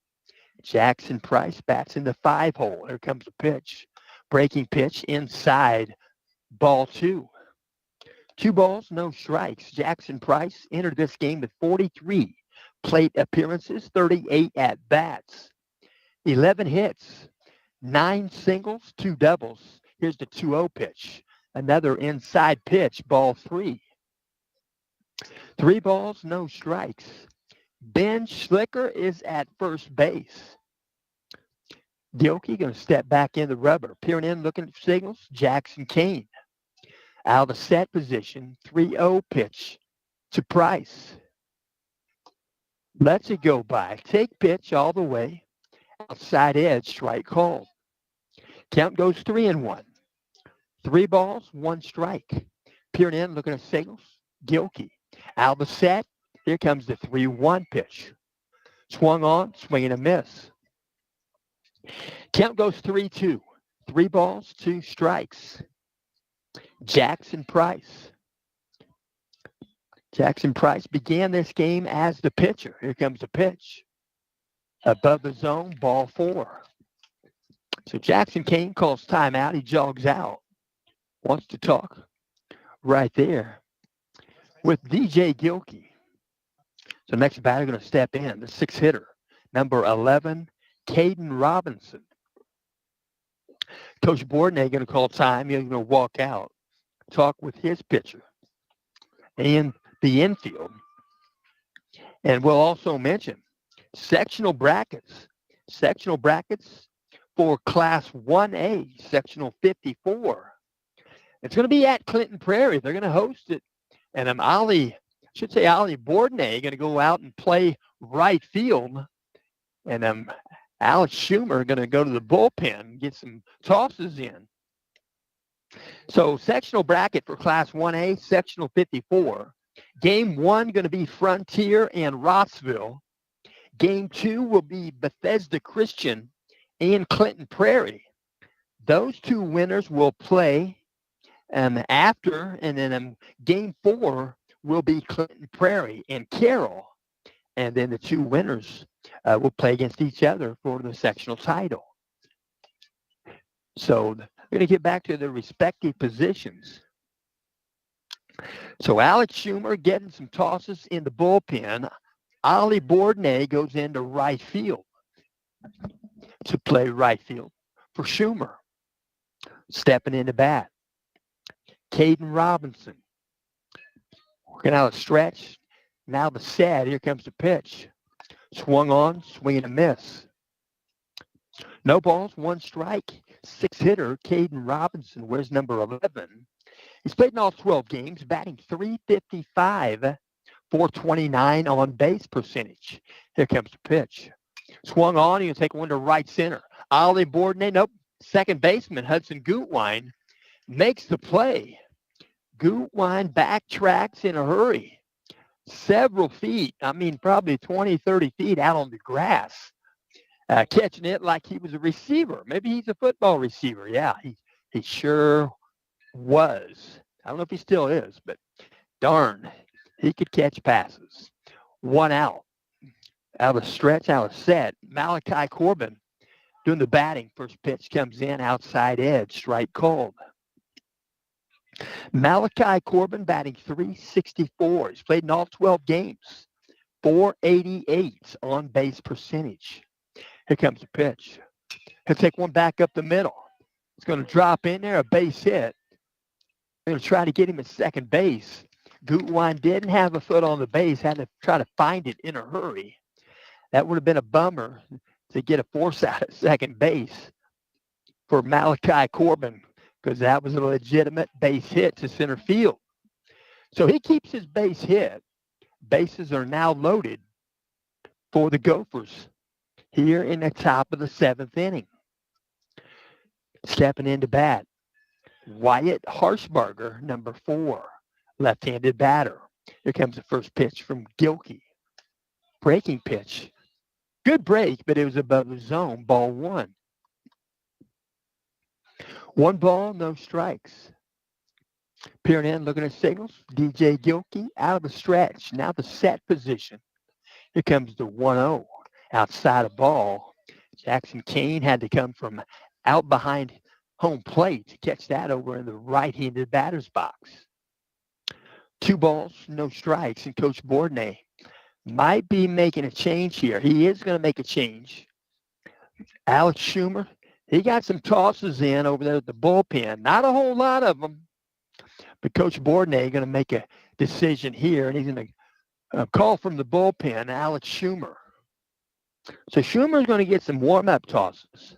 Speaker 1: Jackson Price bats in the 5-hole. Here comes the pitch. Breaking pitch inside. Ball 2. 2 balls, no strikes. Jackson Price entered this game with 43 plate appearances, 38 at-bats, 11 hits, 9 singles, 2 doubles. Here's the 2-0 pitch. Another inside pitch, ball 3. 3 balls, no strikes. Ben Schlicker is at first base. Gilkey going to step back in the rubber. Peering in, looking for signals. Jackson Kane. Out of the set position, 3-0 pitch to Price. Lets it go by. Take pitch all the way. Outside edge, strike called. Count goes 3-1. 3 balls, 1 strike. Peering in, looking at signals. Gilkey. Out of the set. Here comes the 3-1 pitch. Swung on, swing and a miss. Count goes 3-2. 3 balls, 2 strikes. Jackson Price. Jackson Price began this game as the pitcher. Here comes the pitch. Above the zone, ball 4. So Jackson Kane calls timeout. He jogs out. Wants to talk right there with DJ Gilkey. So next batter going to step in, the 6-hitter, number 11, Caden Robinson. Coach Bourdonnais going to call time. He's going to walk out, talk with his pitcher in the infield. And we'll also mention sectional brackets. Sectional brackets for Class 1A, sectional 54. It's going to be at Clinton Prairie. They're going to host it. And Ollie Bourdonnais going to go out and play right field. And Alex Schumer going to go to the bullpen and get some tosses in. So sectional bracket for Class 1A, sectional 54. Game 1 going to be Frontier and Rossville. Game 2 will be Bethesda Christian and Clinton Prairie. Those two winners will play after, and then Game 4 will be Clinton Prairie and Carroll. And then the two winners will play against each other for the sectional title. So we're going to get back to their respective positions. So Alex Schumer getting some tosses in the bullpen. Ollie Bourdonnais goes into right field to play right field for Schumer. Stepping into bat, Caden Robinson. Working out a stretch. Now the set. Here comes the pitch. Swung on, swing and a miss. No balls, one strike. Six hitter, Caden Robinson, wears number 11. He's played in all 12 games, batting .355, .429 on base percentage. Here comes the pitch. Swung on, he'll take one to right center. Ollie Bourdonnais, nope. Second baseman, Hudson Gutwine, makes the play. Gutwine backtracks in a hurry. Several feet, probably 20, 30 feet out on the grass. Catching it like he was a receiver. Maybe he's a football receiver. Yeah, he sure was. I don't know if he still is, but darn, he could catch passes. One out. Out of stretch, out of set. Malachi Corbin doing the batting. First pitch comes in, outside edge, strike called. Malachi Corbin batting .364. He's played in all 12 games. .488 on base percentage. Here comes the pitch. He'll take one back up the middle. It's going to drop in there, a base hit. They're going to try to get him at second base. Gutwine didn't have a foot on the base, had to try to find it in a hurry. That would have been a bummer to get a force out at second base for Malachi Corbin, because that was a legitimate base hit to center field. So he keeps his base hit. Bases are now loaded for the Gophers here in the top of the 7th inning. Stepping into bat, Wyatt Harshbarger, number 4, left-handed batter. Here comes the first pitch from Gilkey. Breaking pitch. Good break, but it was above the zone. Ball 1. 1 ball, no strikes. Peering in, looking at signals. DJ Gilkey out of the stretch. Now the set position. Here comes the 1-0. Outside of ball. Jackson Kane had to come from out behind home plate to catch that over in the right-handed batter's box. 2 balls, no strikes, and Coach Bourdonnais might be making a change here. He is going to make a change. Alex Schumer, he got some tosses in over there at the bullpen. Not a whole lot of them. But Coach Bourdonnais going to make a decision here, and he's going to call from the bullpen Alex Schumer. So Schumer's going to get some warm-up tosses.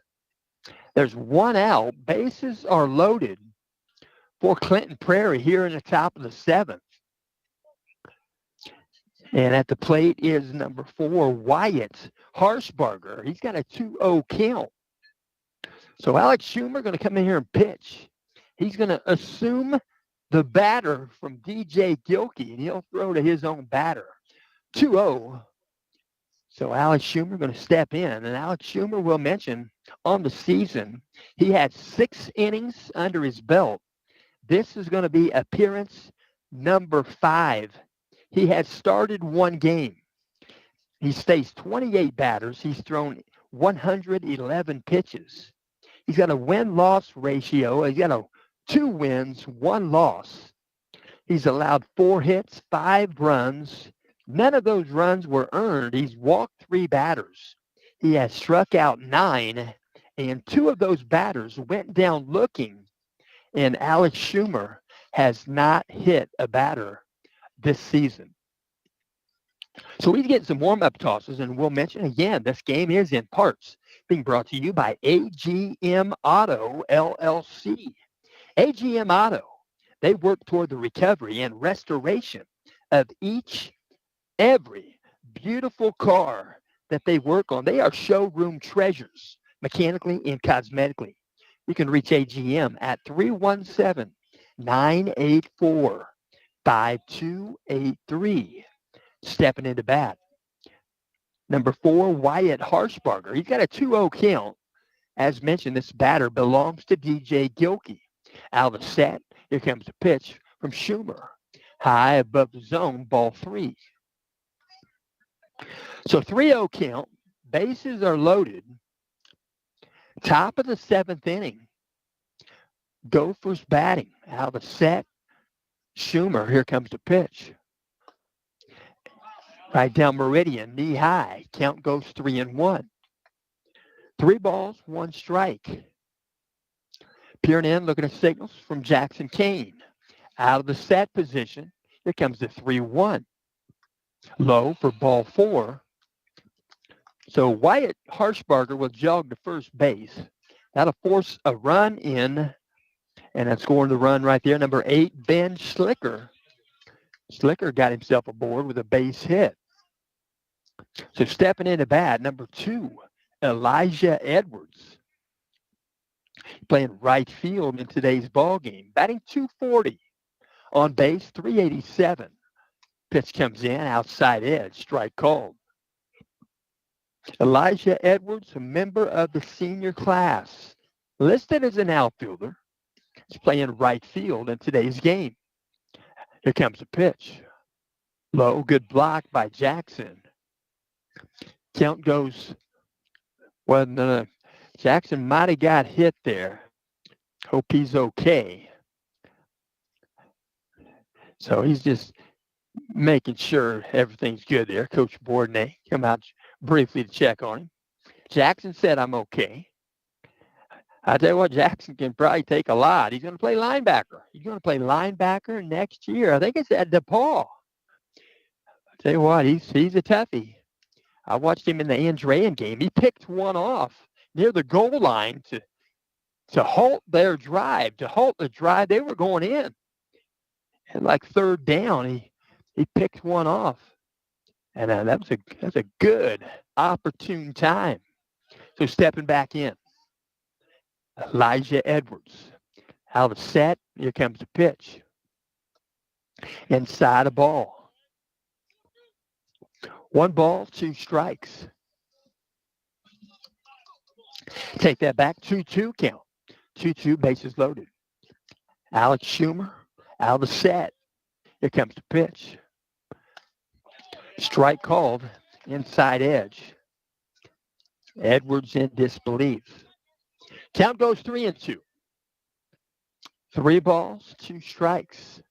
Speaker 1: There's 1 out. Bases are loaded for Clinton Prairie here in the top of the 7th. And at the plate is number 4, Wyatt Harshbarger. He's got a 2-0 count. So Alex Schumer going to come in here and pitch. He's going to assume the batter from DJ Gilkey, and he'll throw to his own batter. 2-0. So Alex Schumer going to step in. And Alex Schumer will mention on the season, he had 6 innings under his belt. This is going to be appearance number 5. He had started 1 game. He's faced 28 batters. He's thrown 111 pitches. He's got a win-loss ratio. He's got 2 wins, 1 loss. He's allowed 4 hits, 5 runs. None of those runs were earned. He's walked 3 batters. He has struck out 9, and 2 of those batters went down looking. And Alex Schumer has not hit a batter this season. So he's getting some warm-up tosses, and we'll mention again, this game is in parts being brought to you by AGM Auto, LLC. AGM Auto, they work toward the recovery and restoration of every beautiful car that they work on. They are showroom treasures, mechanically and cosmetically. You can reach AGM at 317-984-5283. Stepping into bat. Number 4, Wyatt Harshbarger. He's got a 2-0 count. As mentioned, this batter belongs to DJ Gilkey. Out of the set, here comes the pitch from Schumer. High above the zone, ball 3. So 3-0 count. Bases are loaded. Top of the 7th inning. Gophers batting. Out of the set, Schumer. Here comes the pitch. Right down Meridian, knee high. Count goes 3-1. 3 balls, 1 strike. Peering in, looking at signals from Jackson Kane. Out of the set position, here comes the 3-1. Low for ball 4. So Wyatt Harshbarger will jog to first base. That'll force a run in, and that's scoring the run right there. Number 8, Ben Slicker. Slicker got himself aboard with a base hit. So stepping into bat, number 2, Elijah Edwards. Playing right field in today's ball game. Batting .240. On base, .387. Pitch comes in, outside edge, strike called. Elijah Edwards, a member of the senior class. Listed as an outfielder. He's playing right field in today's game. Here comes the pitch. Low, good block by Jackson. Count goes, well, no. Jackson might have got hit there. Hope he's okay. So he's just making sure everything's good there. Coach Bourdonnais come out briefly to check on him. Jackson said, I'm okay. I tell you what, Jackson can probably take a lot. He's going to play linebacker. He's going to play linebacker next year. I think it's at DePaul. I tell you what, he's a toughie. I watched him in the Andrean game. He picked one off near the goal line to halt their drive, to halt the drive. They were going in. And like 3rd down, he picked one off. And that's a good, opportune time. So stepping back in, Elijah Edwards. Out of set, here comes the pitch. Inside a ball. 1 ball, 2 strikes. Take that back, 2-2 count. 2-2, bases loaded. Alex Schumer, out of the set. Here comes the pitch. Strike called, inside edge. Edwards in disbelief. Count goes 3-2. 3 balls, 2 strikes.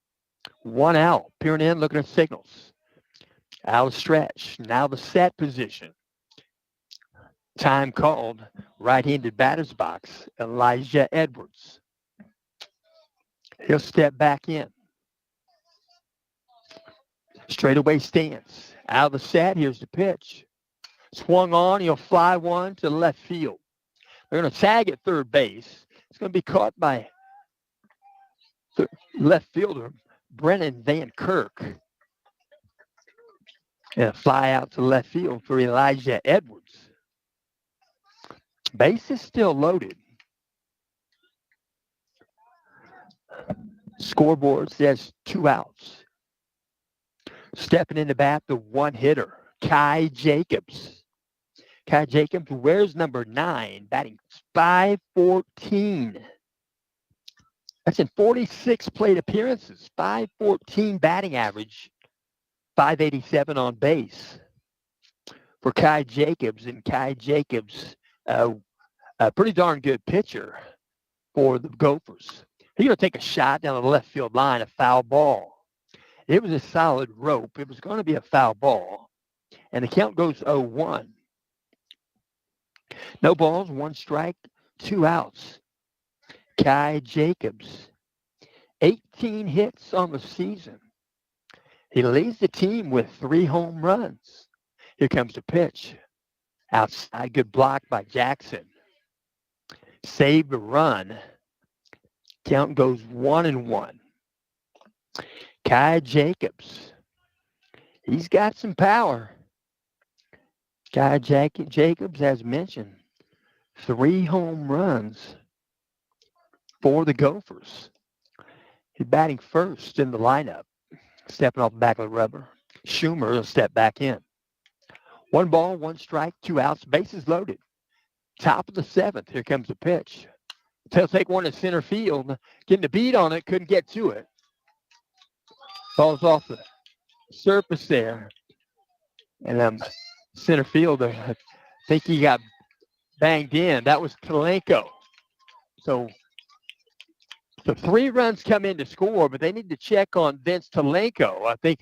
Speaker 1: 1 out. Peering in, looking at signals. Out of stretch. Now the set position. Time called. Right-handed batter's box. Elijah Edwards. He'll step back in. Straightaway stance. Out of the set. Here's the pitch. Swung on. He'll fly one to left field. They're going to tag at third base. It's going to be caught by left fielder Brennan Van Kirk. And a fly out to left field for Elijah Edwards. Base is still loaded. Scoreboard says 2 outs. Stepping in the bat, the 1 hitter, Kai Jacobs. Kai Jacobs wears number 9, batting .514. That's in 46 plate appearances, .514 batting average, .587 on base for Kai Jacobs. And Kai Jacobs, a pretty darn good pitcher for the Gophers. He's going to take a shot down the left field line, a foul ball. It was a solid rope. It was going to be a foul ball. And the count goes 0-1. No balls, 1 strike, 2 outs. Kai Jacobs, 18 hits on the season. He leads the team with 3 home runs. Here comes the pitch. Outside, good block by Jackson. Saved the run. Count goes 1-1. Kai Jacobs, he's got some power. Jacobs, as mentioned, 3 home runs for the Gophers. He's batting first in the lineup, stepping off the back of the rubber. Schumer will step back in. 1 ball, 1 strike, 2 outs, bases loaded. Top of the 7th. Here comes the pitch. They'll take one to center field. Getting the beat on it, couldn't get to it. Falls off the surface there. And center fielder, I think he got banged in. That was Kalenko. So 3 runs come in to score, but they need to check on Vince Talenko. I think,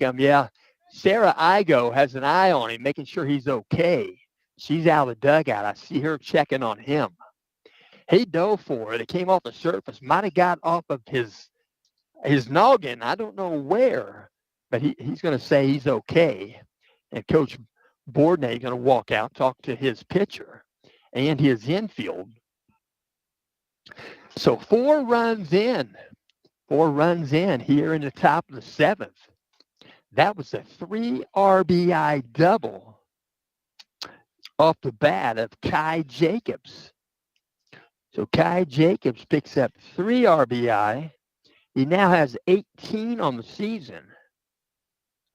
Speaker 1: Sarah Igo has an eye on him, making sure he's okay. She's out of the dugout. I see her checking on him. He dove for it. It came off the surface. Might have got off of his noggin. I don't know where, but he's going to say he's okay. And Coach Bourdonnais is going to walk out, talk to his pitcher and his infield. So 4 runs in. 4 runs in here in the top of the 7th. That was a 3 RBI double off the bat of Kai Jacobs. So Kai Jacobs picks up 3 RBI. He now has 18 on the season.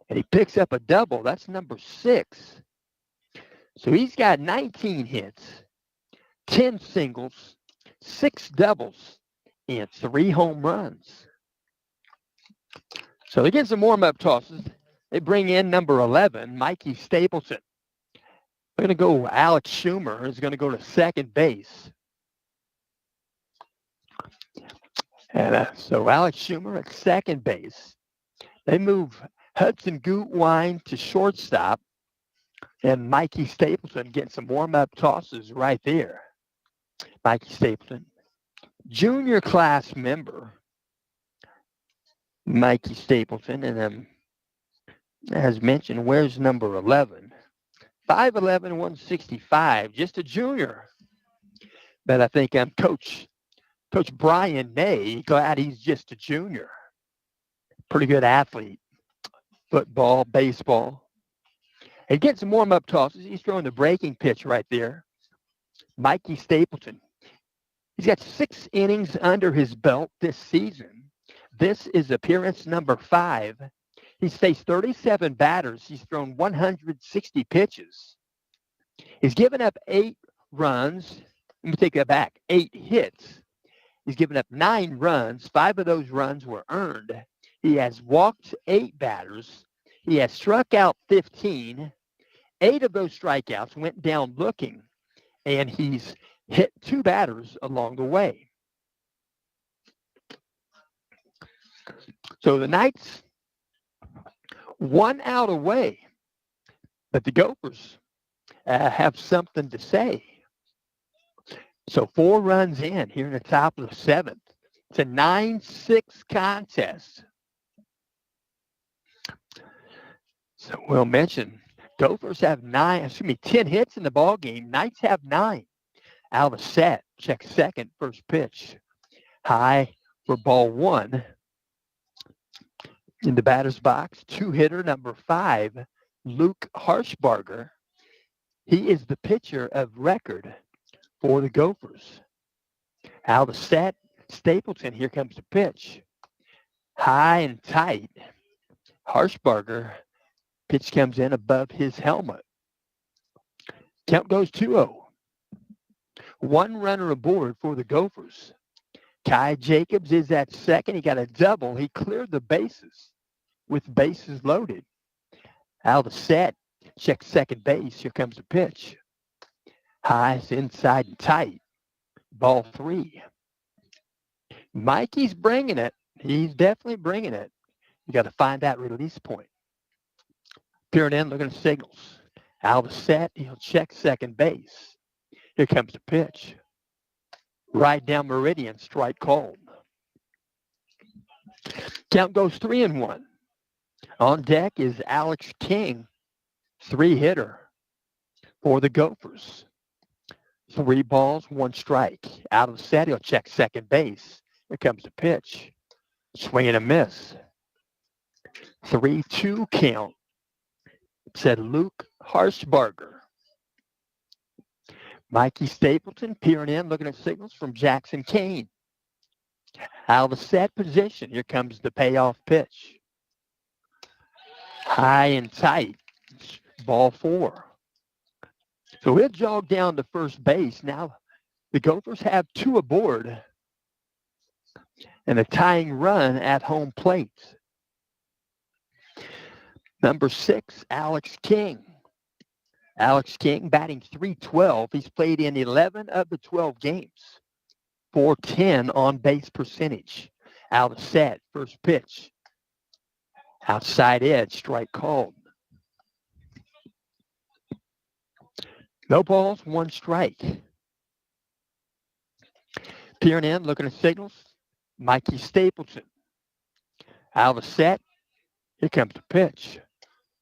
Speaker 1: And he picks up a double. That's number 6. So he's got 19 hits, 10 singles, 6 doubles, and 3 home runs. So they get some warm-up tosses. They bring in number 11, Mikey Stapleton. They're going to go, Alex Schumer is going to go to second base. And so Alex Schumer at second base. They move Hudson Gutwein to shortstop. And Mikey Stapleton getting some warm-up tosses right there. Mikey Stapleton, junior class member. Mikey Stapleton, and as mentioned, wears number 11. 5'11", 165, just a junior. But I think Coach Brian May, glad he's just a junior. Pretty good athlete. Football, baseball. He gets some warm-up tosses. He's throwing the breaking pitch right there. Mikey Stapleton. He's got 6 innings under his belt this season. This is appearance number 5. He's faced 37 batters. He's thrown 160 pitches. He's given up 8 runs. Let me take that back. 8 hits. He's given up 9 runs. 5 of those runs were earned. He has walked 8 batters. He has struck out 15. 8 of those strikeouts went down looking, and he's hit 2 batters along the way. So the Knights 1 out away, but the Gophers have something to say. So 4 runs in here in the top of the 7th. It's a 9-6 contest. So we'll mention Gophers have 10 hits in the ball game. Knights have 9. Out of the set, check second, first pitch. High for ball 1. In the batter's box, 2-hitter number 5, Luke Harshbarger. He is the pitcher of record for the Gophers. Out of the set, Stapleton, here comes the pitch. High and tight. Harshbarger, pitch comes in above his helmet. Count goes 2-0. 1 runner aboard for the Gophers. Kai Jacobs is at second. He got a double. He cleared the bases with bases loaded. Out of the set, check second base. Here comes the pitch. High, inside and tight. Ball 3. Mikey's bringing it. He's definitely bringing it. You got to find that release point. Peering in, looking at signals. Out of the set, he'll check second base. Here comes the pitch. Right down meridian, strike called. Count goes 3-1. On deck is Alex King, 3-hitter for the Gophers. 3 balls, 1 strike. Out of the set, he'll check second base. Here comes the pitch. Swing and a miss. 3-2 count. Said Luke Harshbarger. Mikey Stapleton peering in, looking at signals from Jackson Kane. Out of the set position. Here comes the payoff pitch. High and tight. Ball 4. So he'll jog down to first base. Now the Gophers have 2 aboard and a tying run at home plate. Number 6, Alex King. Alex King batting .312. He's played in 11 of the 12 games. .410 on base percentage. Out of set, first pitch. Outside edge, strike called. No balls, 1 strike. Peering in, looking at signals. Mikey Stapleton. Out of set. Here comes the pitch.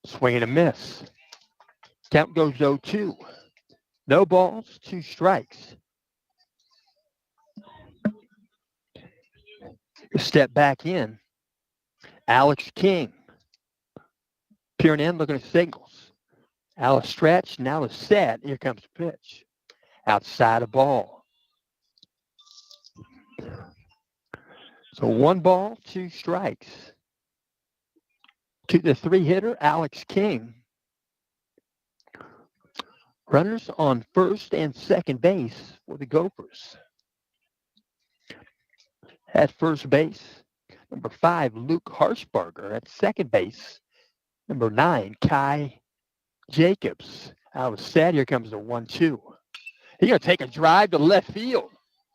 Speaker 1: Swing and a miss. Count goes 0-2. No balls, 2 strikes. Step back in. Alex King. Peering in, looking at signals. Out of stretch, now the set. Here comes the pitch. Outside a ball. So 1 ball, 2 strikes. To the 3-hitter, Alex King. Runners on first and second base for the Gophers. At first base, number 5, Luke Harshbarger. At second base, number 9, Kai Jacobs. Out of set, here comes the 1-2. He's going to take a drive to left field.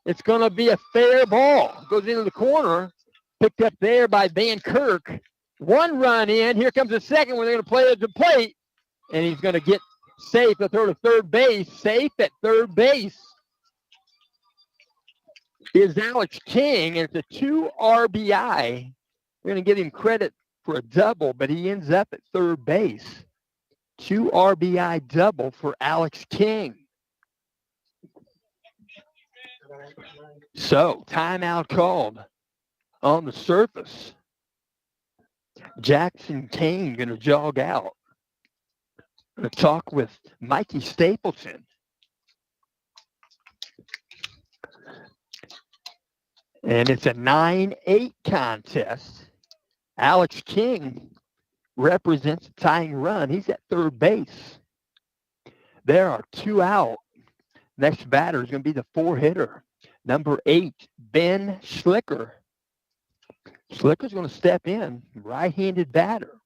Speaker 1: It's going to be a fair ball. Goes into the corner. Picked up there by Van Kirk. 1 run in. Here comes the second one. They're going to play it at the plate. And he's going to get safe to throw to third base. Safe at third base is Alex King. And it's a 2 RBI. We're going to give him credit for a double, but he ends up at third base. 2 RBI double for Alex King. So, timeout called on the surface. Jackson Kane going to jog out. Going to talk with Mikey Stapleton. And it's a 9-8 contest. Alex King represents a tying run. He's at third base. There are 2 out. Next batter is going to be the 4-hitter, number 8, Ben Schlicker. Schlicker's going to step in, right-handed batter.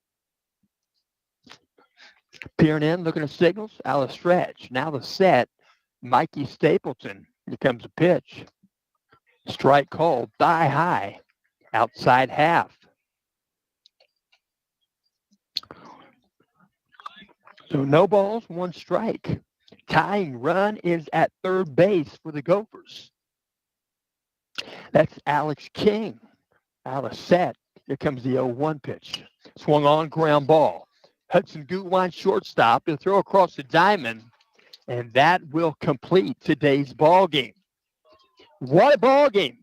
Speaker 1: Peering in, looking at signals, out of stretch. Now the set, Mikey Stapleton. Here comes a pitch. Strike called, thigh high, outside half. So no balls, 1 strike. Tying run is at third base for the Gophers. That's Alex King. Out of set. Here comes the 0-1 pitch. Swung on, ground ball. Hudson Gutwein, shortstop. He'll throw across the diamond, and that will complete today's ball game. What a ball game.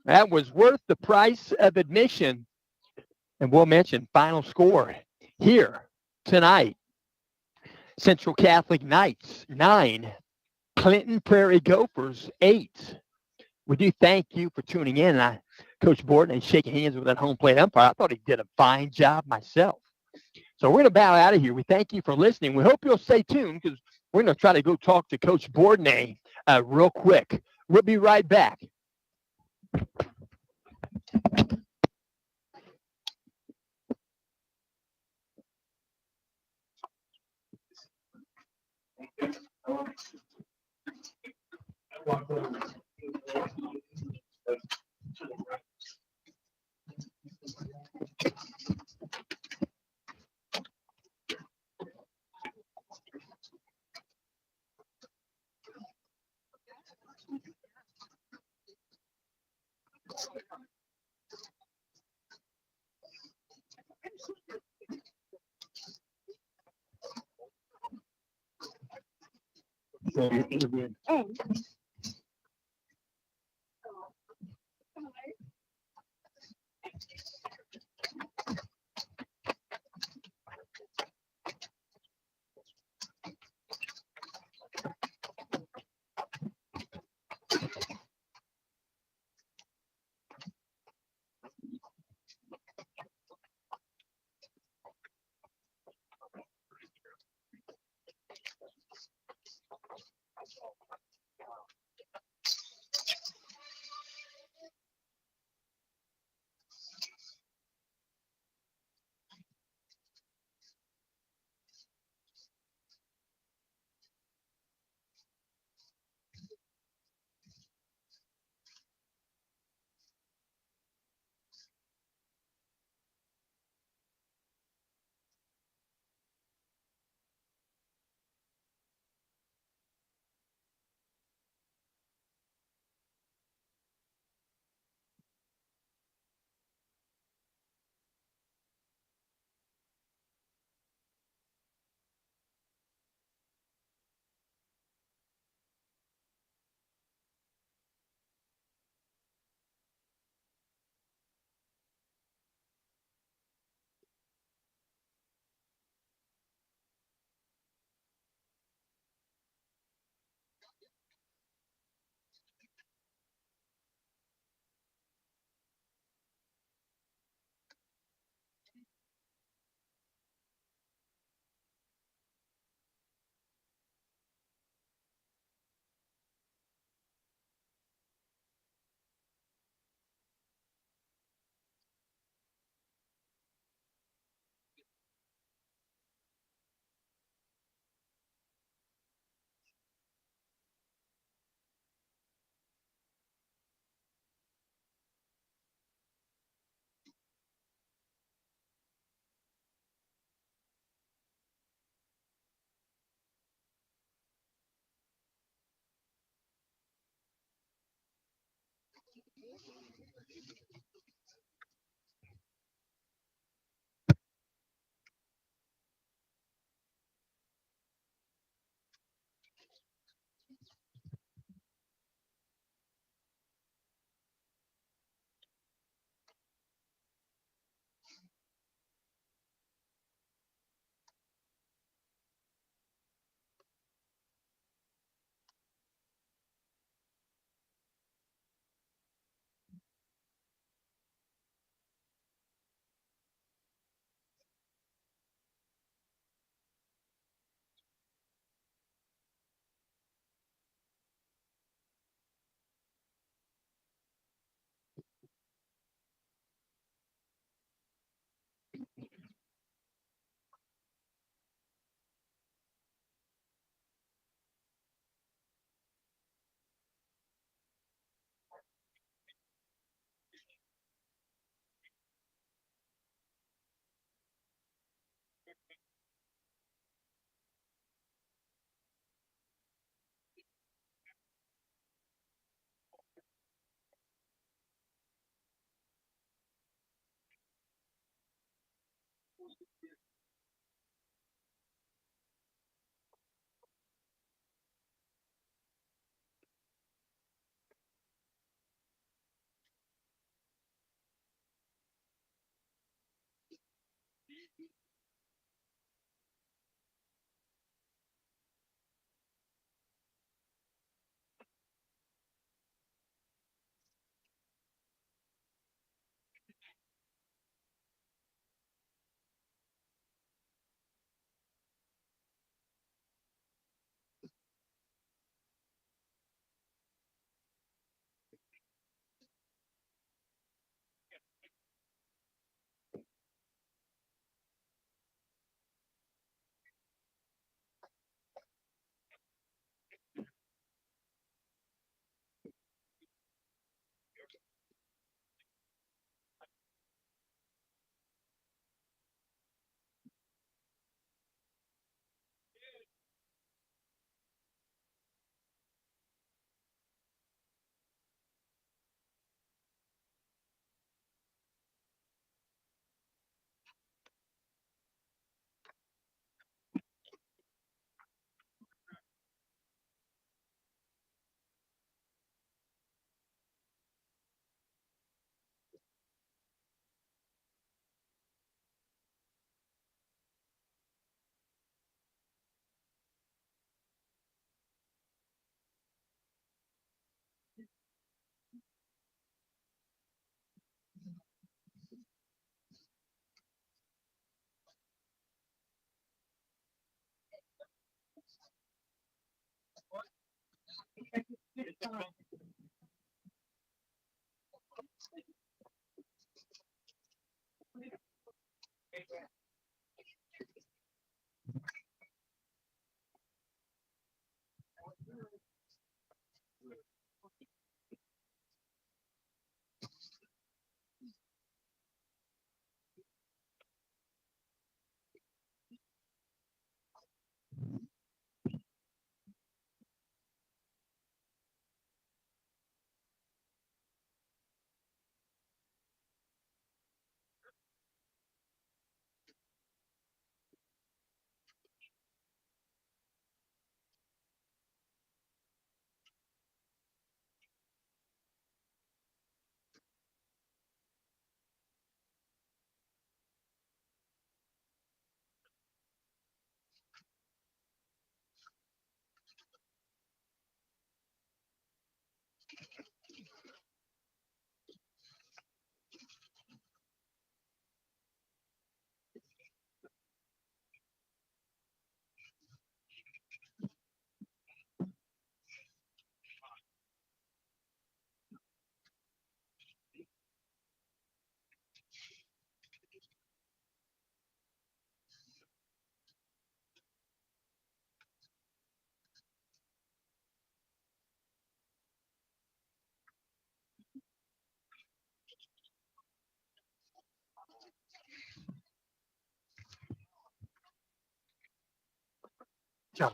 Speaker 1: That was worth the price of admission. And we'll mention final score here tonight. Central Catholic Knights, 9. Clinton Prairie Gophers, 8. We do thank you for tuning in. Coach Borden and shaking hands with that home plate umpire. I thought he did a fine job myself. So we're going to bow out of here. We thank you for listening. We hope you'll stay tuned because we're going to try to go talk to Coach Borden real quick. We'll be right back. Ciao.